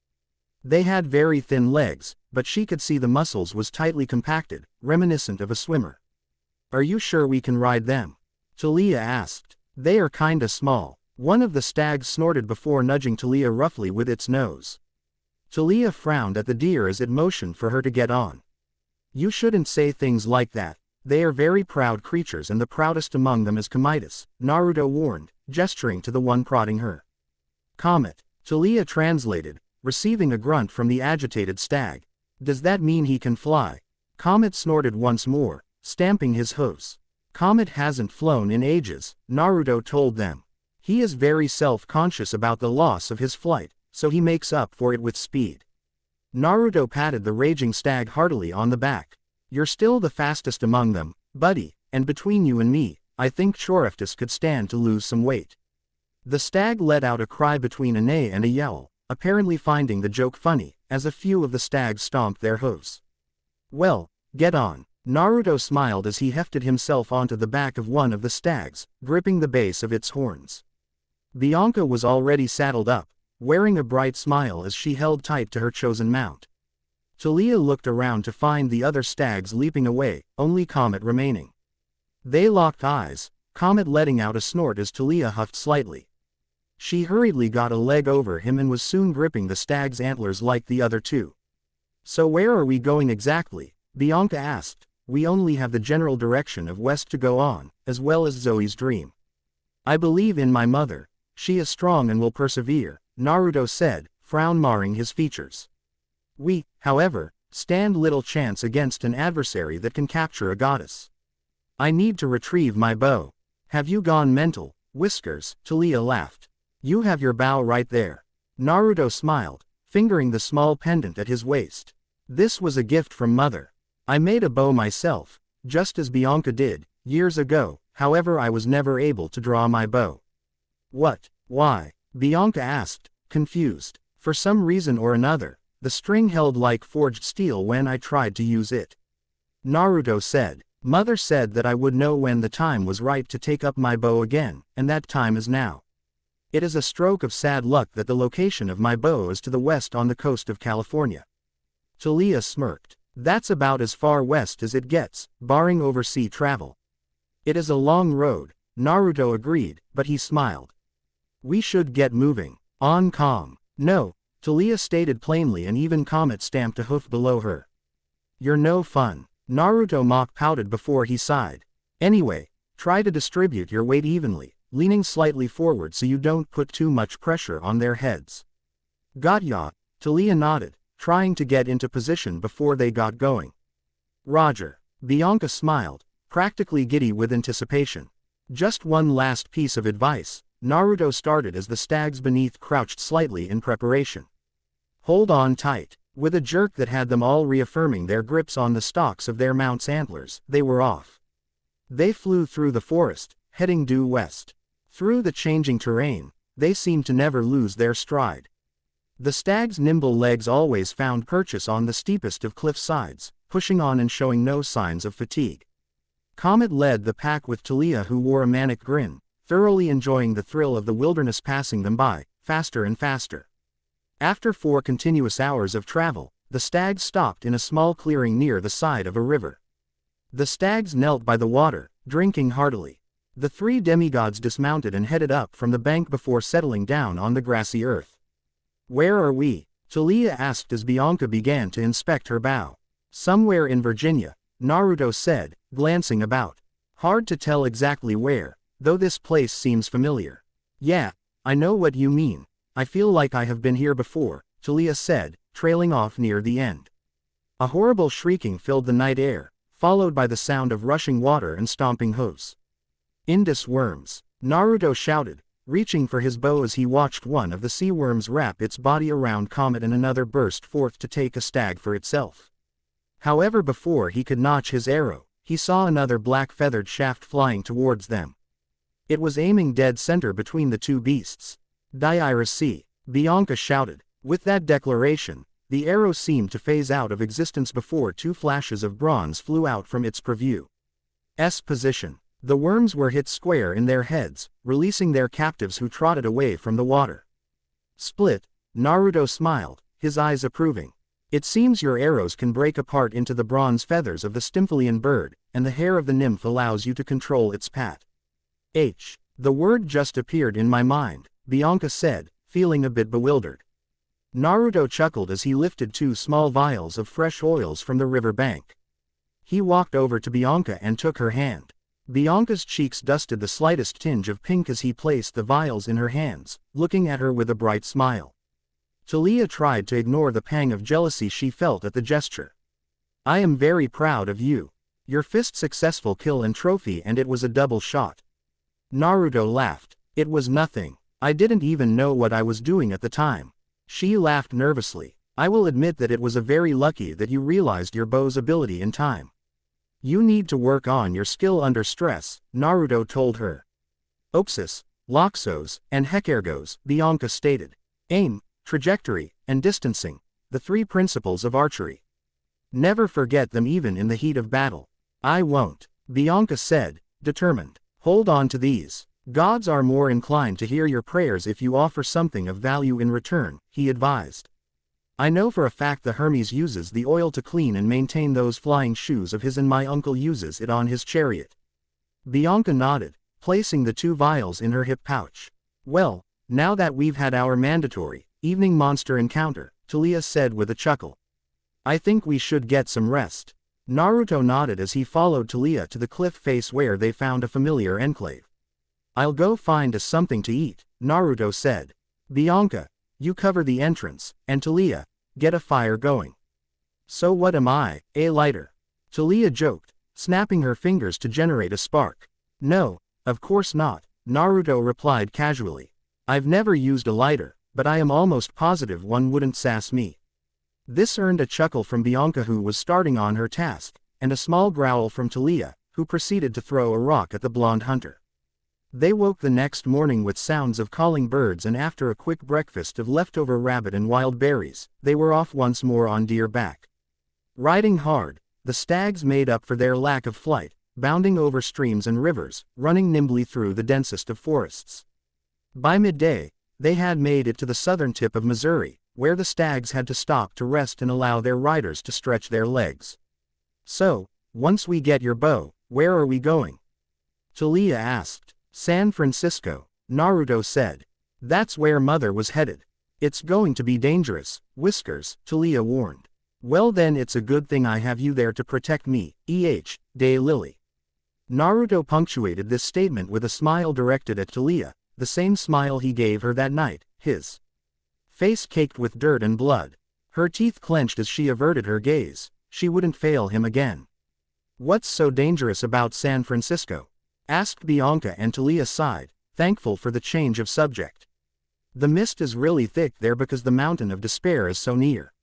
They had very thin legs, but she could see the muscles was tightly compacted, reminiscent of a swimmer. Are you sure we can ride them? Thalia asked. They are kinda small. One of the stags snorted before nudging Thalia roughly with its nose. Thalia frowned at the deer as it motioned for her to get on. You shouldn't say things like that. They are very proud creatures and the proudest among them is Comitus, Naruto warned, gesturing to the one prodding her. Comet, Thalia translated, receiving a grunt from the agitated stag. Does that mean he can fly? Comet snorted once more, stamping his hooves. Comet hasn't flown in ages, Naruto told them. He is very self-conscious about the loss of his flight, so he makes up for it with speed. Naruto patted the raging stag heartily on the back. You're still the fastest among them, buddy, and between you and me, I think Choreftis could stand to lose some weight. The stag let out a cry between a neigh and a yowl, apparently finding the joke funny, as a few of the stags stomped their hooves. Well, get on. Naruto smiled as he hefted himself onto the back of one of the stags, gripping the base of its horns. Bianca was already saddled up, wearing a bright smile as she held tight to her chosen mount. Thalia looked around to find the other stags leaping away, only Comet remaining. They locked eyes, Comet letting out a snort as Thalia huffed slightly. She hurriedly got a leg over him and was soon gripping the stag's antlers like the other two. So where are we going exactly? Bianca asked. We only have the general direction of west to go on, as well as Zoe's dream. I believe in my mother. She is strong and will persevere, Naruto said, frown marring his features. We, however, stand little chance against an adversary that can capture a goddess. I need to retrieve my bow. Have you gone mental, Whiskers? Thalia laughed. You have your bow right there. Naruto smiled, fingering the small pendant at his waist. This was a gift from mother. I made a bow myself, just as Bianca did, years ago, however I was never able to draw my bow. What? Why? Bianca asked, confused. For some reason or another, the string held like forged steel when I tried to use it. Naruto said. Mother said that I would know when the time was right to take up my bow again, and that time is now. It is a stroke of sad luck that the location of my bow is to the west on the coast of California. Thalia smirked. That's about as far west as it gets, barring overseas travel. It is a long road, Naruto agreed, but he smiled. We should get moving. On calm. No, Thalia stated plainly, and even Comet stamped a hoof below her. You're no fun. Naruto mock-pouted before he sighed. Anyway, try to distribute your weight evenly, leaning slightly forward so you don't put too much pressure on their heads. Got ya? Thalia nodded, trying to get into position before they got going. Roger. Bianca smiled, practically giddy with anticipation. Just one last piece of advice, Naruto started as the stags beneath crouched slightly in preparation. Hold on tight. With a jerk that had them all reaffirming their grips on the stalks of their mount's antlers, they were off. They flew through the forest, heading due west. Through the changing terrain, they seemed to never lose their stride. The stag's nimble legs always found purchase on the steepest of cliff sides, pushing on and showing no signs of fatigue. Comet led the pack with Thalia, who wore a manic grin, thoroughly enjoying the thrill of the wilderness passing them by, faster and faster. After 4 continuous hours of travel, the stags stopped in a small clearing near the side of a river. The stags knelt by the water, drinking heartily. The 3 demigods dismounted and headed up from the bank before settling down on the grassy earth. Where are we? Thalia asked as Bianca began to inspect her bow. Somewhere in Virginia, Naruto said, glancing about. Hard to tell exactly where, though this place seems familiar. Yeah, I know what you mean. I feel like I have been here before, Thalia said, trailing off near the end. A horrible shrieking filled the night air, followed by the sound of rushing water and stomping hooves. Indus worms, Naruto shouted, reaching for his bow as he watched one of the sea worms wrap its body around Comet and another burst forth to take a stag for itself. However, before he could notch his arrow, he saw another black feathered shaft flying towards them. It was aiming dead center between the 2 beasts. Diiracy, Bianca shouted. With that declaration, the arrow seemed to phase out of existence before 2 flashes of bronze flew out from its purview. Position. The worms were hit square in their heads, releasing their captives who trotted away from the water. Split, Naruto smiled, his eyes approving. It seems your arrows can break apart into the bronze feathers of the Stymphalian bird, and the hair of the nymph allows you to control its pat. The word just appeared in my mind, Bianca said, feeling a bit bewildered. Naruto chuckled as he lifted 2 small vials of fresh oils from the river bank. He walked over to Bianca and took her hand. Bianca's cheeks dusted the slightest tinge of pink as he placed the vials in her hands, looking at her with a bright smile. Thalia tried to ignore the pang of jealousy she felt at the gesture. I am very proud of you. Your fifth successful kill and trophy, and it was a double shot. Naruto laughed. It was nothing. I didn't even know what I was doing at the time. She laughed nervously. I will admit that it was very lucky that you realized your bow's ability in time. You need to work on your skill under stress, Naruto told her. Oxus, Loxos, and Hekergos, Bianca stated. Aim, trajectory, and distancing, the 3 principles of archery. Never forget them even in the heat of battle. I won't, Bianca said, determined. Hold on to these. Gods are more inclined to hear your prayers if you offer something of value in return, he advised. I know for a fact the Hermes uses the oil to clean and maintain those flying shoes of his, and my uncle uses it on his chariot. Bianca nodded, placing the 2 vials in her hip pouch. Well, now that we've had our mandatory evening monster encounter, Thalia said with a chuckle. I think we should get some rest. Naruto nodded as he followed Thalia to the cliff face where they found a familiar enclave. I'll go find us something to eat, Naruto said. Bianca, you cover the entrance, and Thalia, get a fire going. So what am I, a lighter? Thalia joked, snapping her fingers to generate a spark. No, of course not, Naruto replied casually. I've never used a lighter, but I am almost positive one wouldn't sass me. This earned a chuckle from Bianca, who was starting on her task, and a small growl from Thalia, who proceeded to throw a rock at the blonde hunter. They woke the next morning with sounds of calling birds, and after a quick breakfast of leftover rabbit and wild berries, they were off once more on deer back. Riding hard, the stags made up for their lack of flight, bounding over streams and rivers, running nimbly through the densest of forests. By midday, they had made it to the southern tip of Missouri, where the stags had to stop to rest and allow their riders to stretch their legs. So, once we get your bow, where are we going? Thalia asked. San Francisco, Naruto said. That's where Mother was headed. It's going to be dangerous, Whiskers, Thalia warned. Well then, it's a good thing I have you there to protect me, Day Lily. Naruto punctuated this statement with a smile directed at Thalia, the same smile he gave her that night, his face caked with dirt and blood. Her teeth clenched as she averted her gaze. She wouldn't fail him again. What's so dangerous about San Francisco? Asked Bianca, and Thalia sighed, thankful for the change of subject. The mist is really thick there because the mountain of despair is so near.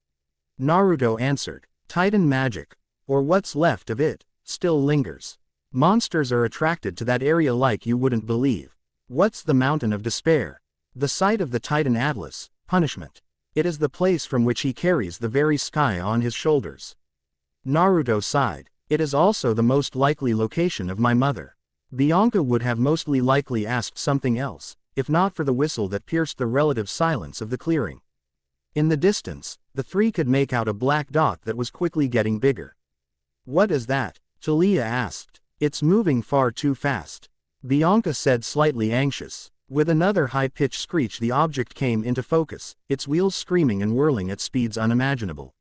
Naruto answered. Titan magic, or what's left of it, still lingers. Monsters are attracted to that area like you wouldn't believe. What's the mountain of despair? The site of the Titan Atlas, punishment. It is the place from which he carries the very sky on his shoulders. Naruto sighed. It is also the most likely location of my mother. Bianca would have mostly likely asked something else, if not for the whistle that pierced the relative silence of the clearing. In the distance, the three could make out a black dot that was quickly getting bigger. What is that? Thalia asked. It's moving far too fast. Bianca said, slightly anxious. With another high-pitched screech, the object came into focus, its wheels screaming and whirling at speeds unimaginable.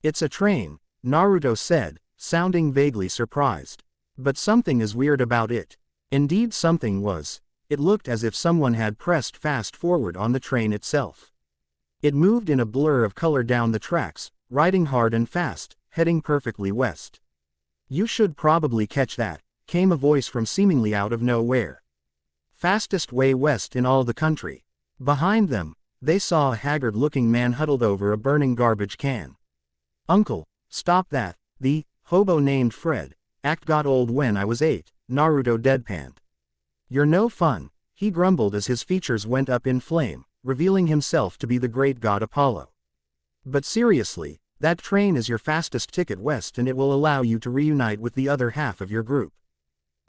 It's a train, Naruto said, sounding vaguely surprised. But something is weird about it. Indeed, something was. It looked as if someone had pressed fast forward on the train itself. It moved in a blur of color down the tracks, riding hard and fast, heading perfectly west. You should probably catch that, came a voice from seemingly out of nowhere. Fastest way west in all the country. Behind them, they saw a haggard-looking man huddled over a burning garbage can. Uncle, stop that, the hobo named Fred, act got old when I was 8, Naruto deadpanned. You're no fun, he grumbled as his features went up in flame, revealing himself to be the great god Apollo. But seriously, that train is your fastest ticket west and it will allow you to reunite with the other half of your group.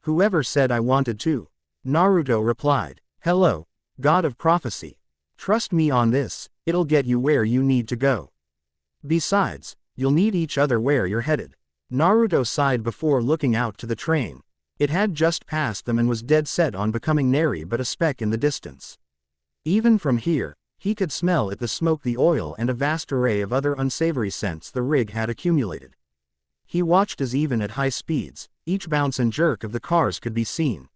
Whoever said I wanted to? Naruto replied. Hello, god of prophecy. Trust me on this, it'll get you where you need to go. Besides, you'll need each other where you're headed. Naruto sighed before looking out to the train. It had just passed them and was dead set on becoming nary but a speck in the distance. Even from here, he could smell it, the smoke, the oil, and a vast array of other unsavory scents the rig had accumulated. He watched as even at high speeds, each bounce and jerk of the cars could be seen.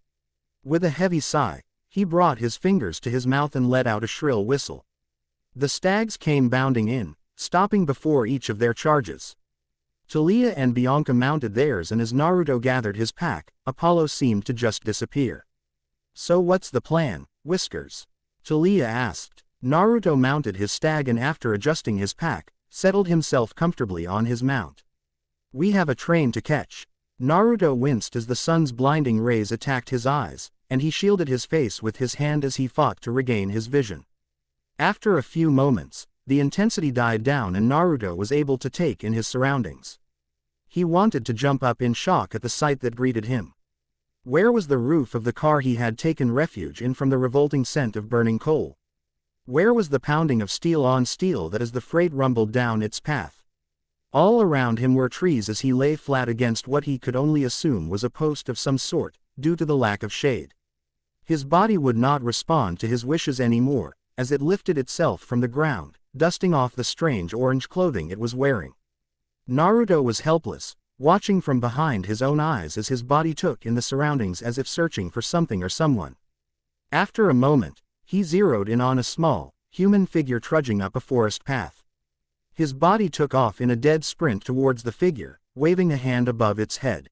With a heavy sigh, he brought his fingers to his mouth and let out a shrill whistle. The stags came bounding in, stopping before each of their charges. Thalia and Bianca mounted theirs, and as Naruto gathered his pack, Apollo seemed to just disappear. So what's the plan, Whiskers? Thalia asked. Naruto mounted his stag and after adjusting his pack, settled himself comfortably on his mount. We have a train to catch. Naruto winced as the sun's blinding rays attacked his eyes, and he shielded his face with his hand as he fought to regain his vision. After a few moments, the intensity died down and Naruto was able to take in his surroundings. He wanted to jump up in shock at the sight that greeted him. Where was the roof of the car he had taken refuge in from the revolting scent of burning coal? Where was the pounding of steel on steel that as the freight rumbled down its path? All around him were trees as he lay flat against what he could only assume was a post of some sort, due to the lack of shade. His body would not respond to his wishes anymore, as it lifted itself from the ground, dusting off the strange orange clothing it was wearing. Naruto was helpless, watching from behind his own eyes as his body took in the surroundings as if searching for something or someone. After a moment, he zeroed in on a small, human figure trudging up a forest path. His body took off in a dead sprint towards the figure, waving a hand above its head.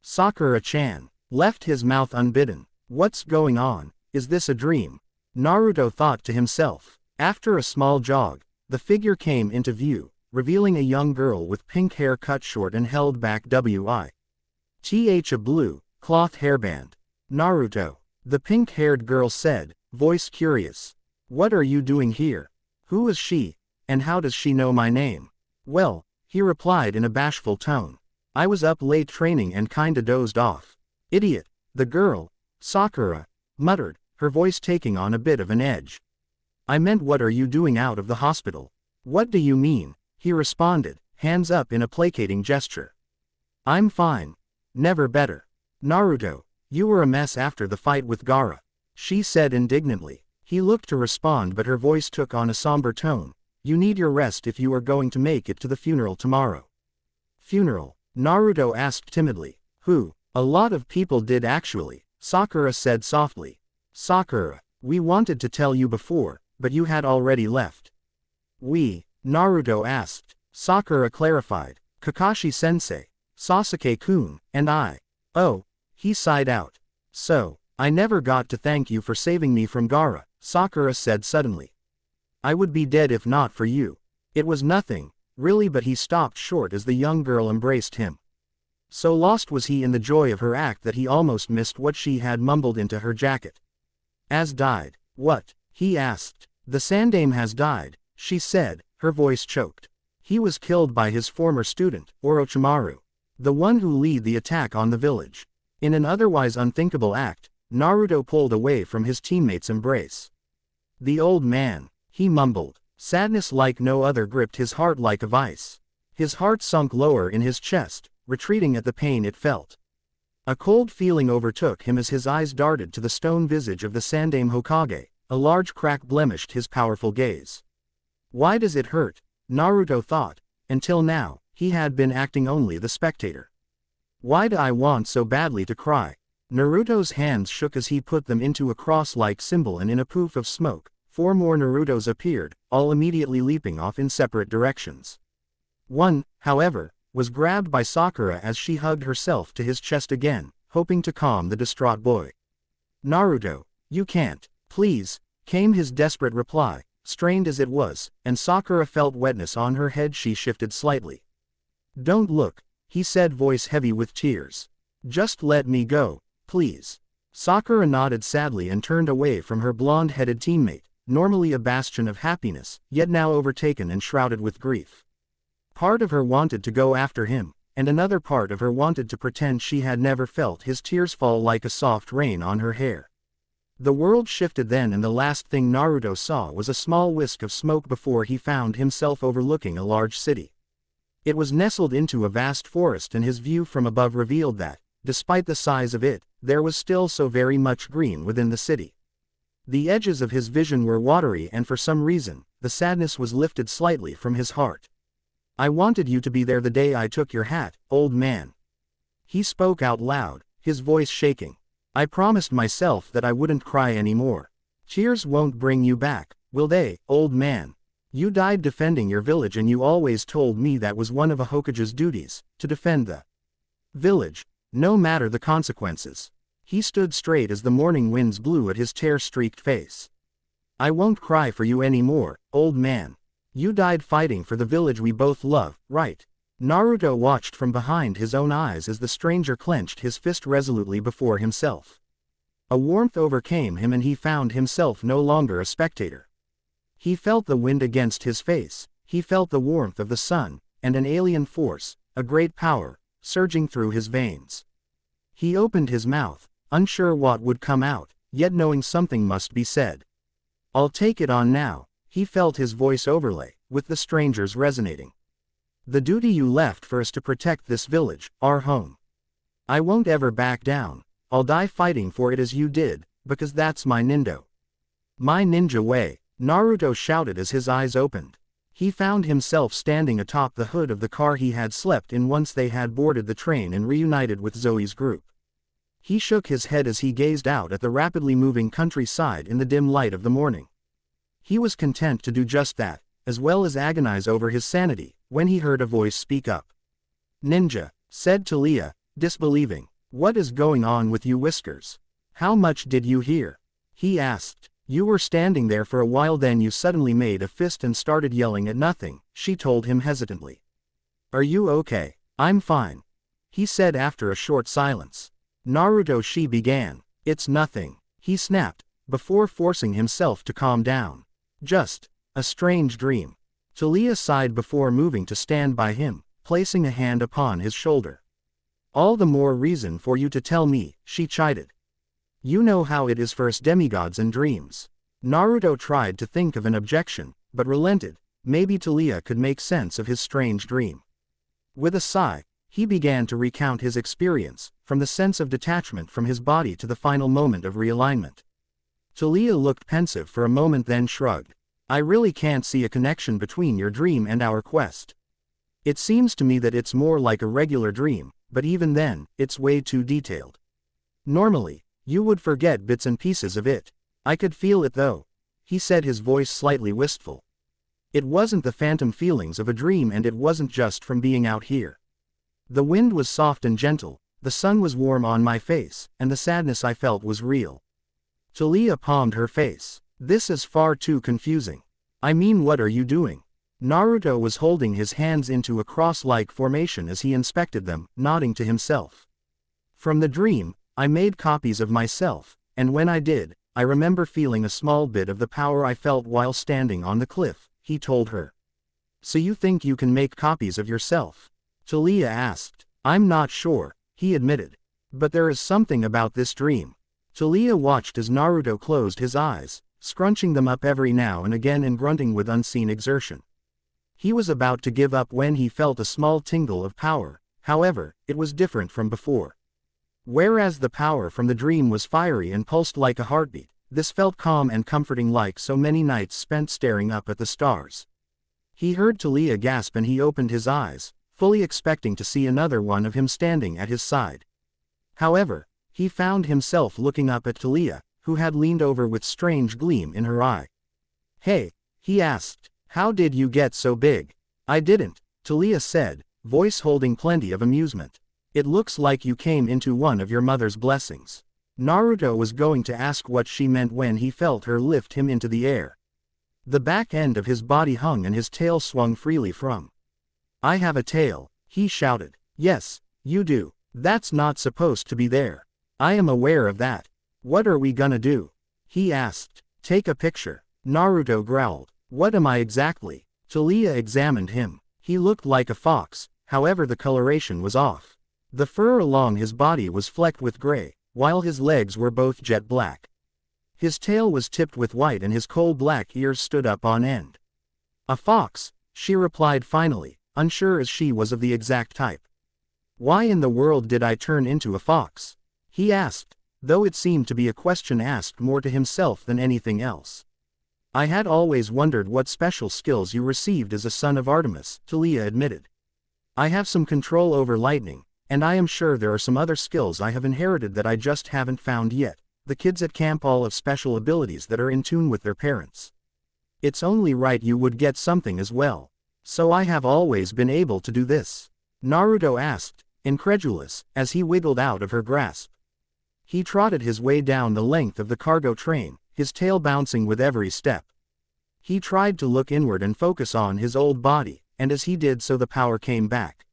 Sakura-chan left his mouth unbidden. What's going on? Is this a dream? Naruto thought to himself. After a small jog, the figure came into view, revealing a young girl with pink hair cut short and held back with a blue cloth hairband. Naruto, the pink-haired girl said, voice curious. What are you doing here? Who is she, and how does she know my name? Well, he replied in a bashful tone. I was up late training and kinda dozed off. Idiot, the girl, Sakura, muttered, her voice taking on a bit of an edge. I meant what are you doing out of the hospital? What do you mean? He responded, hands up in a placating gesture. I'm fine. Never better. Naruto, you were a mess after the fight with Gaara, she said indignantly. He looked to respond but her voice took on a somber tone. You need your rest if you are going to make it to the funeral tomorrow. Funeral? Naruto asked timidly. Who? A lot of people did actually, Sakura said softly. Sakura, we wanted to tell you before, but you had already left. We? Naruto asked. Sakura clarified. Kakashi-sensei. Sasuke-kun, and I. Oh, he sighed out. So, I never got to thank you for saving me from Gaara, Sakura said suddenly. I would be dead if not for you. It was nothing, really, but he stopped short as the young girl embraced him. So lost was he in the joy of her act that he almost missed what she had mumbled into her jacket. As died. What? He asked. The Sandaime has died, she said, her voice choked. He was killed by his former student, Orochimaru. The one who led the attack on the village. In an otherwise unthinkable act, Naruto pulled away from his teammate's embrace. The old man, he mumbled. Sadness like no other gripped his heart like a vice. His heart sunk lower in his chest, retreating at the pain it felt. A cold feeling overtook him as his eyes darted to the stone visage of the Sandaime Hokage. A large crack blemished his powerful gaze. Why does it hurt? Naruto thought. Until now, he had been acting only the spectator. Why do I want so badly to cry? Naruto's hands shook as he put them into a cross-like symbol, and in a poof of smoke, 4 more Narutos appeared, all immediately leaping off in separate directions. One, however, was grabbed by Sakura as she hugged herself to his chest again, hoping to calm the distraught boy. Naruto, you can't, please, came his desperate reply, strained as it was, and Sakura felt wetness on her head. She shifted slightly. Don't look, he said, voice heavy with tears. Just let me go, please. Sakura nodded sadly and turned away from her blonde-headed teammate, normally a bastion of happiness, yet now overtaken and shrouded with grief. Part of her wanted to go after him, and another part of her wanted to pretend she had never felt his tears fall like a soft rain on her hair. The world shifted then, and the last thing Naruto saw was a small whisk of smoke before he found himself overlooking a large city. It was nestled into a vast forest, and his view from above revealed that, despite the size of it, there was still so very much green within the city. The edges of his vision were watery, and for some reason, the sadness was lifted slightly from his heart. I wanted you to be there the day I took your hat, old man. He spoke out loud, his voice shaking. I promised myself that I wouldn't cry anymore. Tears won't bring you back, will they, old man? You died defending your village, and you always told me that was one of a Hokage's duties, to defend the village, no matter the consequences. He stood straight as the morning winds blew at his tear-streaked face. I won't cry for you anymore, old man. You died fighting for the village we both love, right? Naruto watched from behind his own eyes as the stranger clenched his fist resolutely before himself. A warmth overcame him, and he found himself no longer a spectator. He felt the wind against his face, he felt the warmth of the sun, and an alien force, a great power, surging through his veins. He opened his mouth, unsure what would come out, yet knowing something must be said. I'll take it on now, he felt his voice overlay, with the stranger's resonating. The duty you left for is to protect this village, our home. I won't ever back down. I'll die fighting for it as you did, because that's my nindo. My ninja way, Naruto shouted as his eyes opened. He found himself standing atop the hood of the car he had slept in once they had boarded the train and reunited with Zoe's group. He shook his head as he gazed out at the rapidly moving countryside in the dim light of the morning. He was content to do just that, as well as agonize over his sanity, when he heard a voice speak up. Ninja, said Thalia, disbelieving. What is going on with you, Whiskers? How much did you hear? He asked. You were standing there for a while, then you suddenly made a fist and started yelling at nothing, she told him hesitantly. Are you okay? I'm fine, he said after a short silence. Naruto, she began. It's nothing, he snapped, before forcing himself to calm down. Just a strange dream. Thalia sighed before moving to stand by him, placing a hand upon his shoulder. All the more reason for you to tell me, she chided. You know how it is for us demigods and dreams. Naruto tried to think of an objection, but relented. Maybe Thalia could make sense of his strange dream. With a sigh, he began to recount his experience, from the sense of detachment from his body to the final moment of realignment. Thalia looked pensive for a moment, then shrugged. I really can't see a connection between your dream and our quest. It seems to me that it's more like a regular dream, but even then, it's way too detailed. Normally, you would forget bits and pieces of it. I could feel it though, he said, his voice slightly wistful. It wasn't the phantom feelings of a dream, and it wasn't just from being out here. The wind was soft and gentle, the sun was warm on my face, and the sadness I felt was real. Thalia palmed her face. This is far too confusing. I mean, what are you doing? Naruto was holding his hands into a cross-like formation as he inspected them, nodding to himself. From the dream, I made copies of myself, and when I did, I remember feeling a small bit of the power I felt while standing on the cliff, he told her. So you think you can make copies of yourself? Thalia asked. I'm not sure, he admitted. But there is something about this dream. Thalia watched as Naruto closed his eyes, scrunching them up every now and again and grunting with unseen exertion. He was about to give up when he felt a small tingle of power, however, it was different from before. Whereas the power from the dream was fiery and pulsed like a heartbeat, this felt calm and comforting like so many nights spent staring up at the stars. He heard Thalia gasp and he opened his eyes, fully expecting to see another one of him standing at his side. However, he found himself looking up at Thalia, who had leaned over with strange gleam in her eye. Hey, he asked, how did you get so big? I didn't, Thalia said, voice holding plenty of amusement. It looks like you came into one of your mother's blessings. Naruto was going to ask what she meant when he felt her lift him into the air. The back end of his body hung and his tail swung freely from. I have a tail, he shouted. Yes, you do. That's not supposed to be there. I am aware of that. What are we gonna do? He asked. Take a picture. Naruto growled. What am I exactly? Thalia examined him. He looked like a fox, however the coloration was off. The fur along his body was flecked with gray, while his legs were both jet black. His tail was tipped with white and his coal-black ears stood up on end. A fox, she replied finally, unsure as she was of the exact type. Why in the world did I turn into a fox? He asked, though it seemed to be a question asked more to himself than anything else. I had always wondered what special skills you received as a son of Artemis, Thalia admitted. I have some control over lightning, and I am sure there are some other skills I have inherited that I just haven't found yet. The kids at camp all have special abilities that are in tune with their parents. It's only right you would get something as well. So I have always been able to do this? Naruto asked, incredulous, as he wiggled out of her grasp. He trotted his way down the length of the cargo train, his tail bouncing with every step. He tried to look inward and focus on his old body, and as he did so the power came back.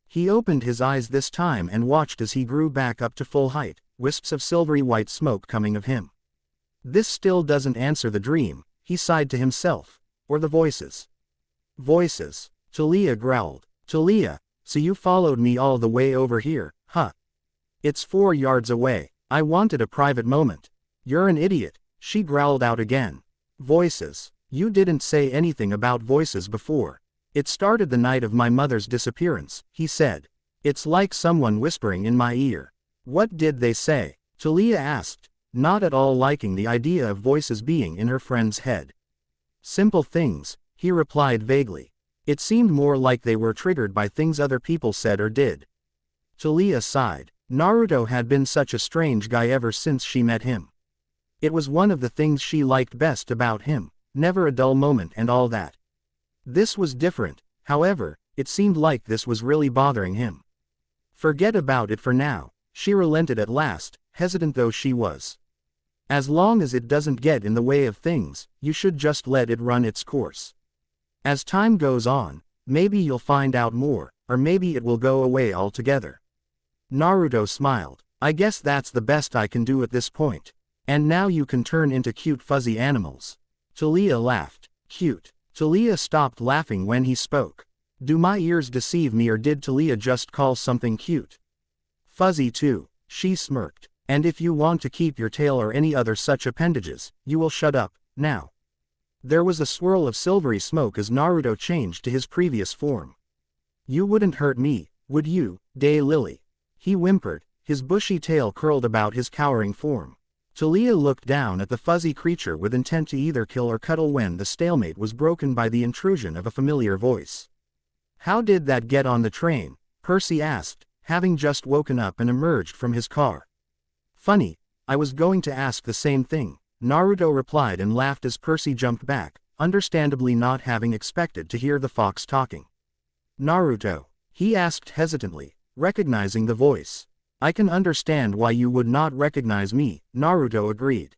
He opened his eyes this time and watched as he grew back up to full height, wisps of silvery white smoke coming of him. This still doesn't answer the dream, he sighed to himself, or the voices. Voices, Thalia growled. Thalia, so you followed me all the way over here, huh? It's 4 yards away. I wanted a private moment. You're an idiot, she growled out again. Voices. You didn't say anything about voices before. It started the night of my mother's disappearance, he said. It's like someone whispering in my ear. What did they say? Thalia asked, not at all liking the idea of voices being in her friend's head. Simple things, he replied vaguely. It seemed more like they were triggered by things other people said or did. Thalia sighed. Naruto had been such a strange guy ever since she met him. It was one of the things she liked best about him, never a dull moment and all that. This was different, however, it seemed like this was really bothering him. Forget about it for now, she relented at last, hesitant though she was. As long as it doesn't get in the way of things, you should just let it run its course. As time goes on, maybe you'll find out more, or maybe it will go away altogether. Naruto smiled. I guess that's the best I can do at this point. And now you can turn into cute fuzzy animals. Thalia laughed. Cute. Thalia stopped laughing when he spoke. Do my ears deceive me or did Thalia just call something cute? Fuzzy too, she smirked. And if you want to keep your tail or any other such appendages, you will shut up, now. There was a swirl of silvery smoke as Naruto changed to his previous form. You wouldn't hurt me, would you, Daylily? He whimpered, his bushy tail curled about his cowering form. Thalia looked down at the fuzzy creature with intent to either kill or cuddle when the stalemate was broken by the intrusion of a familiar voice. How did that get on the train? Percy asked, having just woken up and emerged from his car. Funny, I was going to ask the same thing, Naruto replied and laughed as Percy jumped back, understandably not having expected to hear the fox talking. Naruto, he asked hesitantly, recognizing the voice. I can understand why you would not recognize me, Naruto agreed.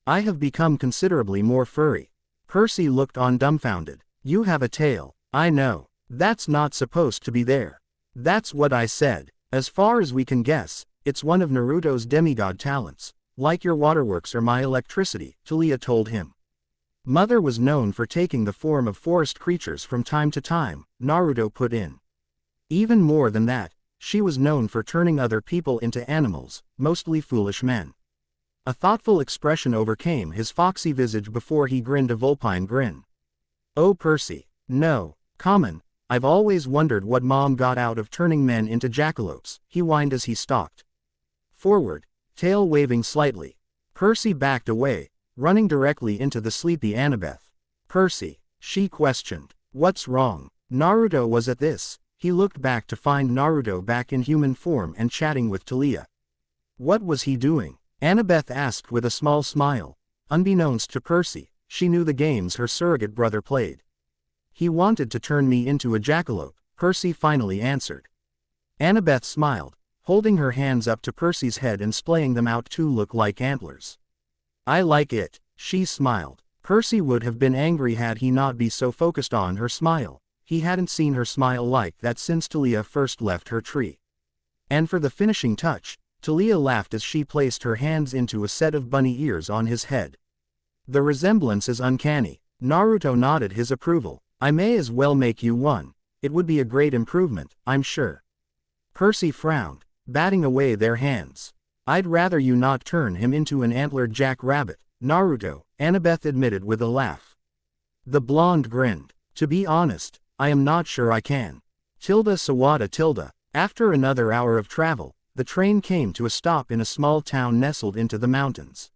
I have become considerably more furry. Percy looked on dumbfounded. You have a tail. I know. That's not supposed to be there. That's what I said. As far as we can guess, it's one of Naruto's demigod talents. Like your waterworks or my electricity, Thalia told him. Mother was known for taking the form of forest creatures from time to time, Naruto put in. Even more than that, she was known for turning other people into animals, mostly foolish men. A thoughtful expression overcame his foxy visage before he grinned a vulpine grin. Oh Percy, no, common, I've always wondered what Mom got out of turning men into jackalopes, he whined as he stalked forward, tail waving slightly. Percy backed away, running directly into the sleepy Annabeth. Percy, she questioned. What's wrong? Naruto was at this. He looked back to find Naruto back in human form and chatting with Thalia. What was he doing? Annabeth asked with a small smile. Unbeknownst to Percy, she knew the games her surrogate brother played. He wanted to turn me into a jackalope, Percy finally answered. Annabeth smiled, holding her hands up to Percy's head and splaying them out to look like antlers. I like it, she smiled. Percy would have been angry had he not been so focused on her smile. He hadn't seen her smile like that since Thalia first left her tree. And for the finishing touch, Thalia laughed as she placed her hands into a set of bunny ears on his head. The resemblance is uncanny. Naruto nodded his approval. I may as well make you one. It would be a great improvement, I'm sure. Percy frowned, batting away their hands. I'd rather you not turn him into an antlered jackrabbit, Naruto, Annabeth admitted with a laugh. The blonde grinned. To be honest, I am not sure I can. Sawada. After another hour of travel, the train came to a stop in a small town nestled into the mountains.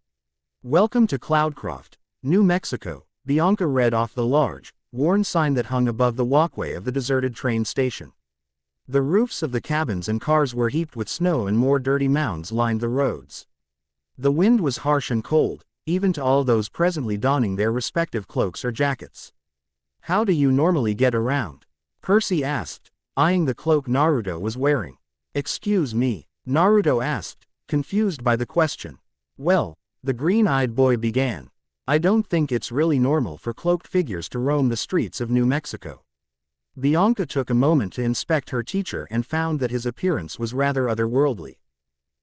Welcome to Cloudcroft, New Mexico, Bianca read off the large, worn sign that hung above the walkway of the deserted train station. The roofs of the cabins and cars were heaped with snow and more dirty mounds lined the roads. The wind was harsh and cold, even to all those presently donning their respective cloaks or jackets. How do you normally get around? Percy asked, eyeing the cloak Naruto was wearing. Excuse me, Naruto asked, confused by the question. Well, the green-eyed boy began. I don't think it's really normal for cloaked figures to roam the streets of New Mexico. Bianca took a moment to inspect her teacher and found that his appearance was rather otherworldly.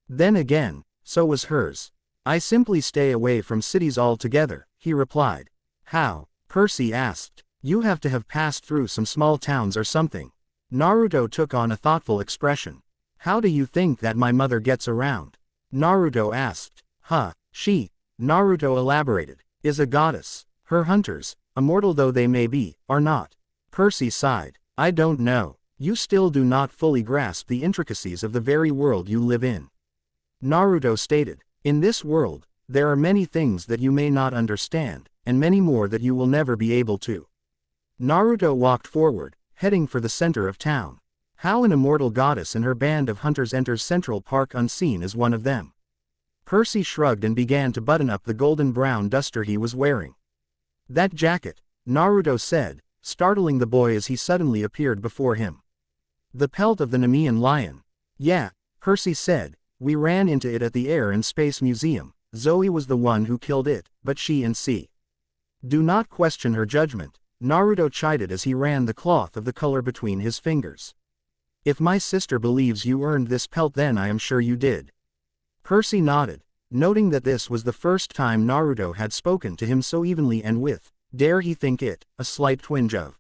Then again, so was hers. I simply stay away from cities altogether, he replied. How? Percy asked. You have to have passed through some small towns or something. Naruto took on a thoughtful expression. How do you think that my mother gets around? Naruto asked. She, Naruto elaborated, is a goddess. Her hunters, immortal though they may be, are not. Percy sighed. I don't know. You still do not fully grasp the intricacies of the very world you live in. Naruto stated. In this world, there are many things that you may not understand, and many more that you will never be able to. Naruto walked forward, heading for the center of town. How an immortal goddess and her band of hunters enters Central Park unseen as one of them. Percy shrugged and began to button up the golden-brown duster he was wearing. That jacket, Naruto said, startling the boy as he suddenly appeared before him. The pelt of the Nemean lion. Yeah, Percy said, we ran into it at the Air and Space Museum. Zoe was the one who killed it, but she and C. Do not question her judgment, Naruto chided as he ran the cloth of the color between his fingers. If my sister believes you earned this pelt, then I am sure you did. Percy nodded, noting that this was the first time Naruto had spoken to him so evenly and with, dare he think it, a slight twinge of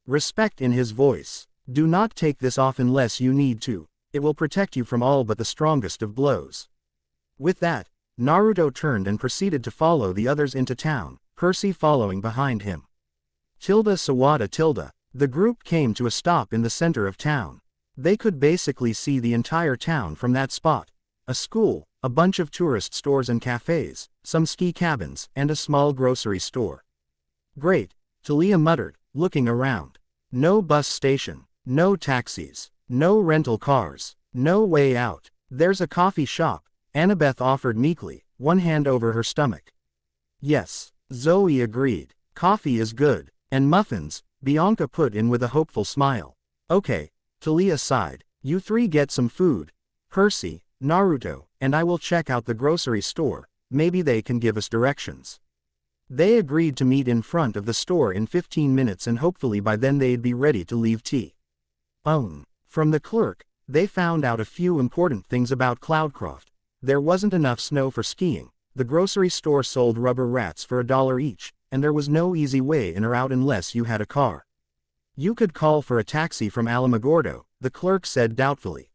respect in his voice. Do not take this off unless you need to. It will protect you from all but the strongest of blows. With that, Naruto turned and proceeded to follow the others into town, Percy following behind him. Sawada. The group came to a stop in the center of town. They could basically see the entire town from that spot. A school, a bunch of tourist stores and cafes, some ski cabins, and a small grocery store. Great, Thalia muttered, looking around. No bus station, no taxis, no rental cars, no way out. There's a coffee shop, Annabeth offered meekly, one hand over her stomach. Yes, Zoe agreed. Coffee is good. And muffins, Bianca put in with a hopeful smile. Okay, Thalia sighed. You three get some food. Percy, Naruto, and I will check out the grocery store, maybe they can give us directions. They agreed to meet in front of the store in 15 minutes and hopefully by then they'd be ready to leave From the clerk, they found out a few important things about Cloudcroft. There wasn't enough snow for skiing, the grocery store sold rubber rats for $1 each, and there was no easy way in or out unless you had a car. You could call for a taxi from Alamogordo, the clerk said doubtfully.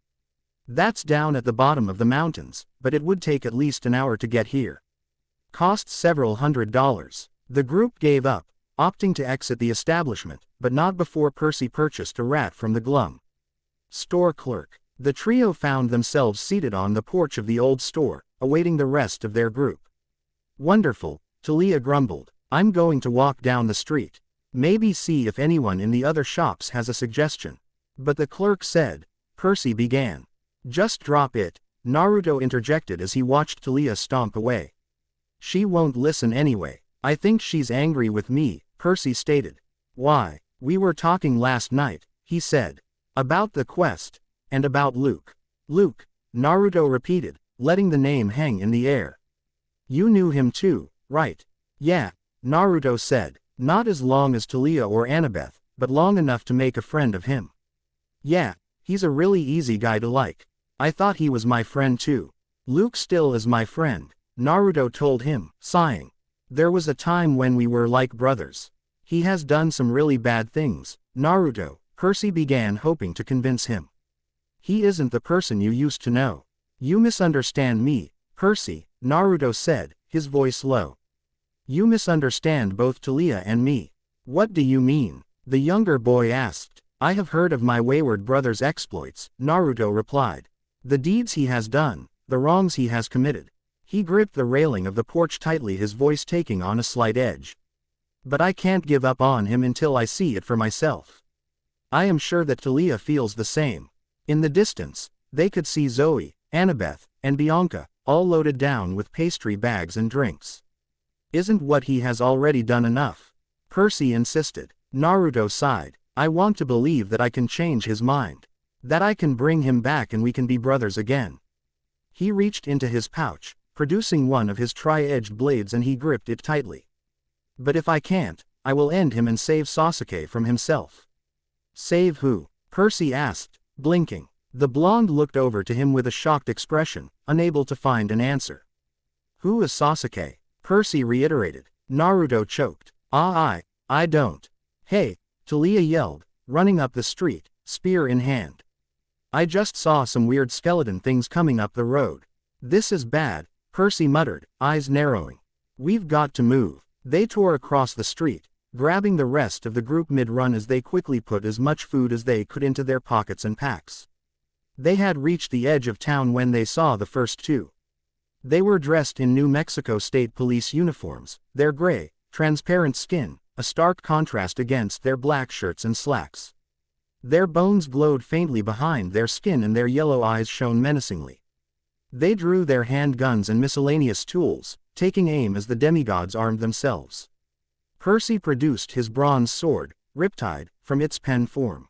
That's down at the bottom of the mountains, but it would take at least an hour to get here. Cost several $100s. The group gave up, opting to exit the establishment, but not before Percy purchased a rat from the glum store clerk. The trio found themselves seated on the porch of the old store, awaiting the rest of their group. Wonderful, Thalia grumbled. I'm going to walk down the street. Maybe see if anyone in the other shops has a suggestion. But the clerk said. Percy began. Just drop it, Naruto interjected as he watched Thalia stomp away. She won't listen anyway. I think she's angry with me, Percy stated. Why? We were talking last night, he said. About the quest. And about Luke. Luke, Naruto repeated, letting the name hang in the air. You knew him too, right? Yeah, Naruto said, not as long as Thalia or Annabeth, but long enough to make a friend of him. Yeah, he's a really easy guy to like. I thought he was my friend too. Luke still is my friend, Naruto told him, sighing. There was a time when we were like brothers. He has done some really bad things, Naruto, Percy began hoping to convince him. He isn't the person you used to know. You misunderstand me, Percy, Naruto said, his voice low. You misunderstand both Thalia and me. What do you mean? The younger boy asked. I have heard of my wayward brother's exploits, Naruto replied. The deeds he has done, the wrongs he has committed. He gripped the railing of the porch tightly, his voice taking on a slight edge. But I can't give up on him until I see it for myself. I am sure that Thalia feels the same. In the distance, they could see Zoe, Annabeth, and Bianca, all loaded down with pastry bags and drinks. Isn't what he has already done enough? Percy insisted. Naruto sighed. I want to believe that I can change his mind. That I can bring him back and we can be brothers again. He reached into his pouch, producing one of his tri-edged blades, and he gripped it tightly. But if I can't, I will end him and save Sasuke from himself. Save who? Percy asked, blinking. The blonde looked over to him with a shocked expression, unable to find an answer. Who is Sasuke? Percy reiterated. Naruto choked. I don't. Hey, Thalia yelled, running up the street, spear in hand. I just saw some weird skeleton things coming up the road. This is bad, Percy muttered, eyes narrowing. We've got to move. They tore across the street, grabbing the rest of the group mid-run as they quickly put as much food as they could into their pockets and packs. They had reached the edge of town when they saw the first two. They were dressed in New Mexico State Police uniforms, their gray, transparent skin, a stark contrast against their black shirts and slacks. Their bones glowed faintly behind their skin and their yellow eyes shone menacingly. They drew their handguns and miscellaneous tools, taking aim as the demigods armed themselves. Percy produced his bronze sword, Riptide, from its pen form.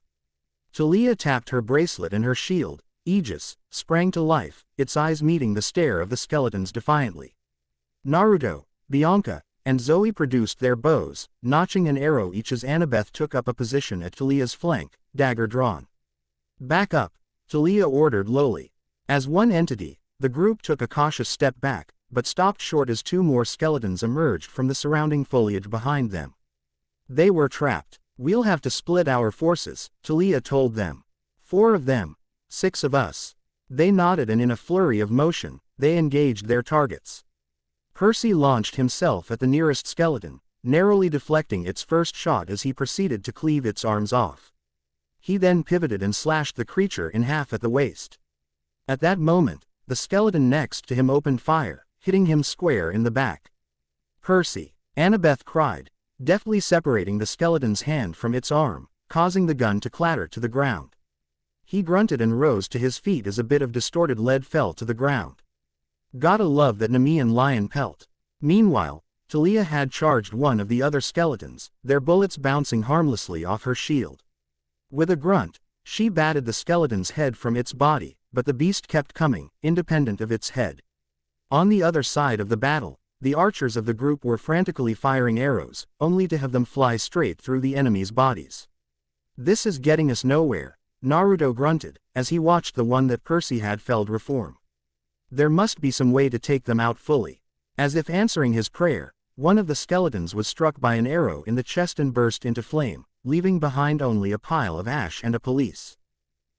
Thalia tapped her bracelet and her shield, Aegis, sprang to life, its eyes meeting the stare of the skeletons defiantly. Naruto, Bianca, and Zoe produced their bows, notching an arrow each as Annabeth took up a position at Thalia's flank, dagger drawn. Back up, Thalia ordered lowly. As one entity, the group took a cautious step back, but stopped short as two more skeletons emerged from the surrounding foliage behind them. They were trapped. We'll have to split our forces, Thalia told them. 4 of them. 6 of us. They nodded and in a flurry of motion, they engaged their targets. Percy launched himself at the nearest skeleton, narrowly deflecting its first shot as he proceeded to cleave its arms off. He then pivoted and slashed the creature in half at the waist. At that moment, the skeleton next to him opened fire, hitting him square in the back. Percy, Annabeth cried, deftly separating the skeleton's hand from its arm, causing the gun to clatter to the ground. He grunted and rose to his feet as a bit of distorted lead fell to the ground. Gotta love that Nemean lion pelt. Meanwhile, Thalia had charged one of the other skeletons, their bullets bouncing harmlessly off her shield. With a grunt, She batted the skeleton's head from its body, but the beast kept coming, independent of its head. On the other side of the battle, the archers of the group were frantically firing arrows, only to have them fly straight through the enemy's bodies. "This is getting us nowhere," Naruto grunted, as he watched the one that Percy had felled reform. "There must be some way to take them out fully." As if answering his prayer, one of the skeletons was struck by an arrow in the chest and burst into flame, leaving behind only a pile of ash and a police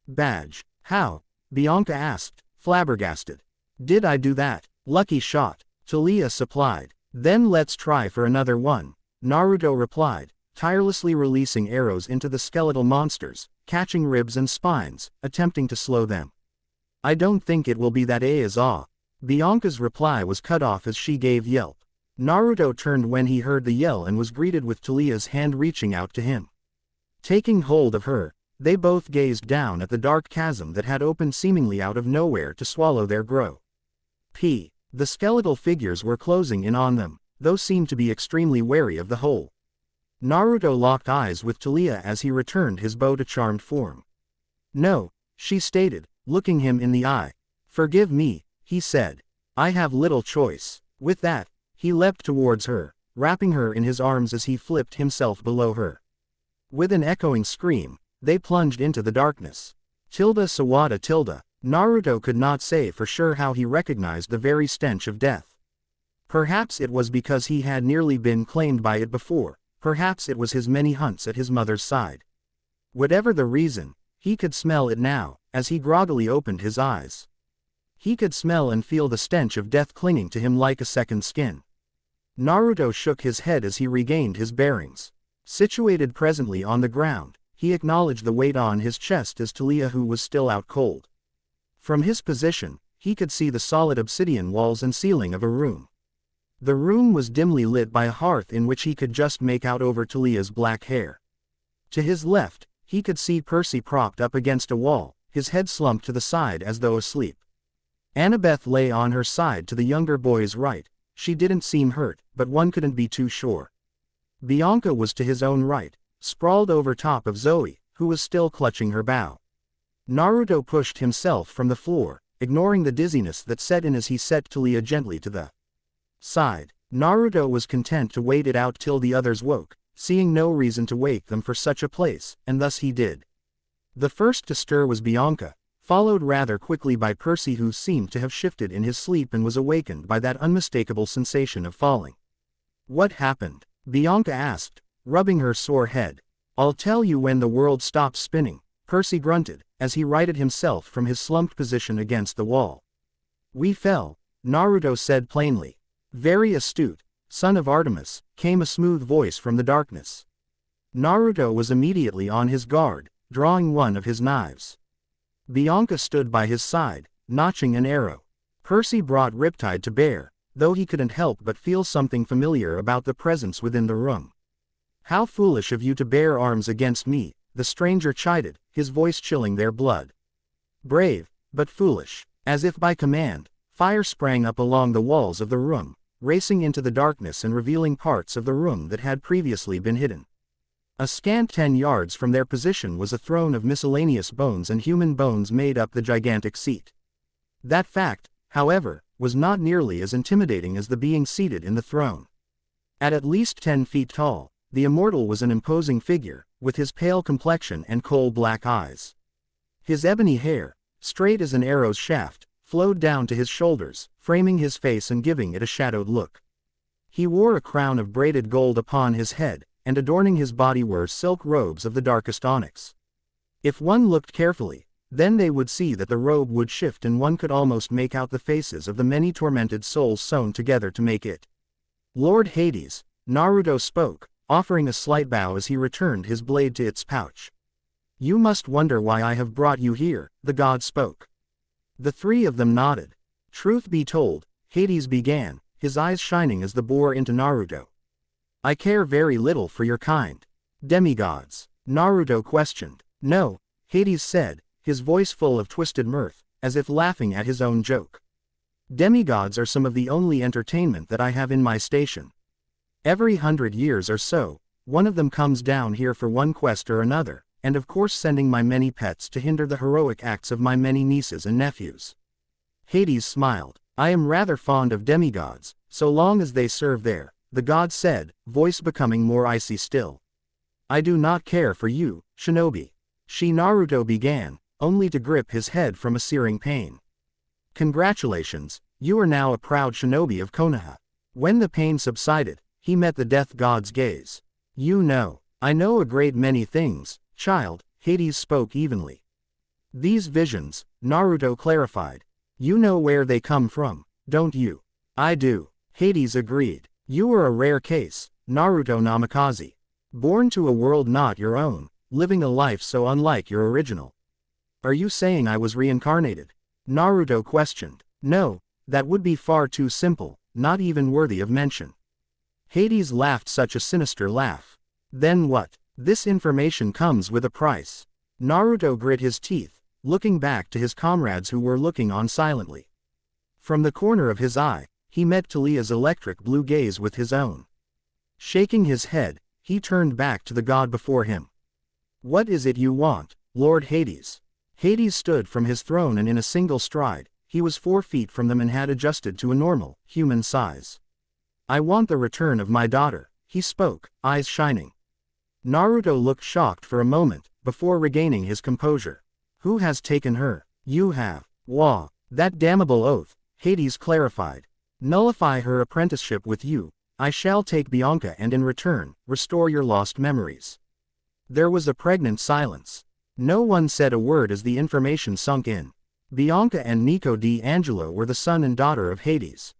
badge. "How?" Bianca asked, flabbergasted. "Did I do that?" "Lucky shot," Thalia supplied. "Then let's try for another one," Naruto replied, tirelessly releasing arrows into the skeletal monsters, catching ribs and spines, attempting to slow them. "I don't think it will be that all." Bianca's reply was cut off as she gave yelp. Naruto turned when he heard the yell and was greeted with Thalia's hand reaching out to him. Taking hold of her, they both gazed down at the dark chasm that had opened seemingly out of nowhere to swallow their grow. The skeletal figures were closing in on them, though seemed to be extremely wary of the hole. Naruto locked eyes with Thalia as he returned his bow to charmed form. "No," she stated, looking him in the eye. "Forgive me," he said. "I have little choice." With that, he leapt towards her, wrapping her in his arms as he flipped himself below her. With an echoing scream, they plunged into the darkness. Sawada. Naruto could not say for sure how he recognized the very stench of death. Perhaps it was because he had nearly been claimed by it before, perhaps it was his many hunts at his mother's side. Whatever the reason, he could smell it now, as he groggily opened his eyes. He could smell and feel the stench of death clinging to him like a second skin. Naruto shook his head as he regained his bearings. Situated presently on the ground, he acknowledged the weight on his chest as Thalia, who was still out cold. From his position, he could see the solid obsidian walls and ceiling of a room. The room was dimly lit by a hearth in which he could just make out over Thalia's black hair. To his left, he could see Percy propped up against a wall, his head slumped to the side as though asleep. Annabeth lay on her side to the younger boy's right. She didn't seem hurt, but one couldn't be too sure. Bianca was to his own right, sprawled over top of Zoe, who was still clutching her bow. Naruto pushed himself from the floor, ignoring the dizziness that set in as he set Thalia gently to the side. Naruto was content to wait it out till the others woke, seeing no reason to wake them for such a place, and thus he did. The first to stir was Bianca, followed rather quickly by Percy, who seemed to have shifted in his sleep and was awakened by that unmistakable sensation of falling. "What happened?" Bianca asked, rubbing her sore head. "I'll tell you when the world stops spinning," Percy grunted, as he righted himself from his slumped position against the wall. "We fell," Naruto said plainly. "Very astute, son of Artemis," came a smooth voice from the darkness. Naruto was immediately on his guard, drawing one of his knives. Bianca stood by his side, notching an arrow. Percy brought Riptide to bear, though he couldn't help but feel something familiar about the presence within the room. "How foolish of you to bear arms against me," the stranger chided, his voice chilling their blood. "Brave, but foolish." As if by command, fire sprang up along the walls of the room, racing into the darkness and revealing parts of the room that had previously been hidden. A scant 10 yards from their position was a throne of miscellaneous bones, and human bones made up the gigantic seat. That fact, however, was not nearly as intimidating as the being seated in the throne. At least 10 feet tall, the immortal was an imposing figure, with his pale complexion and coal-black eyes. His ebony hair, straight as an arrow's shaft, flowed down to his shoulders, framing his face and giving it a shadowed look. He wore a crown of braided gold upon his head, and adorning his body were silk robes of the darkest onyx. If one looked carefully, then they would see that the robe would shift and one could almost make out the faces of the many tormented souls sewn together to make it. "Lord Hades," Naruto spoke, offering a slight bow as he returned his blade to its pouch. "You must wonder why I have brought you here," the god spoke. The three of them nodded. "Truth be told," Hades began, his eyes shining as they bore into Naruto. "I care very little for your kind." "Demigods?" Naruto questioned. "No," Hades said, his voice full of twisted mirth, as if laughing at his own joke. "Demigods are some of the only entertainment that I have in my station. Every 100 years or so, one of them comes down here for one quest or another, and of course sending my many pets to hinder the heroic acts of my many nieces and nephews. Hades smiled. I am rather fond of demigods, so long as they serve there, the god said, voice becoming more icy still. I do not care for you, shinobi. Naruto began, only to grip his head from a searing pain. Congratulations, you are now a proud shinobi of Konoha. When the pain subsided, he met the death god's gaze. You know, I know a great many things, child, Hades spoke evenly. These visions, Naruto clarified. You know where they come from, don't you? I do, Hades agreed. You are a rare case, Naruto Namikaze. Born to a world not your own, living a life so unlike your original. Are you saying I was reincarnated? Naruto questioned. No, that would be far too simple, not even worthy of mention. Hades laughed such a sinister laugh. Then what? This information comes with a price. Naruto grit his teeth, looking back to his comrades who were looking on silently. From the corner of his eye, he met Thalia's electric blue gaze with his own. Shaking his head, he turned back to the god before him. What is it you want, Lord Hades? Hades stood from his throne, and in a single stride, he was 4 feet from them and had adjusted to a normal, human size. I want the return of my daughter, he spoke, eyes shining. Naruto looked shocked for a moment, before regaining his composure. Who has taken her? You have. Wah, that damnable oath, Hades clarified. Nullify her apprenticeship with you. I shall take Bianca and in return, restore your lost memories. There was a pregnant silence. No one said a word as the information sunk in. Bianca and Nico D'Angelo were the son and daughter of Hades.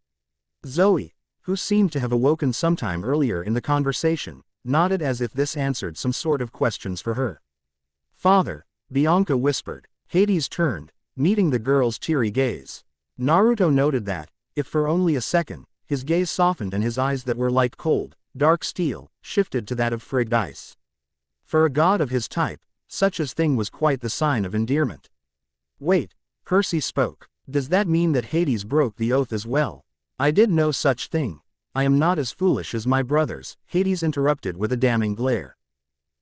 Zoe, who seemed to have awoken sometime earlier in the conversation, nodded as if this answered some sort of questions for her. Father, Bianca whispered. Hades turned, meeting the girl's teary gaze. Naruto noted that, if for only a second, his gaze softened and his eyes that were like cold, dark steel, shifted to that of frigged ice. For a god of his type, such a thing was quite the sign of endearment. Wait, Percy spoke. Does that mean that Hades broke the oath as well? I did no such thing. I am not as foolish as my brothers, Hades interrupted with a damning glare.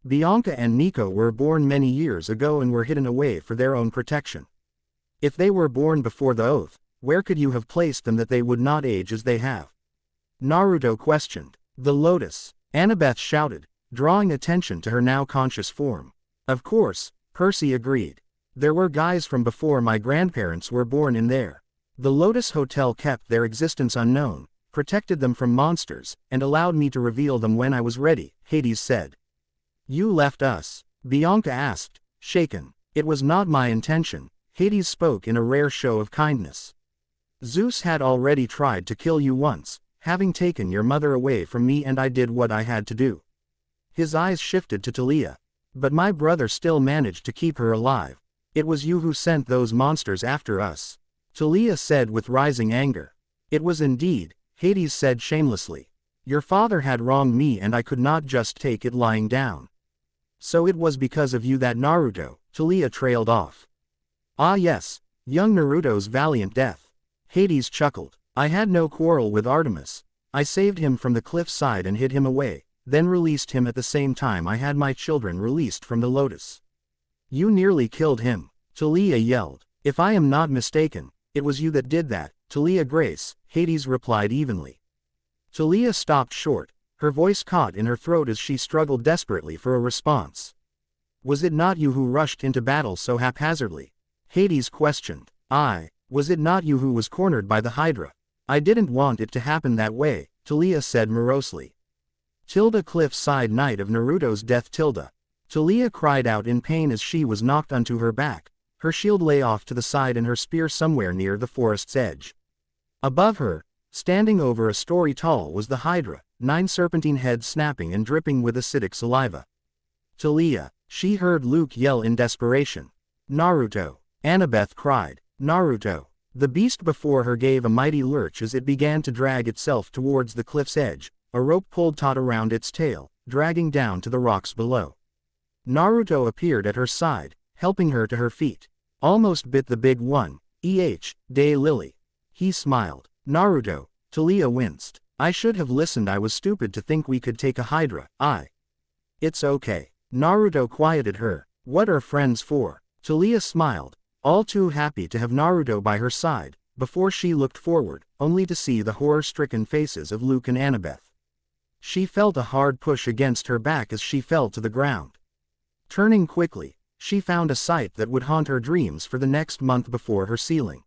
Bianca and Nico were born many years ago and were hidden away for their own protection. If they were born before the oath, where could you have placed them that they would not age as they have? Naruto questioned. The lotus, Annabeth shouted, drawing attention to her now conscious form. Of course, Percy agreed. There were guys from before my grandparents were born in there. The Lotus Hotel kept their existence unknown, protected them from monsters, and allowed me to reveal them when I was ready, Hades said. You left us? Bianca asked, shaken. It was not my intention, Hades spoke in a rare show of kindness. Zeus had already tried to kill you once, having taken your mother away from me, and I did what I had to do. His eyes shifted to Thalia. But my brother still managed to keep her alive. It was you who sent those monsters after us. Thalia said with rising anger. It was indeed, Hades said shamelessly. Your father had wronged me and I could not just take it lying down. So it was because of you that Naruto, Thalia trailed off. Ah yes, young Naruto's valiant death. Hades chuckled. I had no quarrel with Artemis. I saved him from the cliff side and hid him away, then released him at the same time I had my children released from the lotus. You nearly killed him, Thalia yelled. If I am not mistaken, it was you that did that, Thalia Grace, Hades replied evenly. Thalia stopped short, her voice caught in her throat as she struggled desperately for a response. Was it not you who rushed into battle so haphazardly? Hades questioned. Was it not you who was cornered by the Hydra? I didn't want it to happen that way, Thalia said morosely. Cliff side night of Naruto's death. Thalia cried out in pain as she was knocked onto her back. Her shield lay off to the side and her spear somewhere near the forest's edge. Above her, standing over a story tall, was the Hydra, 9 serpentine heads snapping and dripping with acidic saliva. Thalia, she heard Luke yell in desperation. Naruto, Annabeth cried. Naruto. The beast before her gave a mighty lurch as it began to drag itself towards the cliff's edge. A rope pulled taut around its tail, dragging down to the rocks below. Naruto appeared at her side, helping her to her feet. Almost bit the big one, Day Lily. He smiled. Naruto, Thalia winced. I should have listened. I was stupid to think we could take a Hydra. It's okay. Naruto quieted her. What are friends for? Thalia smiled, all too happy to have Naruto by her side, before she looked forward, only to see the horror-stricken faces of Luke and Annabeth. She felt a hard push against her back as she fell to the ground. Turning quickly, she found a sight that would haunt her dreams for the next month before her ceiling.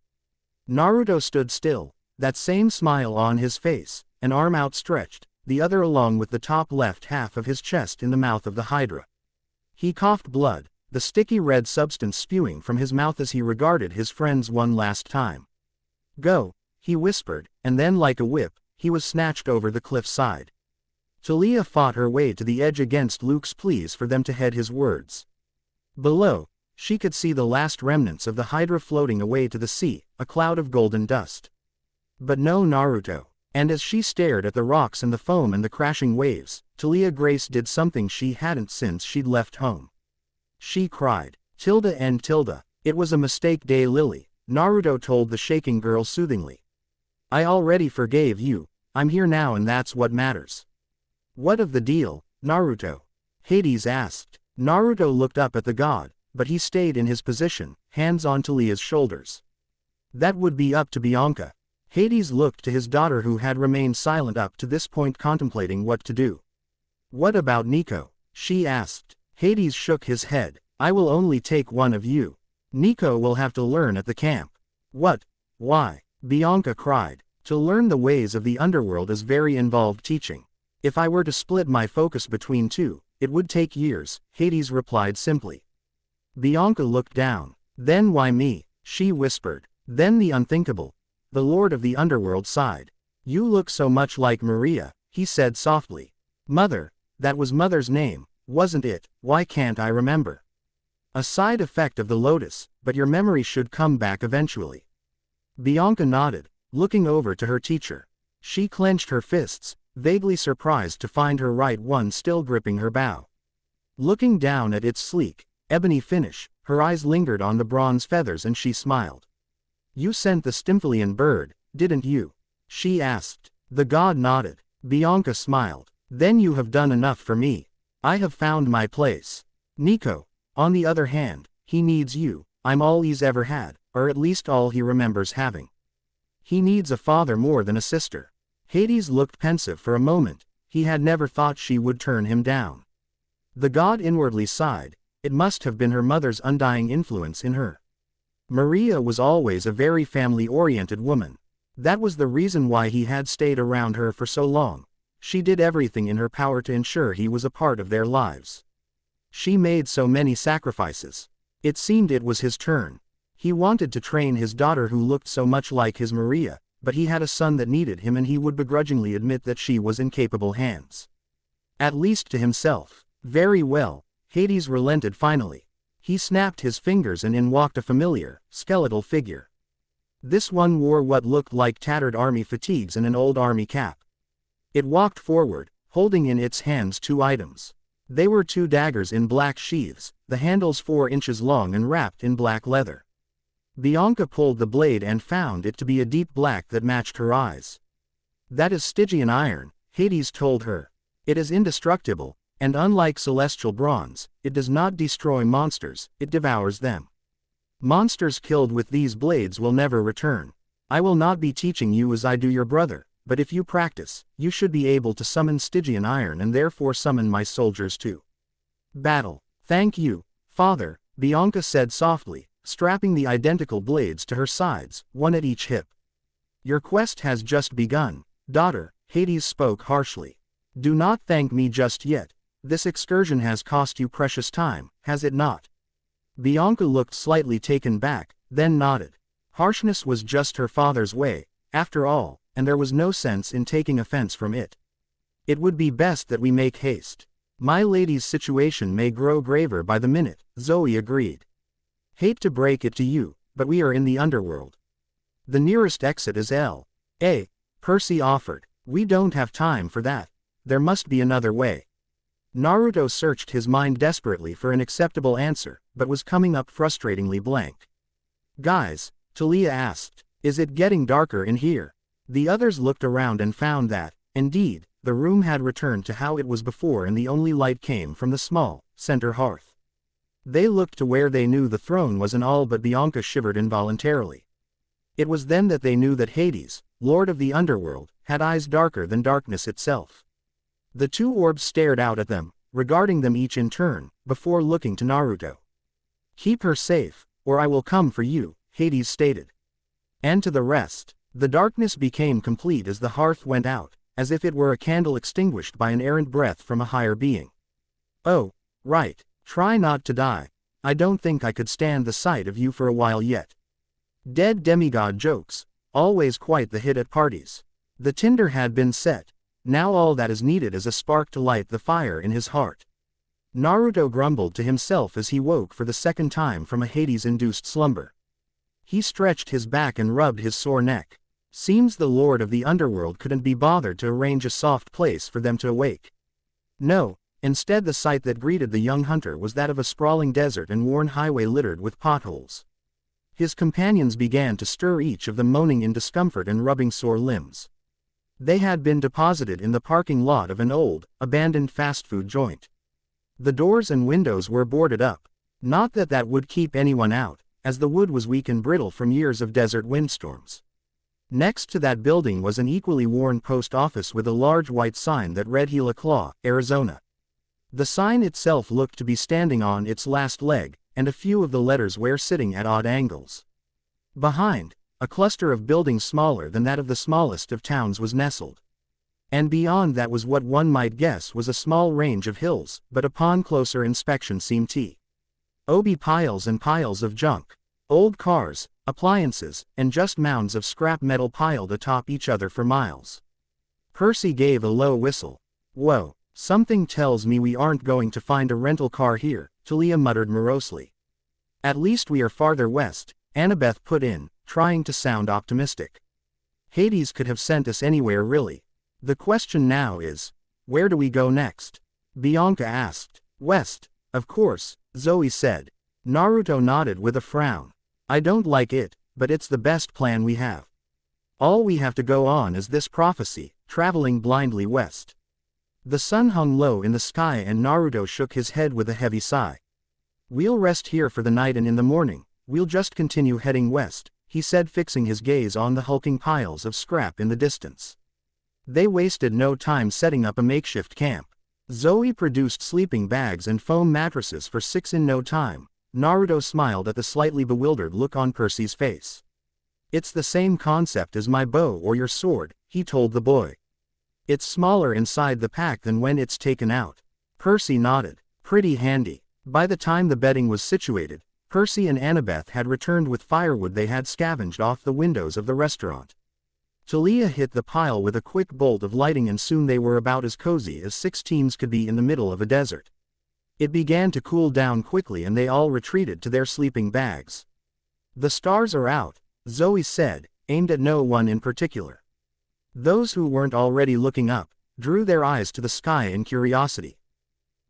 Naruto stood still, that same smile on his face, an arm outstretched, the other along with the top left half of his chest in the mouth of the Hydra. He coughed blood, the sticky red substance spewing from his mouth as he regarded his friends one last time. Go, he whispered, and then like a whip, he was snatched over the cliff side. Thalia fought her way to the edge against Luke's pleas for them to heed his words. Below, she could see the last remnants of the Hydra floating away to the sea, a cloud of golden dust. But no Naruto. And as she stared at the rocks and the foam and the crashing waves, Thalia Grace did something she hadn't since she'd left home. She cried, Tilda and Tilda, it was a mistake Lily, Naruto told the shaking girl soothingly. I already forgave you, I'm here now and that's what matters. What of the deal, Naruto? Hades asked. Naruto looked up at the god, but he stayed in his position, hands on Thalia's shoulders. That would be up to Bianca. Hades looked to his daughter who had remained silent up to this point contemplating what to do. What about Nico? She asked. Hades shook his head. I will only take one of you. Nico will have to learn at the camp. What? Why? Bianca cried. To learn the ways of the underworld is very involved teaching. If I were to split my focus between two, it would take years, Hades replied simply. Bianca looked down. Then why me? She whispered. Then the unthinkable. The Lord of the Underworld sighed. You look so much like Maria, he said softly. Mother, that was Mother's name, wasn't it? Why can't I remember? A side effect of the lotus, but your memory should come back eventually. Bianca nodded, looking over to her teacher. She clenched her fists, vaguely surprised to find her right one still gripping her bow. Looking down at its sleek, ebony finish, her eyes lingered on the bronze feathers and she smiled. You sent the Stymphalian bird, didn't you? She asked. The god nodded. Bianca smiled. Then you have done enough for me. I have found my place. Nico, on the other hand, he needs you. I'm all he's ever had, or at least all he remembers having. He needs a father more than a sister. Hades looked pensive for a moment. He had never thought she would turn him down. The god inwardly sighed. It must have been her mother's undying influence in her. Maria was always a very family-oriented woman. That was the reason why he had stayed around her for so long. She did everything in her power to ensure he was a part of their lives. She made so many sacrifices. It seemed it was his turn. He wanted to train his daughter who looked so much like his Maria, but he had a son that needed him and he would begrudgingly admit that she was in capable hands. At least to himself. Very well, Hades relented finally. He snapped his fingers and in walked a familiar, skeletal figure. This one wore what looked like tattered army fatigues and an old army cap. It walked forward, holding in its hands two items. They were two daggers in black sheaths, the handles 4 inches long and wrapped in black leather. Bianca pulled the blade and found it to be a deep black that matched her eyes. That is Stygian iron, Hades told her. It is indestructible. And unlike celestial bronze, it does not destroy monsters, it devours them. Monsters killed with these blades will never return. I will not be teaching you as I do your brother, but if you practice, you should be able to summon Stygian iron and therefore summon my soldiers too. Battle. Thank you, father, Bianca said softly, strapping the identical blades to her sides, one at each hip. Your quest has just begun, daughter, Hades spoke harshly. Do not thank me just yet. This excursion has cost you precious time, has it not? Bianca looked slightly taken back, then nodded. Harshness was just her father's way, after all, and there was no sense in taking offense from it. It would be best that we make haste. My lady's situation may grow graver by the minute, Zoe agreed. Hate to break it to you, but we are in the underworld. The nearest exit is L.A., Percy offered. We don't have time for that. There must be another way. Naruto searched his mind desperately for an acceptable answer, but was coming up frustratingly blank. Guys, Thalia asked, is it getting darker in here? The others looked around and found that, indeed, the room had returned to how it was before and the only light came from the small, center hearth. They looked to where they knew the throne was and all but Bianca shivered involuntarily. It was then that they knew that Hades, lord of the underworld, had eyes darker than darkness itself. The two orbs stared out at them, regarding them each in turn, before looking to Naruto. "Keep her safe, or I will come for you," Hades stated. And to the rest. The darkness became complete as the hearth went out, as if it were a candle extinguished by an errant breath from a higher being. "Oh, right, try not to die. I don't think I could stand the sight of you for a while yet." Dead demigod jokes, always quite the hit at parties. The tinder had been set, now all that is needed is a spark to light the fire in his heart. Naruto grumbled to himself as he woke for the second time from a Hades-induced slumber. He stretched his back and rubbed his sore neck. Seems the lord of the underworld couldn't be bothered to arrange a soft place for them to awake. No, instead the sight that greeted the young hunter was that of a sprawling desert and worn highway littered with potholes. His companions began to stir, each of them moaning in discomfort and rubbing sore limbs. They had been deposited in the parking lot of an old, abandoned fast food joint. The doors and windows were boarded up. Not that that would keep anyone out, as the wood was weak and brittle from years of desert windstorms. Next to that building was an equally worn post office with a large white sign that read Gila Claw, Arizona. The sign itself looked to be standing on its last leg, and a few of the letters were sitting at odd angles. Behind, a cluster of buildings smaller than that of the smallest of towns was nestled. And beyond that was what one might guess was a small range of hills, but upon closer inspection seemed to be piles and piles of junk. Old cars, appliances, and just mounds of scrap metal piled atop each other for miles. Percy gave a low whistle. "Whoa, something tells me we aren't going to find a rental car here," Thalia muttered morosely. "At least we are farther west," Annabeth put in, trying to sound optimistic. "Hades could have sent us anywhere really. The question now is, where do we go next?" Bianca asked. "West, of course," Zoe said. Naruto nodded with a frown. "I don't like it, but it's the best plan we have. All we have to go on is this prophecy, traveling blindly west." The sun hung low in the sky and Naruto shook his head with a heavy sigh. "We'll rest here for the night and in the morning, we'll just continue heading west," he said, fixing his gaze on the hulking piles of scrap in the distance. They wasted no time setting up a makeshift camp. Zoe produced sleeping bags and foam mattresses for 6 in no time. Naruto smiled at the slightly bewildered look on Percy's face. "It's the same concept as my bow or your sword," he told the boy. "It's smaller inside the pack than when it's taken out." Percy nodded. "Pretty handy." By the time the bedding was situated, Percy and Annabeth had returned with firewood they had scavenged off the windows of the restaurant. Thalia hit the pile with a quick bolt of lighting and soon they were about as cozy as 6 teams could be in the middle of a desert. It began to cool down quickly and they all retreated to their sleeping bags. "The stars are out," Zoe said, aimed at no one in particular. Those who weren't already looking up drew their eyes to the sky in curiosity.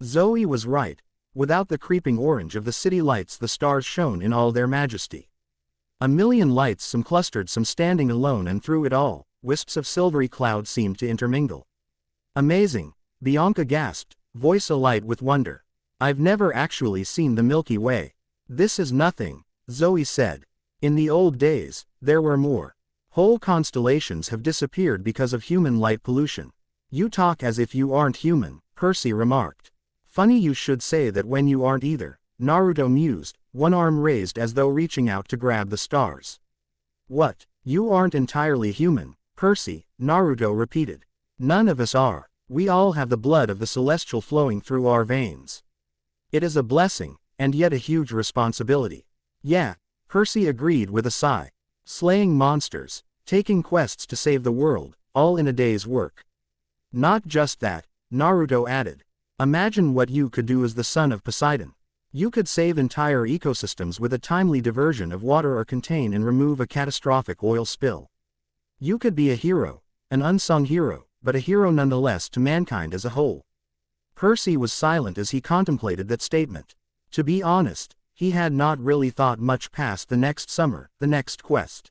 Zoe was right. Without the creeping orange of the city lights, the stars shone in all their majesty. A million lights, some clustered, some standing alone, and through it all, wisps of silvery cloud seemed to intermingle. "Amazing," Bianca gasped, voice alight with wonder. "I've never actually seen the Milky Way." "This is nothing," Zoe said. "In the old days, there were more. Whole constellations have disappeared because of human light pollution." "You talk as if you aren't human," Percy remarked. "Funny you should say that when you aren't either," Naruto mused, one arm raised as though reaching out to grab the stars. "What, you aren't entirely human, Percy," Naruto repeated. "None of us are. We all have the blood of the celestial flowing through our veins. It is a blessing, and yet a huge responsibility." "Yeah," Percy agreed with a sigh. "Slaying monsters, taking quests to save the world, all in a day's work." "Not just that," Naruto added. "Imagine what you could do as the son of Poseidon. You could save entire ecosystems with a timely diversion of water or contain and remove a catastrophic oil spill. You could be a hero, an unsung hero, but a hero nonetheless to mankind as a whole." Percy was silent as he contemplated that statement. To be honest, he had not really thought much past the next summer, the next quest.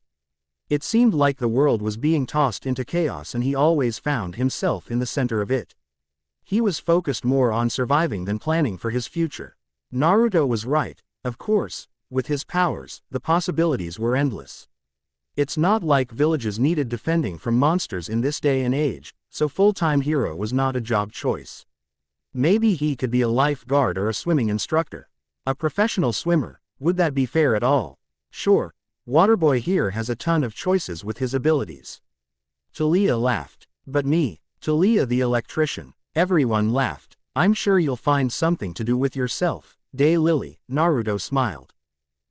It seemed like the world was being tossed into chaos and he always found himself in the center of it. He was focused more on surviving than planning for his future. Naruto was right, of course, with his powers, the possibilities were endless. It's not like villages needed defending from monsters in this day and age, so full-time hero was not a job choice. Maybe he could be a lifeguard or a swimming instructor. A professional swimmer, would that be fair at all? Sure, Waterboy here has a ton of choices with his abilities. Thalia laughed. But me, Thalia the electrician. Everyone laughed. I'm sure you'll find something to do with yourself, Daylily. Naruto smiled.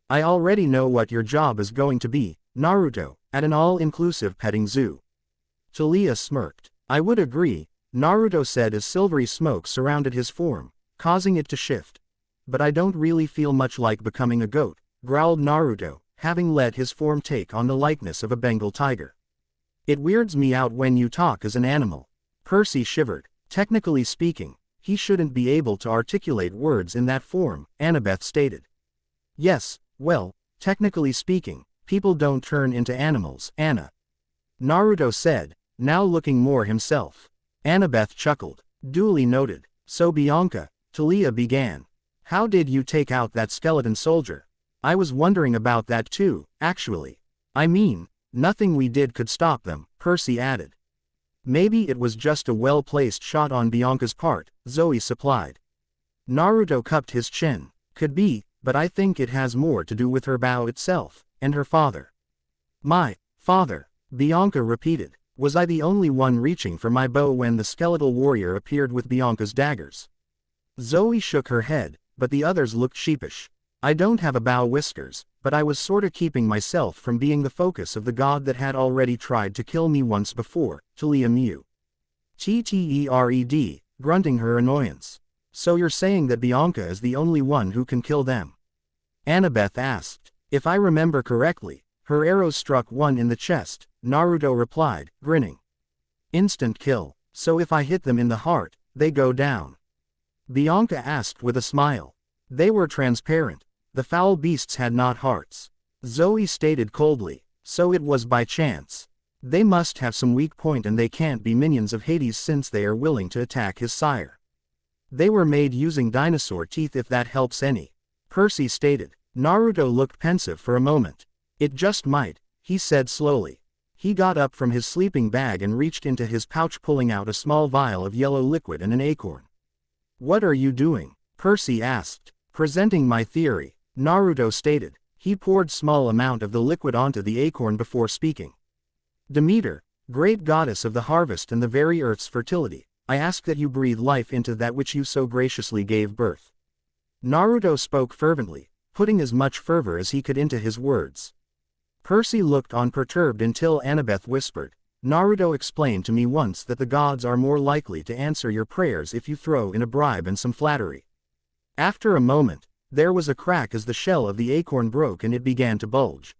I already know what your job is going to be, Naruto, at an all-inclusive petting zoo. Thalia smirked. I would agree, Naruto said as silvery smoke surrounded his form, causing it to shift. But I don't really feel much like becoming a goat, growled Naruto, having let his form take on the likeness of a Bengal tiger. It weirds me out when you talk as an animal. Percy shivered. Technically speaking, he shouldn't be able to articulate words in that form, Annabeth stated. Yes, well, technically speaking, people don't turn into animals, Anna. Naruto said, now looking more himself. Annabeth chuckled. Duly noted. So Bianca, Thalia began. How did you take out that skeleton soldier? I was wondering about that too, actually. I mean, nothing we did could stop them, Percy added. Maybe it was just a well-placed shot on Bianca's part, Zoe supplied. Naruto cupped his chin. Could be, but I think it has more to do with her bow itself, and her father. My father, Bianca repeated. Was I the only one reaching for my bow when the skeletal warrior appeared with Bianca's daggers? Zoe shook her head, but the others looked sheepish. I don't have a bow whiskers, but I was sorta keeping myself from being the focus of the god that had already tried to kill me once before, Thalia Mew. Ttered, grunting her annoyance. So you're saying that Bianca is the only one who can kill them? Annabeth asked. If I remember correctly, her arrows struck one in the chest, Naruto replied, grinning. Instant kill, so if I hit them in the heart, they go down. Bianca asked with a smile. They were transparent. The foul beasts had not hearts. Zoe stated coldly, so it was by chance. They must have some weak point and they can't be minions of Hades since they are willing to attack his sire. They were made using dinosaur teeth if that helps any. Percy stated. Naruto looked pensive for a moment. It just might, he said slowly. He got up from his sleeping bag and reached into his pouch pulling out a small vial of yellow liquid and an acorn. What are you doing? Percy asked. Presenting my theory, Naruto stated. He poured small amount of the liquid onto the acorn before speaking. Demeter, great goddess of the harvest and the very earth's fertility, I ask that you breathe life into that which you so graciously gave birth. Naruto spoke fervently, putting as much fervor as he could into his words. Percy looked unperturbed until Annabeth whispered, Naruto explained to me once that the gods are more likely to answer your prayers if you throw in a bribe and some flattery. After a moment, there was a crack as the shell of the acorn broke and it began to bulge.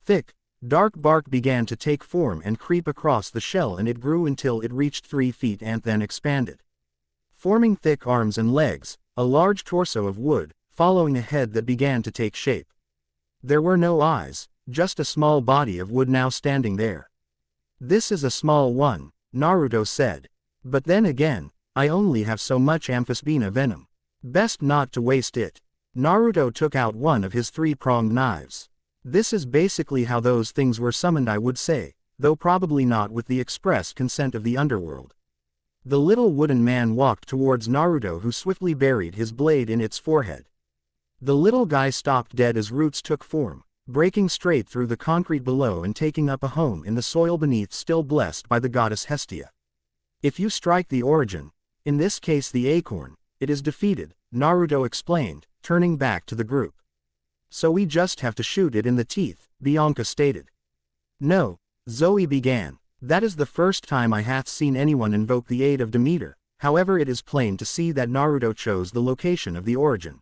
Thick, dark bark began to take form and creep across the shell and it grew until it reached 3 feet and then expanded. Forming thick arms and legs, a large torso of wood, following a head that began to take shape. There were no eyes, just a small body of wood now standing there. This is a small one, Naruto said. But then again, I only have so much amphisbaena venom. Best not to waste it. Naruto took out one of his 3-pronged knives. This is basically how those things were summoned, I would say, though probably not with the express consent of the underworld. The little wooden man walked towards Naruto who swiftly buried his blade in its forehead. The little guy stopped dead as roots took form, breaking straight through the concrete below and taking up a home in the soil beneath still blessed by the goddess Hestia. If you strike the origin, in this case the acorn, it is defeated, Naruto explained, turning back to the group. So we just have to shoot it in the teeth, Bianca stated. No, Zoe began. That is the first time I hath seen anyone invoke the aid of Demeter, however it is plain to see that Naruto chose the location of the origin.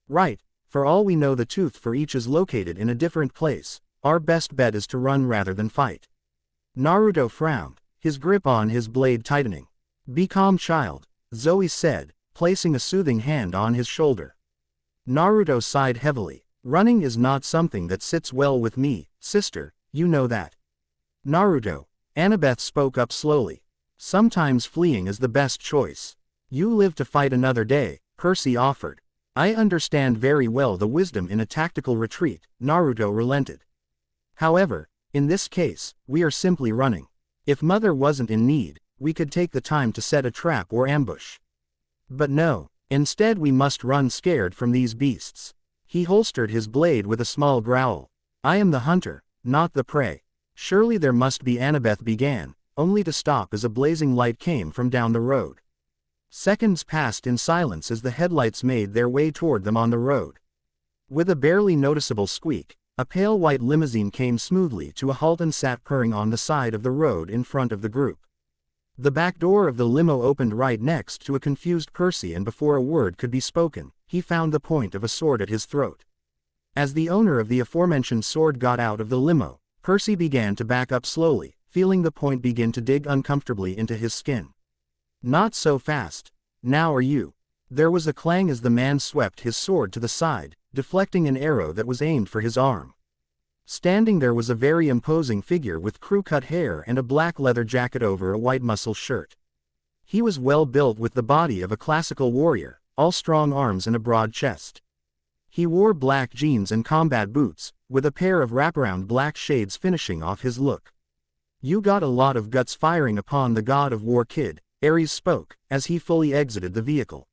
Right, for all we know the tooth for each is located in a different place, our best bet is to run rather than fight. Naruto frowned, his grip on his blade tightening. Be calm, child, Zoe said, placing a soothing hand on his shoulder. Naruto sighed heavily. Running is not something that sits well with me, sister, you know that. Naruto, Annabeth spoke up slowly. Sometimes fleeing is the best choice. You live to fight another day, Percy offered. I understand very well the wisdom in a tactical retreat, Naruto relented. However, in this case, we are simply running. If Mother wasn't in need, we could take the time to set a trap or ambush. But no, instead we must run scared from these beasts. He holstered his blade with a small growl. I am the hunter, not the prey. Surely there must be. Annabeth began, only to stop as a blazing light came from down the road. Seconds passed in silence as the headlights made their way toward them on the road. With a barely noticeable squeak, a pale white limousine came smoothly to a halt and sat purring on the side of the road in front of the group. The back door of the limo opened right next to a confused Percy, and before a word could be spoken, he found the point of a sword at his throat. As the owner of the aforementioned sword got out of the limo, Percy began to back up slowly, feeling the point begin to dig uncomfortably into his skin. Not so fast. Now are you? There was a clang as the man swept his sword to the side, deflecting an arrow that was aimed for his arm. Standing there was a very imposing figure with crew-cut hair and a black leather jacket over a white muscle shirt. He was well built with the body of a classical warrior, all strong arms and a broad chest. He wore black jeans and combat boots, with a pair of wraparound black shades finishing off his look. You got a lot of guts firing upon the god of war, kid, Ares spoke, as he fully exited the vehicle.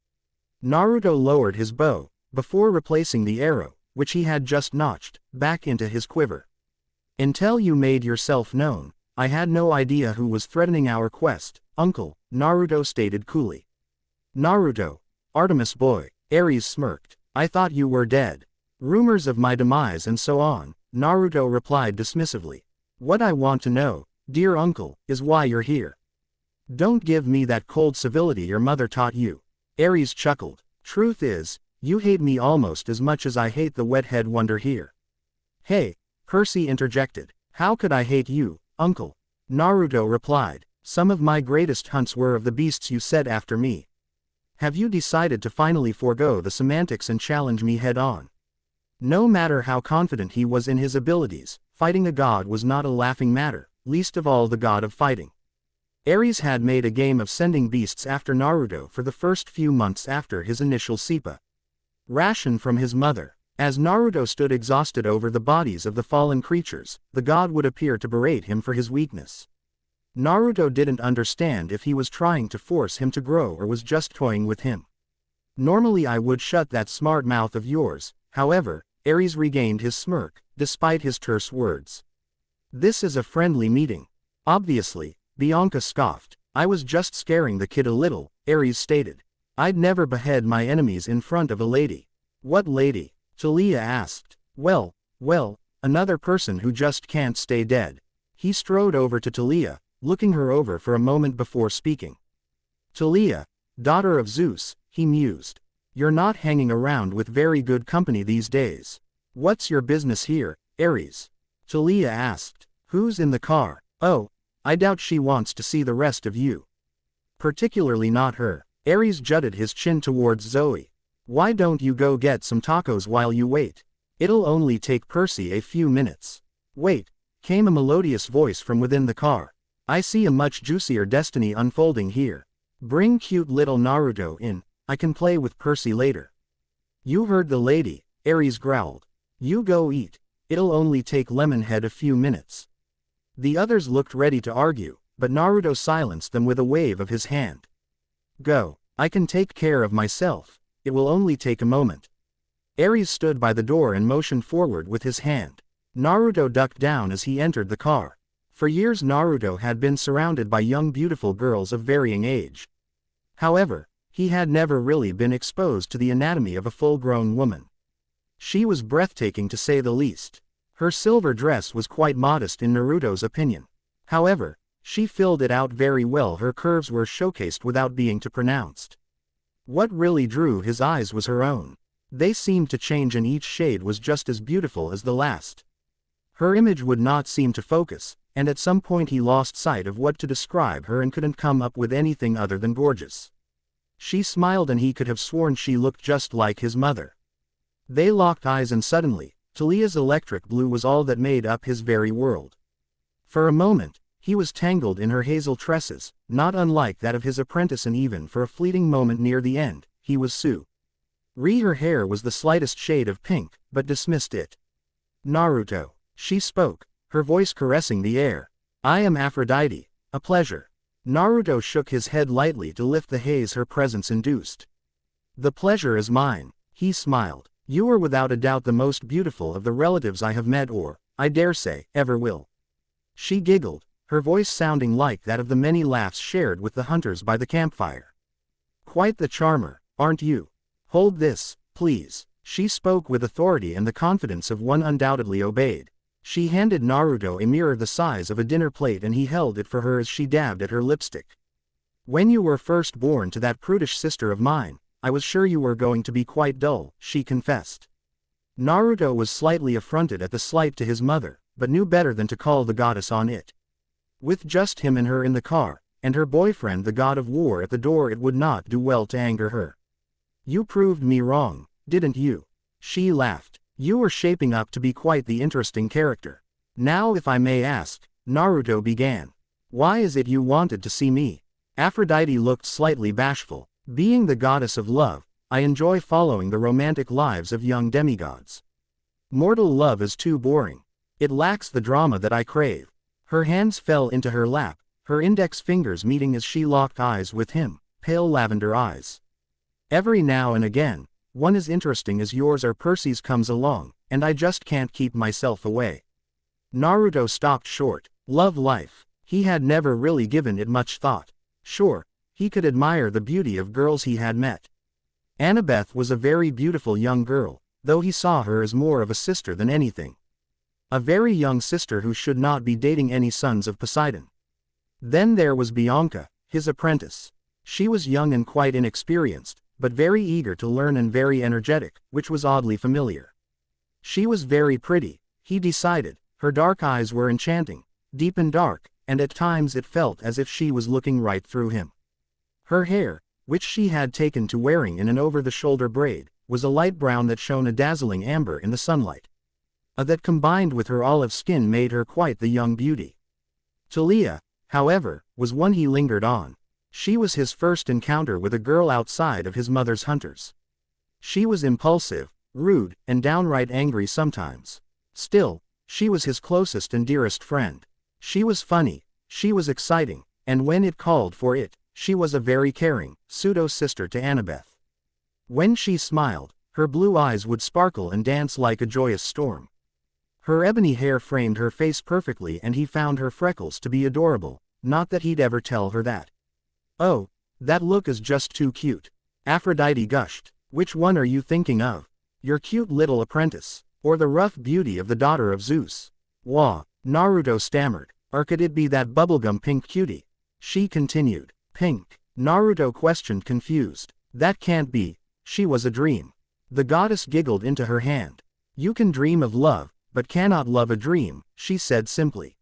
Naruto lowered his bow, before replacing the arrow, which he had just notched, back into his quiver. Until you made yourself known, I had no idea who was threatening our quest, Uncle, Naruto stated coolly. Naruto, Artemis boy, Ares smirked, I thought you were dead. Rumors of my demise and so on, Naruto replied dismissively. What I want to know, dear uncle, is why you're here. Don't give me that cold civility your mother taught you. Ares chuckled. Truth is, you hate me almost as much as I hate the wet-head wonder here. Hey, Percy interjected. How could I hate you, uncle? Naruto replied. Some of my greatest hunts were of the beasts you set after me. Have you decided to finally forego the semantics and challenge me head-on? No matter how confident he was in his abilities, fighting a god was not a laughing matter, least of all the god of fighting. Ares had made a game of sending beasts after Naruto for the first few months after his initial SIPA ration from his mother. As Naruto stood exhausted over the bodies of the fallen creatures, the god would appear to berate him for his weakness. Naruto didn't understand if he was trying to force him to grow or was just toying with him. Normally I would shut that smart mouth of yours, however, Ares regained his smirk, despite his terse words. This is a friendly meeting. Obviously, Bianca scoffed. I was just scaring the kid a little, Ares stated. I'd never behead my enemies in front of a lady. What lady? Thalia asked. Well, another person who just can't stay dead. He strode over to Thalia, looking her over for a moment before speaking. Thalia, daughter of Zeus, he mused. You're not hanging around with very good company these days. What's your business here, Ares? Thalia asked. Who's in the car? Oh, I doubt she wants to see the rest of you. Particularly not her. Ares jutted his chin towards Zoe. Why don't you go get some tacos while you wait? It'll only take Percy a few minutes. Wait, came a melodious voice from within the car. I see a much juicier destiny unfolding here. Bring cute little Naruto in, I can play with Percy later. You heard the lady, Ares growled. You go eat, it'll only take Lemonhead a few minutes. The others looked ready to argue, but Naruto silenced them with a wave of his hand. Go, I can take care of myself, it will only take a moment. Ares stood by the door and motioned forward with his hand. Naruto ducked down as he entered the car. For years Naruto had been surrounded by young beautiful girls of varying age. However, he had never really been exposed to the anatomy of a full-grown woman. She was breathtaking to say the least. Her silver dress was quite modest in Naruto's opinion. However, she filled it out very well. Her curves were showcased without being too pronounced. What really drew his eyes was her own. They seemed to change and each shade was just as beautiful as the last. Her image would not seem to focus, and at some point he lost sight of what to describe her and couldn't come up with anything other than gorgeous. She smiled and he could have sworn she looked just like his mother. They locked eyes and suddenly, Thalia's electric blue was all that made up his very world. For a moment, he was tangled in her hazel tresses, not unlike that of his apprentice, and even for a fleeting moment near the end, he was Sue. Her hair was the slightest shade of pink, but dismissed it. Naruto. She spoke, her voice caressing the air. I am Aphrodite. A pleasure. Naruto shook his head lightly to lift the haze her presence induced. The pleasure is mine. He smiled. You are without a doubt the most beautiful of the relatives I have met or, I dare say, ever will. She giggled, her voice sounding like that of the many laughs shared with the hunters by the campfire. Quite the charmer, aren't you? Hold this, please. She spoke with authority and the confidence of one undoubtedly obeyed. She handed Naruto a mirror the size of a dinner plate and he held it for her as she dabbed at her lipstick. When you were first born to that prudish sister of mine, I was sure you were going to be quite dull, she confessed. Naruto was slightly affronted at the slight to his mother, but knew better than to call the goddess on it. With just him and her in the car, and her boyfriend the god of war at the door, it would not do well to anger her. You proved me wrong, didn't you? She laughed. You were shaping up to be quite the interesting character. Now if I may ask, Naruto began. Why is it you wanted to see me? Aphrodite looked slightly bashful. Being the goddess of love, I enjoy following the romantic lives of young demigods. Mortal love is too boring. It lacks the drama that I crave. Her hands fell into her lap, her index fingers meeting as she locked eyes with him, pale lavender eyes. Every now and again, one as interesting as yours or Percy's comes along, and I just can't keep myself away. Naruto stopped short. Love life. He had never really given it much thought. Sure, he could admire the beauty of girls he had met. Annabeth was a very beautiful young girl, though he saw her as more of a sister than anything. A very young sister who should not be dating any sons of Poseidon. Then there was Bianca, his apprentice. She was young and quite inexperienced, but very eager to learn and very energetic, which was oddly familiar. She was very pretty, he decided. Her dark eyes were enchanting, deep and dark, and at times it felt as if she was looking right through him. Her hair, which she had taken to wearing in an over-the-shoulder braid, was a light brown that shone a dazzling amber in the sunlight. That combined with her olive skin made her quite the young beauty. Thalia, however, was one he lingered on. She was his first encounter with a girl outside of his mother's hunters. She was impulsive, rude, and downright angry sometimes. Still, she was his closest and dearest friend. She was funny, she was exciting, and when it called for it, she was a very caring, pseudo-sister to Annabeth. When she smiled, her blue eyes would sparkle and dance like a joyous storm. Her ebony hair framed her face perfectly and he found her freckles to be adorable, not that he'd ever tell her that. Oh, that look is just too cute. Aphrodite gushed. Which one are you thinking of? Your cute little apprentice, or the rough beauty of the daughter of Zeus? Wah, Naruto stammered. Or could it be that bubblegum pink cutie? She continued. Pink? Naruto questioned confused. That can't be. She was a dream. The goddess giggled into her hand. You can dream of love, but cannot love a dream, she said simply.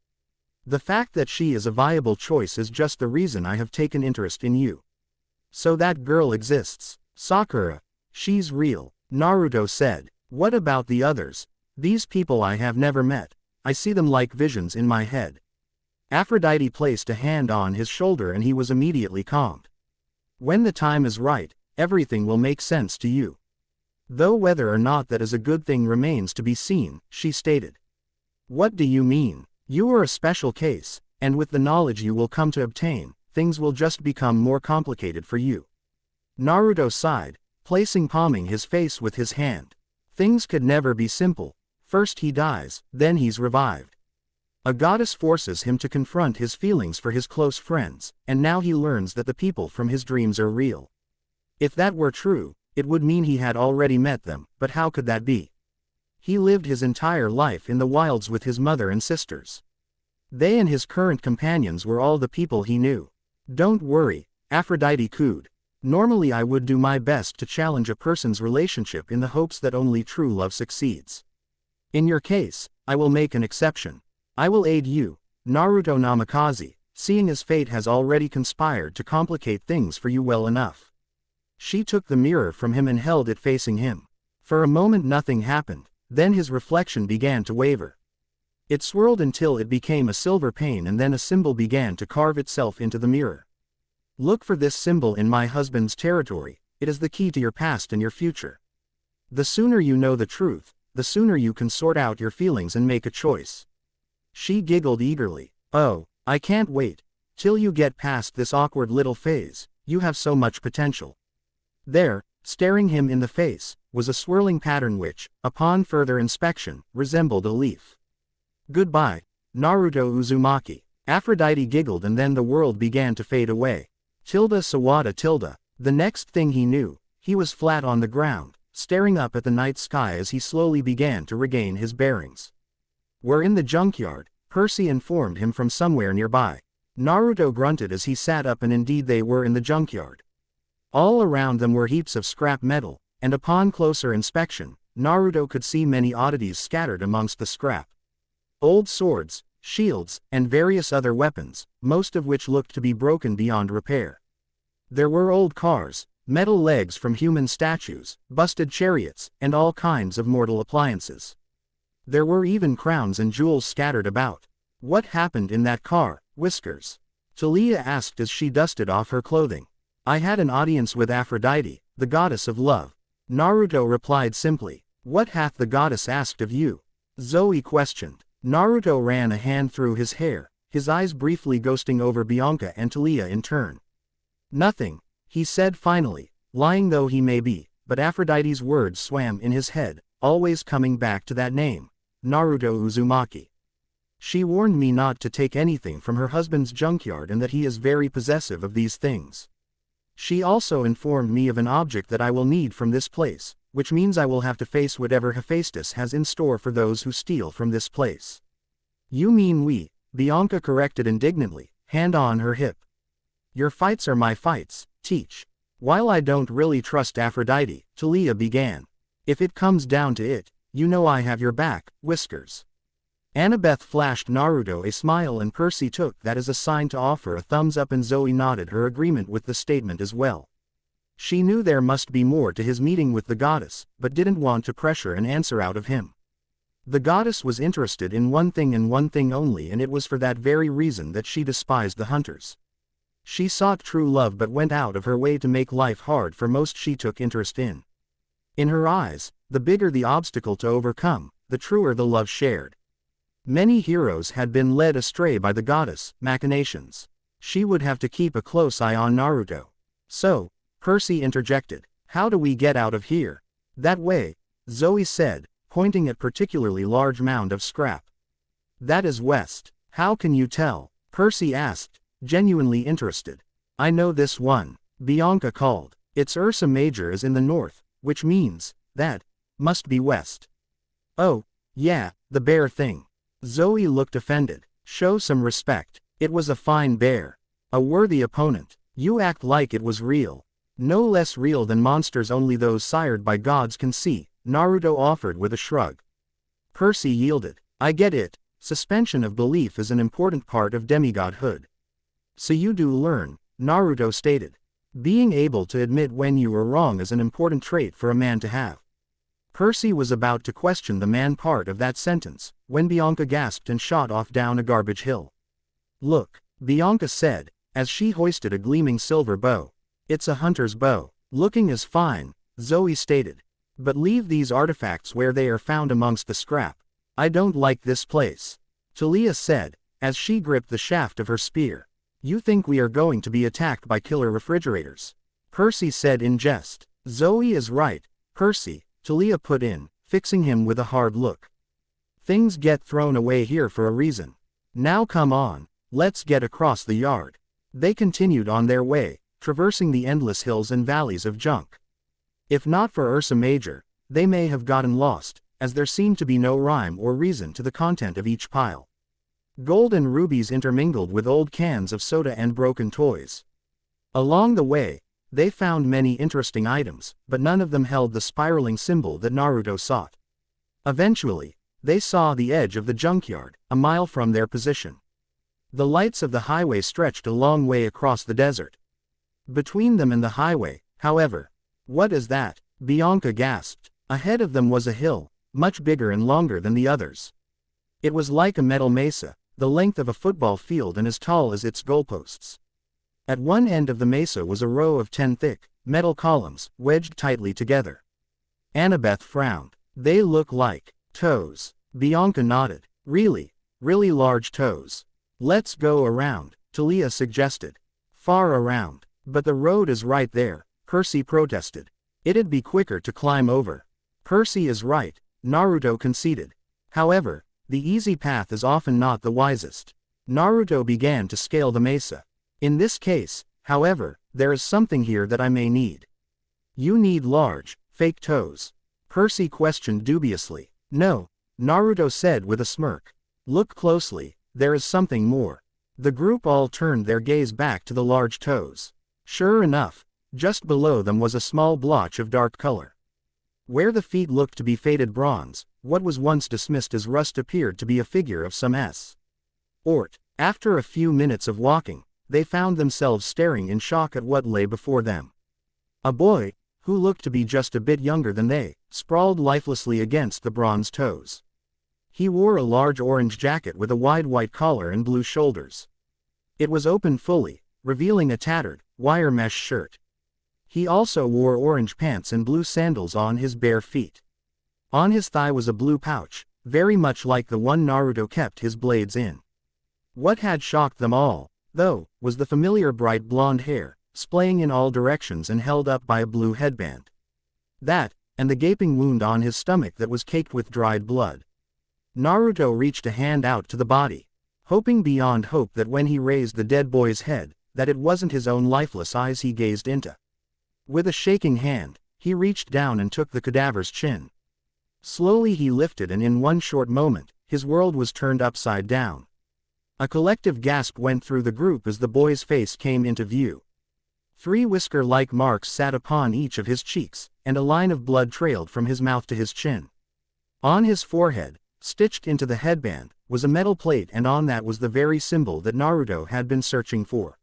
The fact that she is a viable choice is just the reason I have taken interest in you. So that girl exists. Sakura. She's real, Naruto said. What about the others? These people I have never met. I see them like visions in my head. Aphrodite placed a hand on his shoulder and he was immediately calmed. When the time is right, everything will make sense to you. Though whether or not that is a good thing remains to be seen, she stated. What do you mean? You are a special case, and with the knowledge you will come to obtain, things will just become more complicated for you. Naruto sighed, palming his face with his hand. Things could never be simple. First he dies, then he's revived. A goddess forces him to confront his feelings for his close friends, and now he learns that the people from his dreams are real. If that were true, it would mean he had already met them, but how could that be? He lived his entire life in the wilds with his mother and sisters. They and his current companions were all the people he knew. Don't worry, Aphrodite cooed. Normally I would do my best to challenge a person's relationship in the hopes that only true love succeeds. In your case, I will make an exception. I will aid you, Naruto Namikaze, seeing as fate has already conspired to complicate things for you well enough. She took the mirror from him and held it facing him. For a moment nothing happened, then his reflection began to waver. It swirled until it became a silver pane and then a symbol began to carve itself into the mirror. Look for this symbol in my husband's territory, it is the key to your past and your future. The sooner you know the truth, the sooner you can sort out your feelings and make a choice. She giggled eagerly. Oh, I can't wait till you get past this awkward little phase, you have so much potential. There, staring him in the face, was a swirling pattern which, upon further inspection, resembled a leaf. Goodbye, Naruto Uzumaki. Aphrodite giggled and then the world began to fade away. Sawada. The next thing he knew, he was flat on the ground, staring up at the night sky as he slowly began to regain his bearings. We're in the junkyard, Percy informed him from somewhere nearby. Naruto grunted as he sat up and indeed they were in the junkyard. All around them were heaps of scrap metal, and upon closer inspection, Naruto could see many oddities scattered amongst the scrap. Old swords, shields, and various other weapons, most of which looked to be broken beyond repair. There were old cars, metal legs from human statues, busted chariots, and all kinds of mortal appliances. There were even crowns and jewels scattered about. What happened in that car, Whiskers? Thalia asked as she dusted off her clothing. I had an audience with Aphrodite, the goddess of love. Naruto replied simply. What hath the goddess asked of you? Zoe questioned. Naruto ran a hand through his hair, his eyes briefly ghosting over Bianca and Thalia in turn. Nothing, he said finally, lying though he may be, but Aphrodite's words swam in his head, always coming back to that name, Naruto Uzumaki. She warned me not to take anything from her husband's junkyard and that he is very possessive of these things. She also informed me of an object that I will need from this place, which means I will have to face whatever Hephaestus has in store for those who steal from this place. You mean we, Bianca corrected indignantly, hand on her hip. Your fights are my fights, teach. While I don't really trust Aphrodite, Thalia began. If it comes down to it, you know I have your back, Whiskers. Annabeth flashed Naruto a smile and Percy took that as a sign to offer a thumbs up and Zoe nodded her agreement with the statement as well. She knew there must be more to his meeting with the goddess, but didn't want to pressure an answer out of him. The goddess was interested in one thing and one thing only, and it was for that very reason that she despised the hunters. She sought true love but went out of her way to make life hard for most she took interest in. In her eyes, the bigger the obstacle to overcome, the truer the love shared. Many heroes had been led astray by the goddess' machinations. She would have to keep a close eye on Naruto. So, Percy interjected, how do we get out of here? That way, Zoe said, pointing at particularly large mound of scrap. That is west. How can you tell? Percy asked, genuinely interested. I know this one, Bianca called. Its Ursa Major is in the north, which means, that, must be west. Oh, yeah, the bear thing. Zoe looked offended. Show some respect. It was a fine bear. A worthy opponent. You act like it was real. No less real than monsters only those sired by gods can see, Naruto offered with a shrug. Percy yielded. I get it. Suspension of belief is an important part of demigodhood. So you do learn, Naruto stated. Being able to admit when you were wrong is an important trait for a man to have. Percy was about to question the man part of that sentence, when Bianca gasped and shot off down a garbage hill. Look, Bianca said, as she hoisted a gleaming silver bow. It's a hunter's bow. Looking as fine, Zoe stated. But leave these artifacts where they are found amongst the scrap. I don't like this place. Thalia said, as she gripped the shaft of her spear. You think we are going to be attacked by killer refrigerators? Percy said in jest. Zoe is right, Percy, Thalia put in, fixing him with a hard look. Things get thrown away here for a reason. Now come on, let's get across the yard. They continued on their way, traversing the endless hills and valleys of junk. If not for Ursa Major, they may have gotten lost, as there seemed to be no rhyme or reason to the content of each pile. Gold and rubies intermingled with old cans of soda and broken toys. Along the way, they found many interesting items, but none of them held the spiraling symbol that Naruto sought. Eventually, they saw the edge of the junkyard, a mile from their position. The lights of the highway stretched a long way across the desert. Between them and the highway, however, what is that? Bianca gasped. Ahead of them was a hill, much bigger and longer than the others. It was like a metal mesa, the length of a football field and as tall as its goalposts. At one end of the mesa was a row of 10 thick, metal columns, wedged tightly together. Annabeth frowned. They look like toes. Bianca nodded. Really large toes. Let's go around, Thalia suggested. Far around. But the road is right there, Percy protested. It'd be quicker to climb over. Percy is right, Naruto conceded. However, the easy path is often not the wisest. Naruto began to scale the mesa. In this case, however, there is something here that I may need. You need large, fake toes? Percy questioned dubiously. No, Naruto said with a smirk. Look closely, there is something more. The group all turned their gaze back to the large toes. Sure enough, just below them was a small blotch of dark color. Where the feet looked to be faded bronze, what was once dismissed as rust appeared to be a figure of some sort. After a few minutes of walking, they found themselves staring in shock at what lay before them. A boy, who looked to be just a bit younger than they, sprawled lifelessly against the bronze toes. He wore a large orange jacket with a wide white collar and blue shoulders. It was open fully, revealing a tattered, wire mesh shirt. He also wore orange pants and blue sandals on his bare feet. On his thigh was a blue pouch, very much like the one Naruto kept his blades in. What had shocked them all, though, was the familiar bright blonde hair, splaying in all directions and held up by a blue headband. That, and the gaping wound on his stomach that was caked with dried blood. Naruto reached a hand out to the body, hoping beyond hope that when he raised the dead boy's head, that it wasn't his own lifeless eyes he gazed into. With a shaking hand, he reached down and took the cadaver's chin. Slowly he lifted, and in one short moment, his world was turned upside down. A collective gasp went through the group as the boy's face came into view. 3 whisker-like marks sat upon each of his cheeks, and a line of blood trailed from his mouth to his chin. On his forehead, stitched into the headband, was a metal plate, and on that was the very symbol that Naruto had been searching for.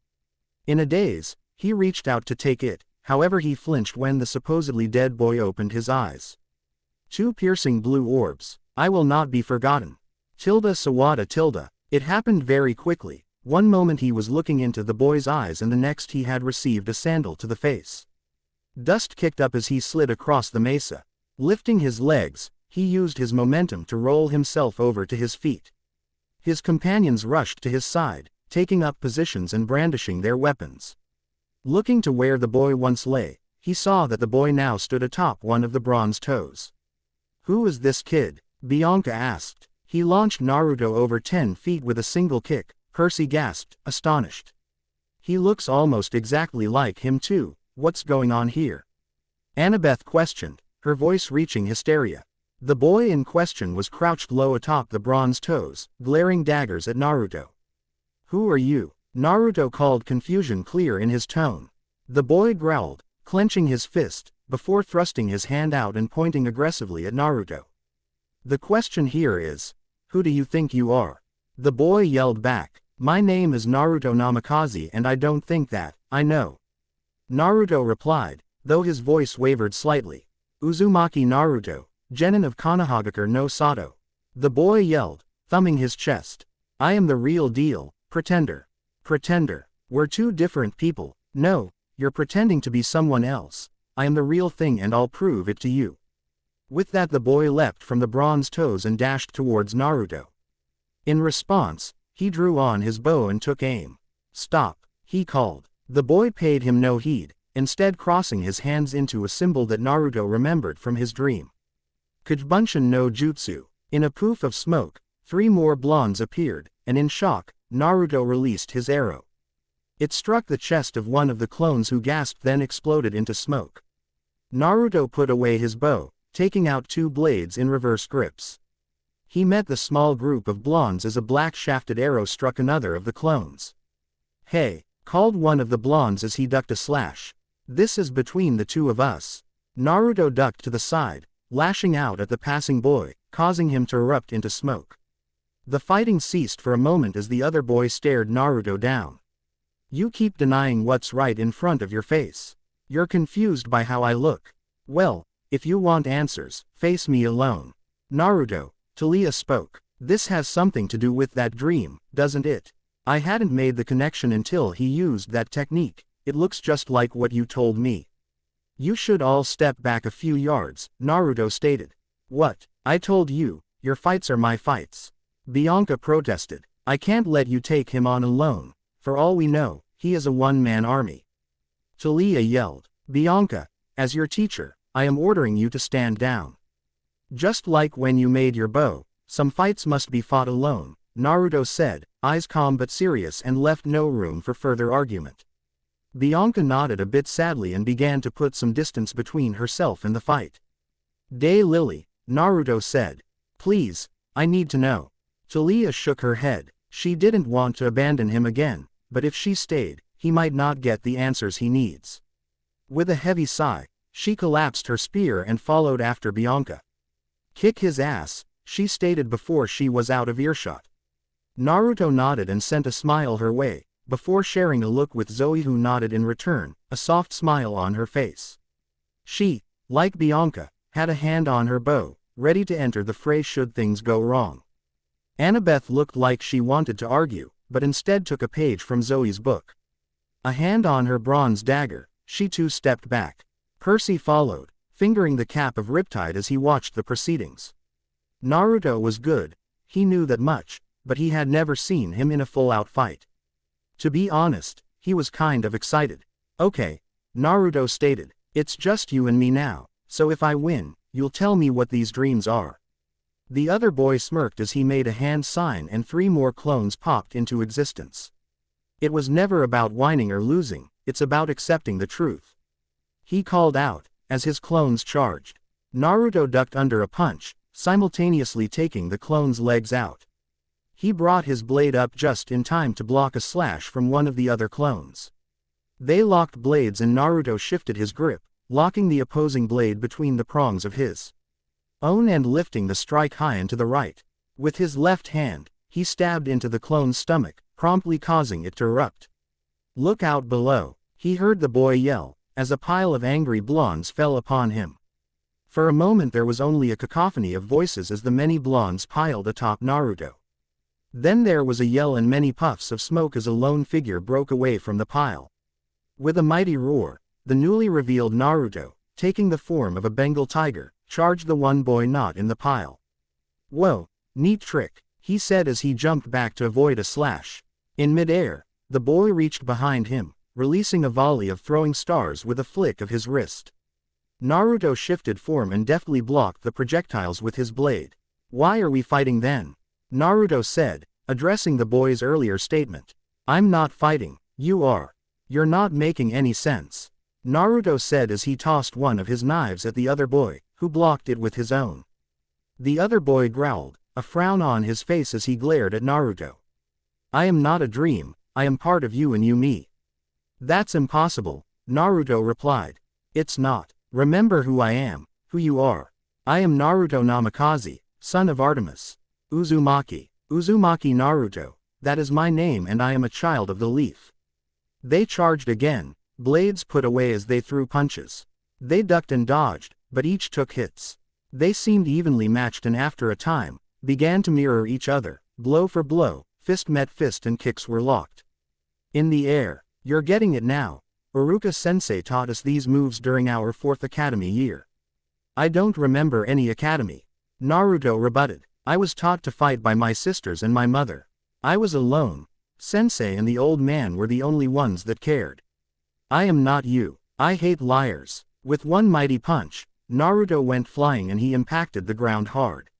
In a daze, he reached out to take it, however he flinched when the supposedly dead boy opened his eyes. 2 piercing blue orbs. I will not be forgotten. Sawada. It happened very quickly. One moment he was looking into the boy's eyes, and the next he had received a sandal to the face. Dust kicked up as he slid across the mesa. Lifting his legs, he used his momentum to roll himself over to his feet. His companions rushed to his side, taking up positions and brandishing their weapons. Looking to where the boy once lay, he saw that the boy now stood atop one of the bronze toes. Who is this kid? Bianca asked. He launched Naruto over 10 feet with a single kick, Percy gasped, astonished. He looks almost exactly like him too. What's going on here? Annabeth questioned, her voice reaching hysteria. The boy in question was crouched low atop the bronze toes, glaring daggers at Naruto. Who are you? Naruto called, confusion clear in his tone. The boy growled, clenching his fist, before thrusting his hand out and pointing aggressively at Naruto. The question here is, who do you think you are? The boy yelled back. My name is Naruto Namikaze, and I don't think that, I know. Naruto replied, though his voice wavered slightly. Uzumaki Naruto, genin of Konohagakure no Sato. The boy yelled, thumbing his chest. I am the real deal, pretender. Pretender. We're 2 different people. No, you're pretending to be someone else. I am the real thing, and I'll prove it to you. With that, the boy leapt from the bronze toes and dashed towards Naruto. In response, he drew on his bow and took aim. Stop, he called. The boy paid him no heed, instead crossing his hands into a symbol that Naruto remembered from his dream. Kajbunshin no Jutsu. In a poof of smoke, 3 more blondes appeared, and in shock, Naruto released his arrow. It struck the chest of one of the clones, who gasped, then exploded into smoke. Naruto put away his bow, taking out 2 blades in reverse grips. He met the small group of blondes as a black-shafted arrow struck another of the clones. Hey, called one of the blondes as he ducked a slash. This is between the 2 of us. Naruto ducked to the side, lashing out at the passing boy, causing him to erupt into smoke. The fighting ceased for a moment as the other boy stared Naruto down. You keep denying what's right in front of your face. You're confused by how I look. Well, if you want answers, face me alone. Naruto, Thalia spoke. This has something to do with that dream, doesn't it? I hadn't made the connection until he used that technique. It looks just like what you told me. You should all step back a few yards, Naruto stated. What? I told you, your fights are my fights. Bianca protested. I can't let you take him on alone. For all we know, he is a one-man army. Thalia yelled. Bianca, as your teacher, I am ordering you to stand down. Just like when you made your bow, some fights must be fought alone, Naruto said, eyes calm but serious, and left no room for further argument. Bianca nodded a bit sadly and began to put some distance between herself and the fight. Lily, Naruto said. Please, I need to know. Thalia shook her head. She didn't want to abandon him again, but if she stayed, he might not get the answers he needs. With a heavy sigh, she collapsed her spear and followed after Bianca. Kick his ass, she stated before she was out of earshot. Naruto nodded and sent a smile her way, before sharing a look with Zoe, who nodded in return, a soft smile on her face. She, like Bianca, had a hand on her bow, ready to enter the fray should things go wrong. Annabeth looked like she wanted to argue, but instead took a page from Zoe's book. A hand on her bronze dagger, she too stepped back. Percy followed, fingering the cap of Riptide as he watched the proceedings. Naruto was good, he knew that much, but he had never seen him in a full-out fight. To be honest, he was kind of excited. Okay, Naruto stated, it's just you and me now, so if I win, you'll tell me what these dreams are. The other boy smirked as he made a hand sign and 3 more clones popped into existence. It was never about winning or losing, it's about accepting the truth. He called out, as his clones charged. Naruto ducked under a punch, simultaneously taking the clone's legs out. He brought his blade up just in time to block a slash from one of the other clones. They locked blades and Naruto shifted his grip, locking the opposing blade between the prongs of his own and lifting the strike high and to the right. With his left hand, he stabbed into the clone's stomach, promptly causing it to erupt. Look out below, he heard the boy yell, as a pile of angry blondes fell upon him. For a moment there was only a cacophony of voices as the many blondes piled atop Naruto. Then there was a yell and many puffs of smoke as a lone figure broke away from the pile. With a mighty roar, the newly revealed Naruto, taking the form of a Bengal tiger, charged the one boy not in the pile. Whoa, neat trick, he said as he jumped back to avoid a slash. In midair, the boy reached behind him, releasing a volley of throwing stars with a flick of his wrist. Naruto shifted form and deftly blocked the projectiles with his blade. Why are we fighting then? Naruto said, addressing the boy's earlier statement. I'm not fighting, you are. You're not making any sense. Naruto said as he tossed one of his knives at the other boy, who blocked it with his own. The other boy growled, a frown on his face as he glared at Naruto. I am not a dream, I am part of you and you me. That's impossible, Naruto replied. It's not. Remember who I am, who you are. I am Naruto Namikaze, son of Artemis. Uzumaki. Uzumaki Naruto, that is my name and I am a child of the leaf. They charged again, blades put away as they threw punches. They ducked and dodged, but each took hits. They seemed evenly matched and after a time, began to mirror each other, blow for blow, fist met fist and kicks were locked. In the air, you're getting it now. Uruka-sensei taught us these moves during our 4th academy year. I don't remember any academy. Naruto rebutted. I was taught to fight by my sisters and my mother. I was alone. Sensei and the old man were the only ones that cared. I am not you. I hate liars. With one mighty punch, Naruto went flying and he impacted the ground hard.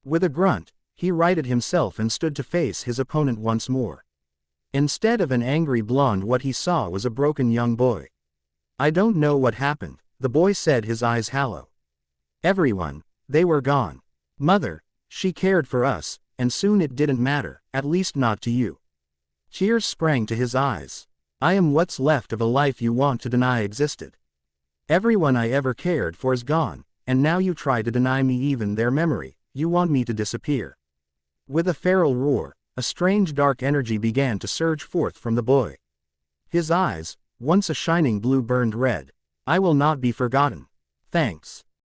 With a grunt, he righted himself and stood to face his opponent once more. Instead of an angry blonde, what he saw was a broken young boy. I don't know what happened, the boy said, his eyes hollow. Everyone, they were gone. Mother, she cared for us, and soon it didn't matter, at least not to you. Tears sprang to his eyes. I am what's left of a life you want to deny existed. Everyone I ever cared for is gone, and now you try to deny me even their memory, you want me to disappear. With a feral roar, a strange dark energy began to surge forth from the boy. His eyes, once a shining blue, burned red. I will not be forgotten. Thanks.